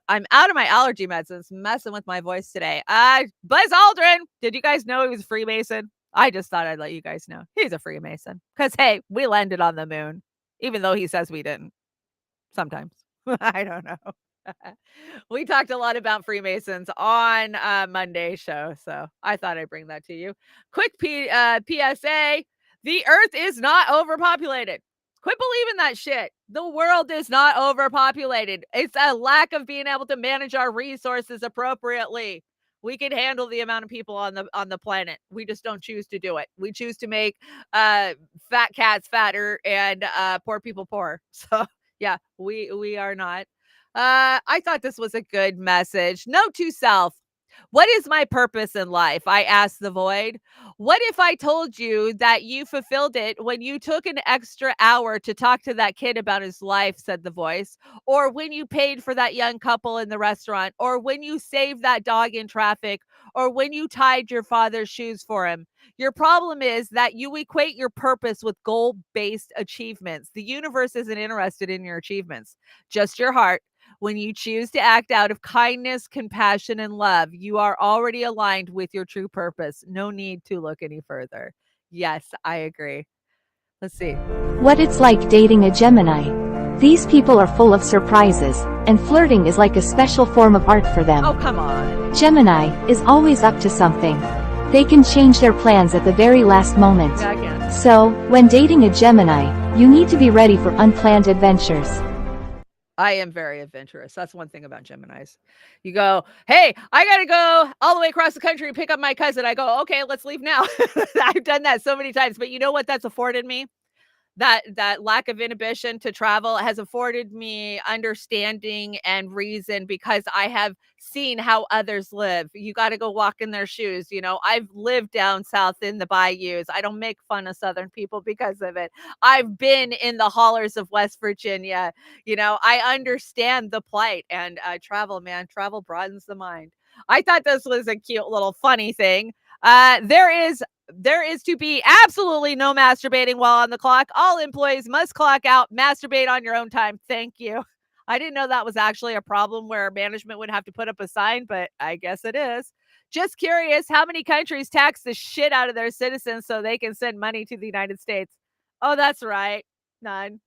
I'm out of my allergy medicines, messing with my voice today. Buzz Aldrin, did you guys know he was a Freemason? I just thought I'd let you guys know he's a Freemason because, hey, we landed on the moon, even though he says we didn't. Sometimes. I don't know. We talked a lot about Freemasons on Monday's show, so I thought I'd bring that to you. Quick PSA, the earth is not overpopulated. Quit believing that shit. The world is not overpopulated. It's a lack of being able to manage our resources appropriately. We can handle the amount of people on the planet. We just don't choose to do it. We choose to make fat cats fatter and poor people poor. So yeah, we are not. I thought this was a good message. Note to self. What is my purpose in life? I asked the void. What if I told you that you fulfilled it when you took an extra hour to talk to that kid about his life, said the voice, or when you paid for that young couple in the restaurant, or when you saved that dog in traffic, or when you tied your father's shoes for him. Your problem is that you equate your purpose with goal-based achievements. The universe isn't interested in your achievements, just your heart. When you choose to act out of kindness, compassion, and love, you are already aligned with your true purpose. No need to look any further. Yes, I agree. Let's see. What it's like dating a Gemini. These people are full of surprises, and flirting is like a special form of art for them. Oh, come on. Gemini is always up to something. They can change their plans at the very last moment. Yeah, I can. So, when dating a Gemini, you need to be ready for unplanned adventures. I am very adventurous. That's one thing about Geminis. You go, hey, I got to go all the way across the country and pick up my cousin. I go, okay, let's leave now. I've done that so many times. But you know what that's afforded me? That lack of inhibition to travel has afforded me understanding and reason because I have seen how others live. You got to go walk in their shoes. You know, I've lived down south in the bayous. I don't make fun of Southern people because of it. I've been in the hollers of West Virginia. You know, I understand the plight and travel, man. Travel broadens the mind. I thought this was a cute little funny thing. There is to be absolutely no masturbating while on the clock. All employees must clock out, masturbate on your own time. Thank you. I didn't know that was actually a problem where management would have to put up a sign, but I guess it is. Just curious, how many countries tax the shit out of their citizens so they can send money to the United States? Oh, that's right. None.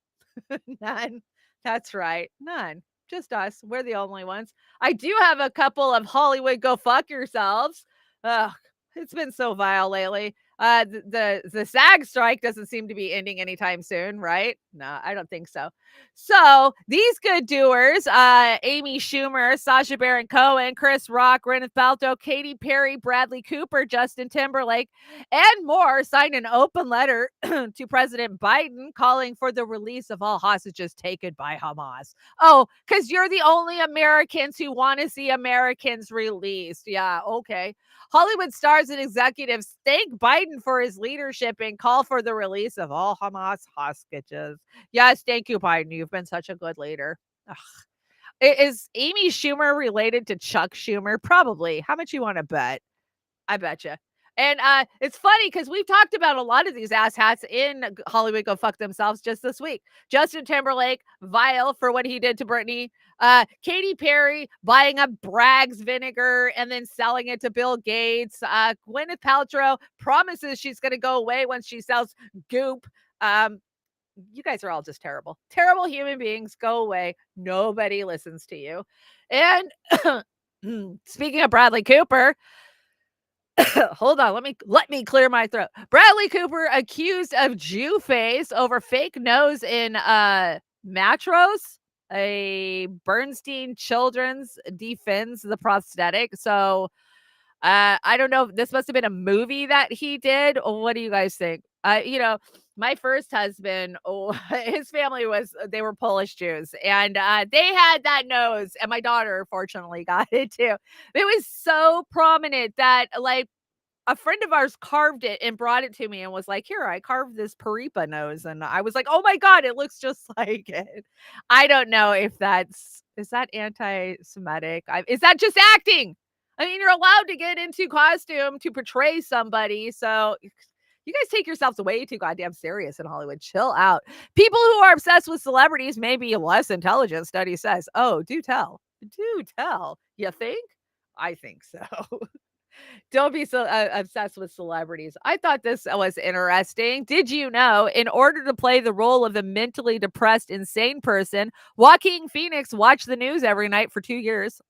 None. That's right. None. Just us. We're the only ones. I do have a couple of Hollywood go fuck yourselves. Ugh, it's been so vile lately. The SAG strike doesn't seem to be ending anytime soon, right? No, I don't think so. So these good doers, Amy Schumer, Sacha Baron Cohen, Chris Rock, Gwyneth Paltrow, Katy Perry, Bradley Cooper, Justin Timberlake, and more signed an open letter to President Biden calling for the release of all hostages taken by Hamas. Oh, because you're the only Americans who want to see Americans released. Yeah, okay. Hollywood stars and executives thank Biden for his leadership and call for the release of all Hamas hostages. Yes, thank you, Biden. You've been such a good leader. Ugh. Is Amy Schumer related to Chuck Schumer? Probably. How much you want to bet? I bet you. And it's funny because we've talked about a lot of these asshats in Hollywood Go Fuck Themselves just this week. Justin Timberlake, vile for what he did to Britney. Katy Perry buying up Bragg's vinegar and then selling it to Bill Gates. Gwyneth Paltrow promises she's going to go away once she sells Goop. You guys are all just terrible. Terrible human beings. Go away. Nobody listens to you. And speaking of Bradley Cooper, hold on, let me clear my throat. Bradley Cooper accused of Jew face over fake nose in Matros. A Bernstein Children's defends the prosthetic. So I don't know. This must have been a movie that he did. What do you guys think? My first husband, his family they were Polish Jews, and they had that nose, and my daughter fortunately got it too. It was so prominent that like a friend of ours carved it and brought it to me and was like, here, I carved this Paripa nose. And I was like, oh my God, it looks just like it. I don't know if is that anti-Semitic? Is that just acting? I mean, you're allowed to get into costume to portray somebody. So you guys take yourselves way too goddamn serious in Hollywood. Chill out. People who are obsessed with celebrities may be less intelligent, study says. Oh, do tell. Do tell. You think? I think so. Don't be so obsessed with celebrities. I thought this was interesting. Did you know, in order to play the role of the mentally depressed, insane person, Joaquin Phoenix watched the news every night for 2 years?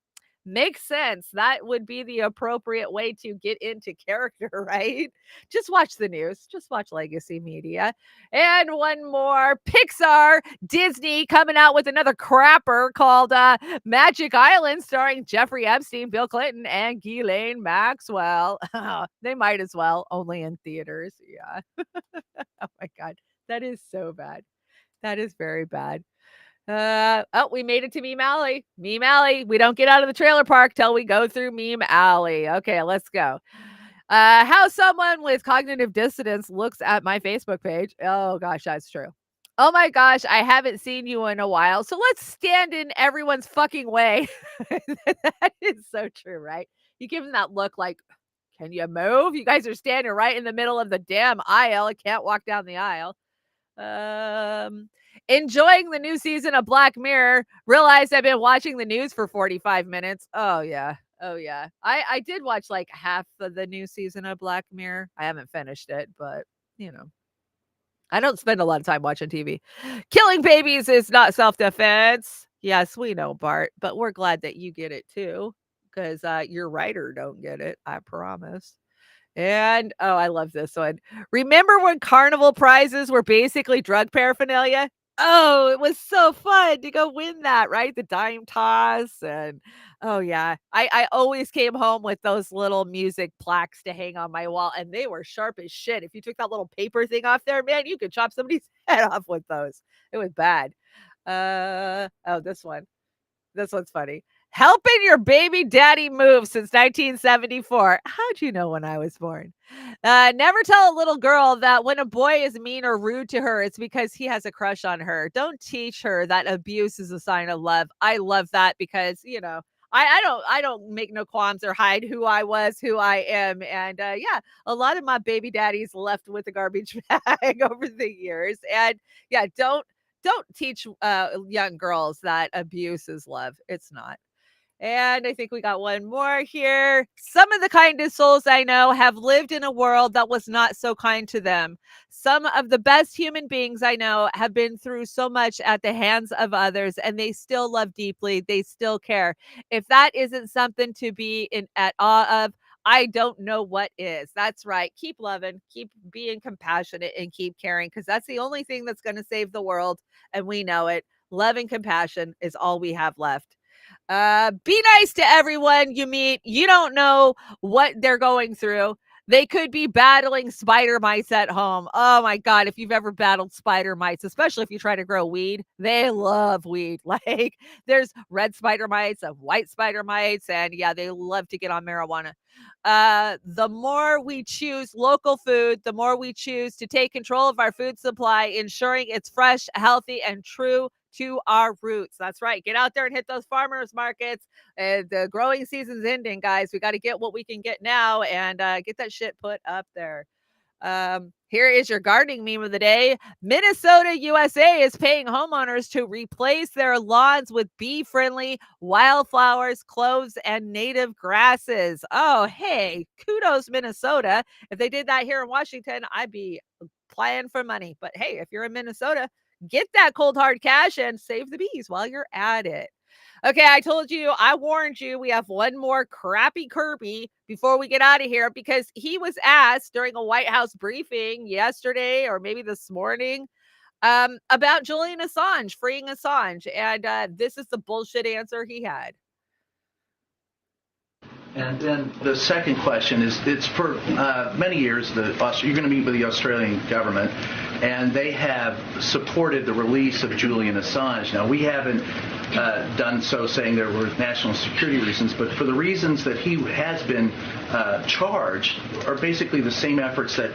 Makes sense. That would be the appropriate way to get into character, right? Just watch the news. Just watch legacy media. And one more. Pixar, Disney coming out with another crapper called Magic Island, starring Jeffrey Epstein, Bill Clinton, and Ghislaine Maxwell. They might as well, only in theaters. Yeah. Oh my God. That is so bad. That is very bad. We made it to Meme Alley. Meme Alley. We don't get out of the trailer park till we go through Meme Alley. Okay, let's go. How someone with cognitive dissonance looks at my Facebook page. Oh gosh, that's true. Oh my gosh, I haven't seen you in a while. So let's stand in everyone's fucking way. That is so true, right? You give them that look like, can you move? You guys are standing right in the middle of the damn aisle. I can't walk down the aisle. Enjoying the new season of Black Mirror. Realized I've been watching the news for 45 minutes. Oh yeah. I did watch like half of the new season of Black Mirror. I haven't finished it, but I don't spend a lot of time watching TV. Killing babies is not self-defense. Yes, we know, Bart, but we're glad that you get it too, because your writer don't get it. I promise. And I love this one. Remember when carnival prizes were basically drug paraphernalia? Oh, it was so fun to go win that, right? The dime toss. And oh yeah, I always came home with those little music plaques to hang on my wall, and they were sharp as shit. If you took that little paper thing off there, man, you could chop somebody's head off with those. It was bad. This one's funny. Helping your baby daddy move since 1974. How'd you know when I was born? Never tell a little girl that when a boy is mean or rude to her, it's because he has a crush on her. Don't teach her that abuse is a sign of love. I love that because, I don't make no qualms or hide who I was, who I am. And yeah, a lot of my baby daddies left with a garbage bag over the years. And yeah, don't teach young girls that abuse is love. It's not. And I think we got one more here. Some of the kindest souls I know have lived in a world that was not so kind to them. Some of the best human beings I know have been through so much at the hands of others, and they still love deeply. They still care. If that isn't something to be at awe of, I don't know what is. That's right. Keep loving, keep being compassionate, and keep caring, because that's the only thing that's going to save the world. And we know it. Love and compassion is all we have left. Be nice to everyone you meet. You don't know what they're going through. They could be battling spider mites at home. Oh my God. If you've ever battled spider mites, especially if you try to grow weed, they love weed. Like there's red spider mites and white spider mites. And yeah, they love to get on marijuana. The more we choose local food, the more we choose to take control of our food supply, ensuring it's fresh, healthy, and true to our roots. That's right. Get out there and hit those farmers markets. The growing season's ending, guys. We got to get what we can get now and get that shit put up there. Here is your gardening meme of the day. Minnesota, USA is paying homeowners to replace their lawns with bee-friendly wildflowers, cloves, and native grasses. Oh, hey, kudos, Minnesota. If they did that here in Washington, I'd be applying for money. But hey, if you're in Minnesota, get that cold hard cash and save the bees while you're at it. Okay, I told you, I warned you, we have one more crappy Kirby before we get out of here, because he was asked during a White House briefing yesterday or maybe this morning about Julian Assange, freeing Assange. And this is the bullshit answer he had. And then the second question is, it's for many years, you're going to meet with the Australian government, and they have supported the release of Julian Assange. Now, we haven't done so saying there were national security reasons, but for the reasons that he has been charged are basically the same efforts that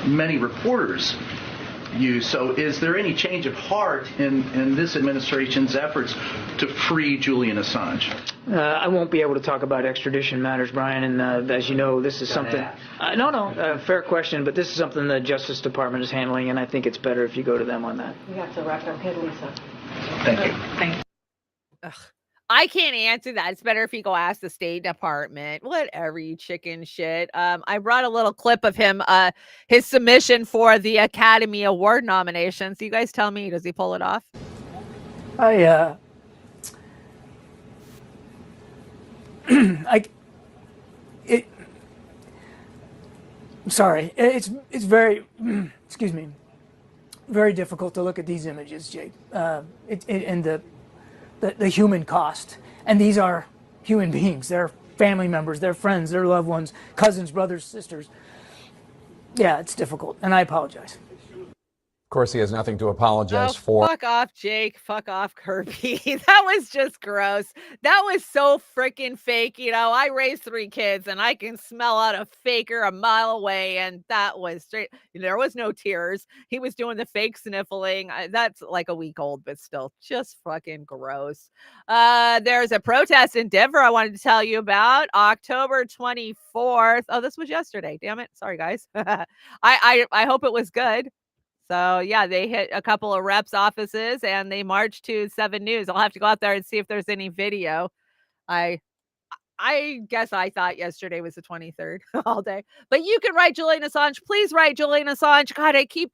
many reporters use. So is there any change of heart in this administration's efforts to free Julian Assange? I won't be able to talk about extradition matters, Brian, and as you know, this is something... fair question, but this is something the Justice Department is handling, and I think it's better if you go to them on that. We have to wrap up here, Lisa. Thank you. Thank you. Ugh. I can't answer that. It's better if you go ask the State Department. Whatever, you chicken shit. I brought a little clip of him, his submission for the Academy Award nominations. You guys tell me, does he pull it off? I'm sorry. It's very, excuse me, very difficult to look at these images, Jake. And the human cost. And these are human beings. They're family members, they're friends, they're loved ones, cousins, brothers, sisters. Yeah, it's difficult, and I apologize. Of course, he has nothing to apologize for. Fuck off, Jake. Fuck off, Kirby. That was just gross. That was so freaking fake. You know, I raised 3 kids and I can smell out a faker a mile away. And that was straight. There was no tears. He was doing the fake sniffling. That's like a week old, but still just fucking gross. There's a protest in Denver I wanted to tell you about, October 24th. Oh, this was yesterday. Damn it. Sorry, guys. I hope it was good. So, yeah, they hit a couple of reps' offices and they marched to 7 News. I'll have to go out there and see if there's any video. I guess I thought yesterday was the 23rd all day. But you can write Julian Assange. Please write Julian Assange. God, I keep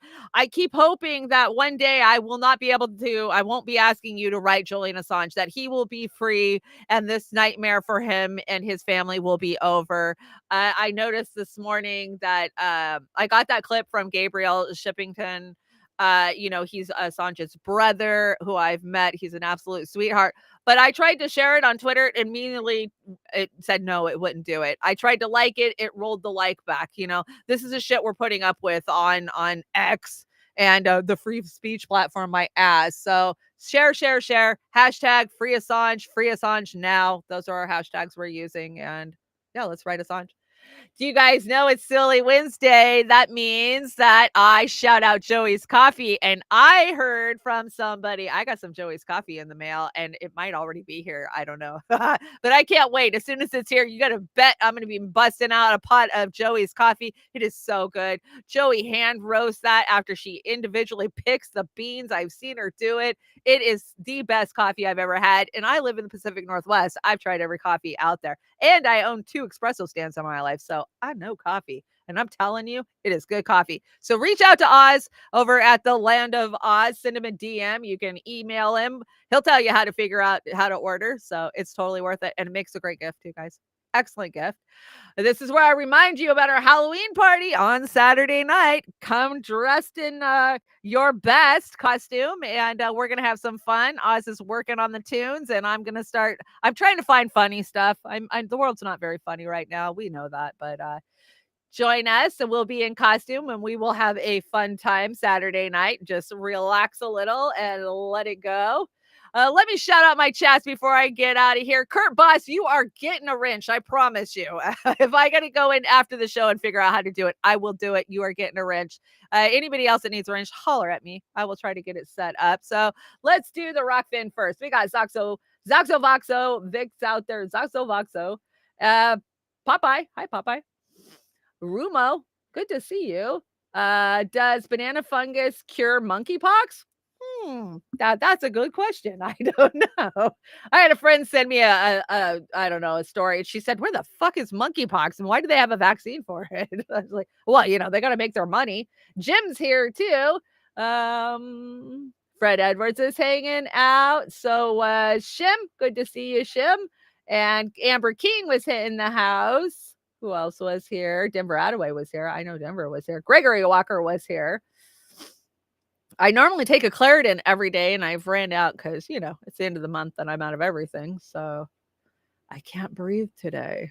hoping that one day I won't be asking you to write Julian Assange, that he will be free and this nightmare for him and his family will be over. I noticed this morning that I got that clip from Gabriel Shippington. He's Assange's brother who I've met. He's an absolute sweetheart. But I tried to share it on Twitter. Immediately, it said no, it wouldn't do it. I tried to like it. It rolled the like back. This is the shit we're putting up with on X and the free speech platform, my ass. So share. Hashtag free Assange now. Those are our hashtags we're using. And yeah, let's write Assange. Do you guys know it's Silly Wednesday? That means that I shout out Joey's Coffee. And I heard from somebody, I got some Joey's Coffee in the mail and it might already be here. I don't know. But I can't wait. As soon as it's here, you got to bet I'm going to be busting out a pot of Joey's Coffee. It is so good. Joey hand roasts that after she individually picks the beans. I've seen her do it. It is the best coffee I've ever had. And I live in the Pacific Northwest. I've tried every coffee out there. And I own 2 espresso stands in my life. So I know coffee. And I'm telling you, it is good coffee. So reach out to Oz over at the Land of Oz. Send him a DM. You can email him. He'll tell you how to figure out how to order. So it's totally worth it. And it makes a great gift too, guys. Excellent gift. This is where I remind you about our Halloween party on Saturday night. Come dressed in your best costume, and we're going to have some fun. Oz is working on the tunes, and I'm trying to find funny stuff. The world's not very funny right now. We know that, but join us, and we'll be in costume, and we will have a fun time Saturday night. Just relax a little and let it go. Let me shout out my chats before I get out of here. Kurt Boss, you are getting a wrench. I promise you. If I got to go in after the show and figure out how to do it, I will do it. You are getting a wrench. Anybody else that needs a wrench, holler at me. I will try to get it set up. So let's do the Rokfin first. We got Zoxo Voxo, Vic's out there. Zoxo Voxo. Popeye. Hi, Popeye. Rumo, good to see you. Does banana fungus cure monkeypox? That's a good question. I don't know. I had a friend send me a a story, and she said, "Where the fuck is monkeypox, and why do they have a vaccine for it?" I was like, "Well, they got to make their money." Jim's here too. Fred Edwards is hanging out. So Shim, good to see you, Shim. And Amber King was in the house. Who else was here? Denver Attaway was here. I know Denver was here. Gregory Walker was here. I normally take a Claritin every day, and I've ran out because, it's the end of the month and I'm out of everything. So I can't breathe today.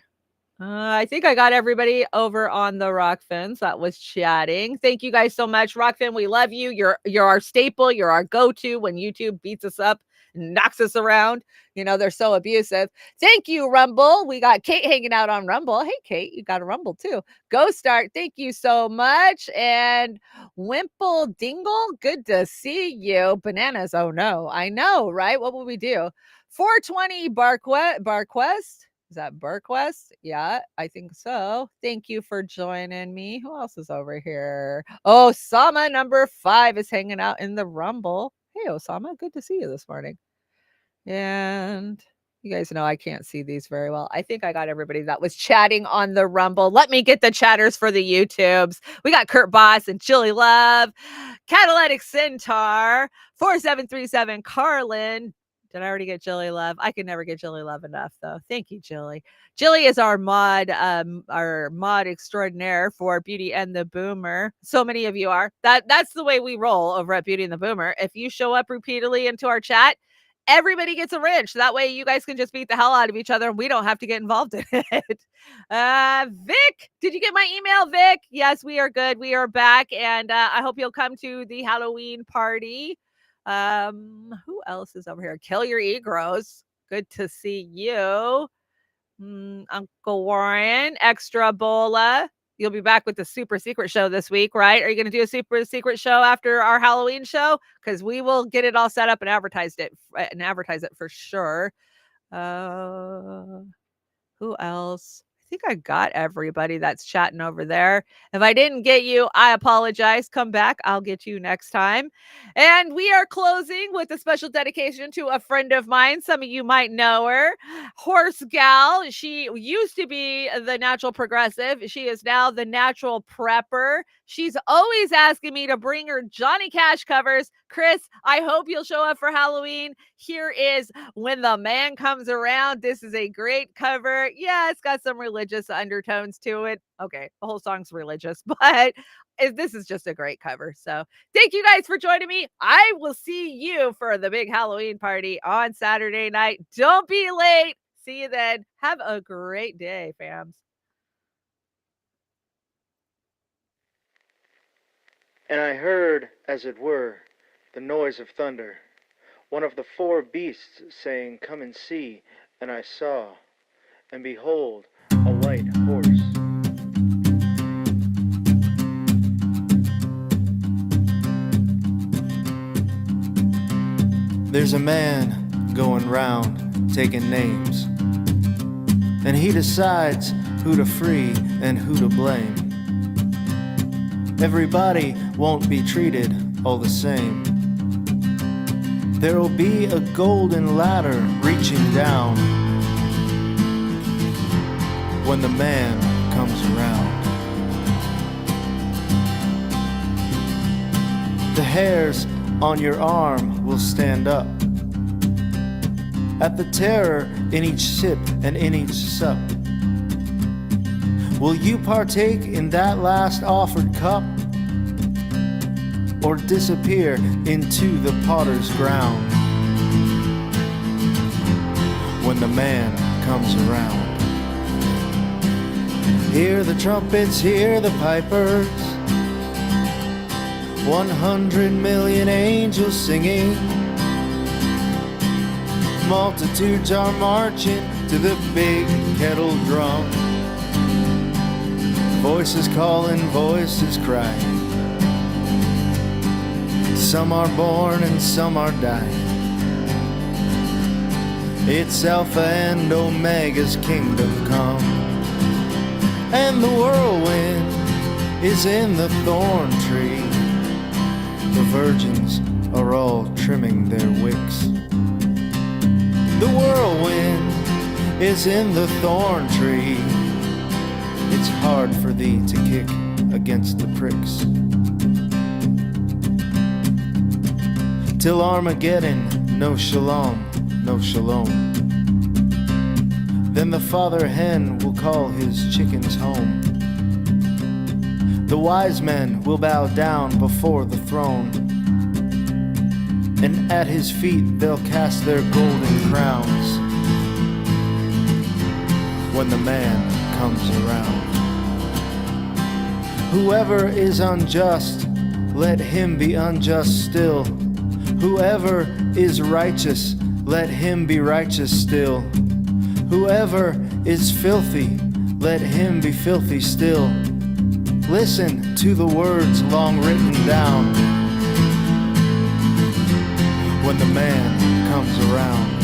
I think I got everybody over on the Rokfins that was chatting. Thank you guys so much. Rokfin, we love you. You're our staple. You're our go-to when YouTube beats us up and knocks us around. They're so abusive. Thank you, Rumble. We got Kate hanging out on Rumble. Hey, Kate, you got a Rumble too. Go Start. Thank you so much. And Wimple Dingle, good to see you. Bananas. Oh no, I know, right? What will we do? 420 Barquest. Is that Burquest? Yeah, I think so. Thank you for joining me. Who else is over here? Osama number 5 is hanging out in the Rumble. Hey, Osama, good to see you this morning. And you guys know I can't see these very well. I think I got everybody that was chatting on the Rumble. Let me get the chatters for the YouTubes. We got Kurt Boss and Chili Love, Catalytic Centaur, 4737 Carlin. Did I already get Jilly Love? I can never get Jilly Love enough, though. Thank you, Jilly. Jilly is our mod extraordinaire for Beauty and the Boomer. So many of you are. That's the way we roll over at Beauty and the Boomer. If you show up repeatedly into our chat, everybody gets a wrench. That way you guys can just beat the hell out of each other and we don't have to get involved in it. Vic, did you get my email, Vic? Yes, we are good. We are back. And I hope you'll come to the Halloween party. Who else is over here? Kill Your Egros. Good to see you. Uncle Warren, Extra Bola. You'll be back with the super secret show this week, right? Are you going to do a super secret show after our Halloween show? Because we will get it all set up and advertise it for sure. Who else? I think I got everybody that's chatting over there. If I didn't get you, I apologize. Come back. I'll get you next time. And we are closing with a special dedication to a friend of mine. Some of you might know her. Horse Gal. She used to be the natural progressive. She is now the natural prepper. She's always asking me to bring her Johnny Cash covers. Chris, I hope you'll show up for Halloween. Here is When the Man Comes Around. This is a great cover. Yeah, it's got some religious undertones to it. Okay, the whole song's religious, but this is just a great cover. So thank you guys for joining me. I will see you for the big Halloween party on Saturday night. Don't be late. See you then. Have a great day, fams. And I heard, as it were, the noise of thunder, one of the 4 beasts saying, "Come and see." And I saw, and behold, a white horse. There's a man going round taking names, and he decides who to free and who to blame. Everybody won't be treated all the same. There'll be a golden ladder reaching down when the man comes around. The hairs on your arm will stand up at the terror in each sip and in each sup. Will you partake in that last offered cup, or disappear into the potter's ground when the man comes around? Hear the trumpets, hear the pipers, 100 million angels singing. Multitudes are marching to the big kettle drum. Voices calling, voices crying. Some are born and some are dying. It's Alpha and Omega's kingdom come. And the whirlwind is in the thorn tree. The virgins are all trimming their wicks. The whirlwind is in the thorn tree. It's hard for thee to kick against the pricks. Till Armageddon, no shalom, no shalom. Then the father hen will call his chickens home. The wise men will bow down before the throne, and at his feet they'll cast their golden crowns when the man comes around. Whoever is unjust, let him be unjust still. Whoever is righteous, let him be righteous still. Whoever is filthy, let him be filthy still. Listen to the words long written down when the man comes around.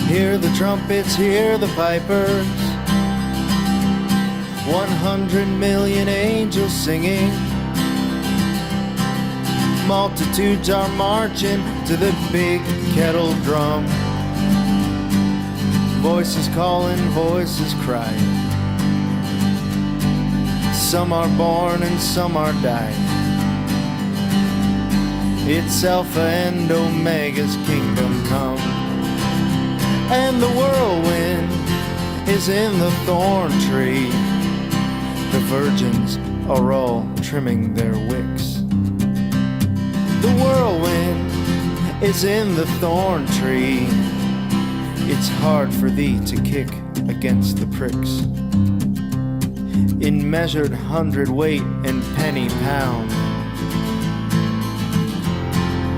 Hear the trumpets, hear the pipers, 100 million angels singing. Multitudes are marching to the big kettle drum. Voices calling, voices crying. Some are born and some are dying. It's Alpha and Omega's kingdom come. And the whirlwind is in the thorn tree. The virgins are all trimming their wicks. The whirlwind is in the thorn tree. It's hard for thee to kick against the pricks. In measured hundredweight and penny pound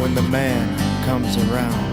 when the man comes around.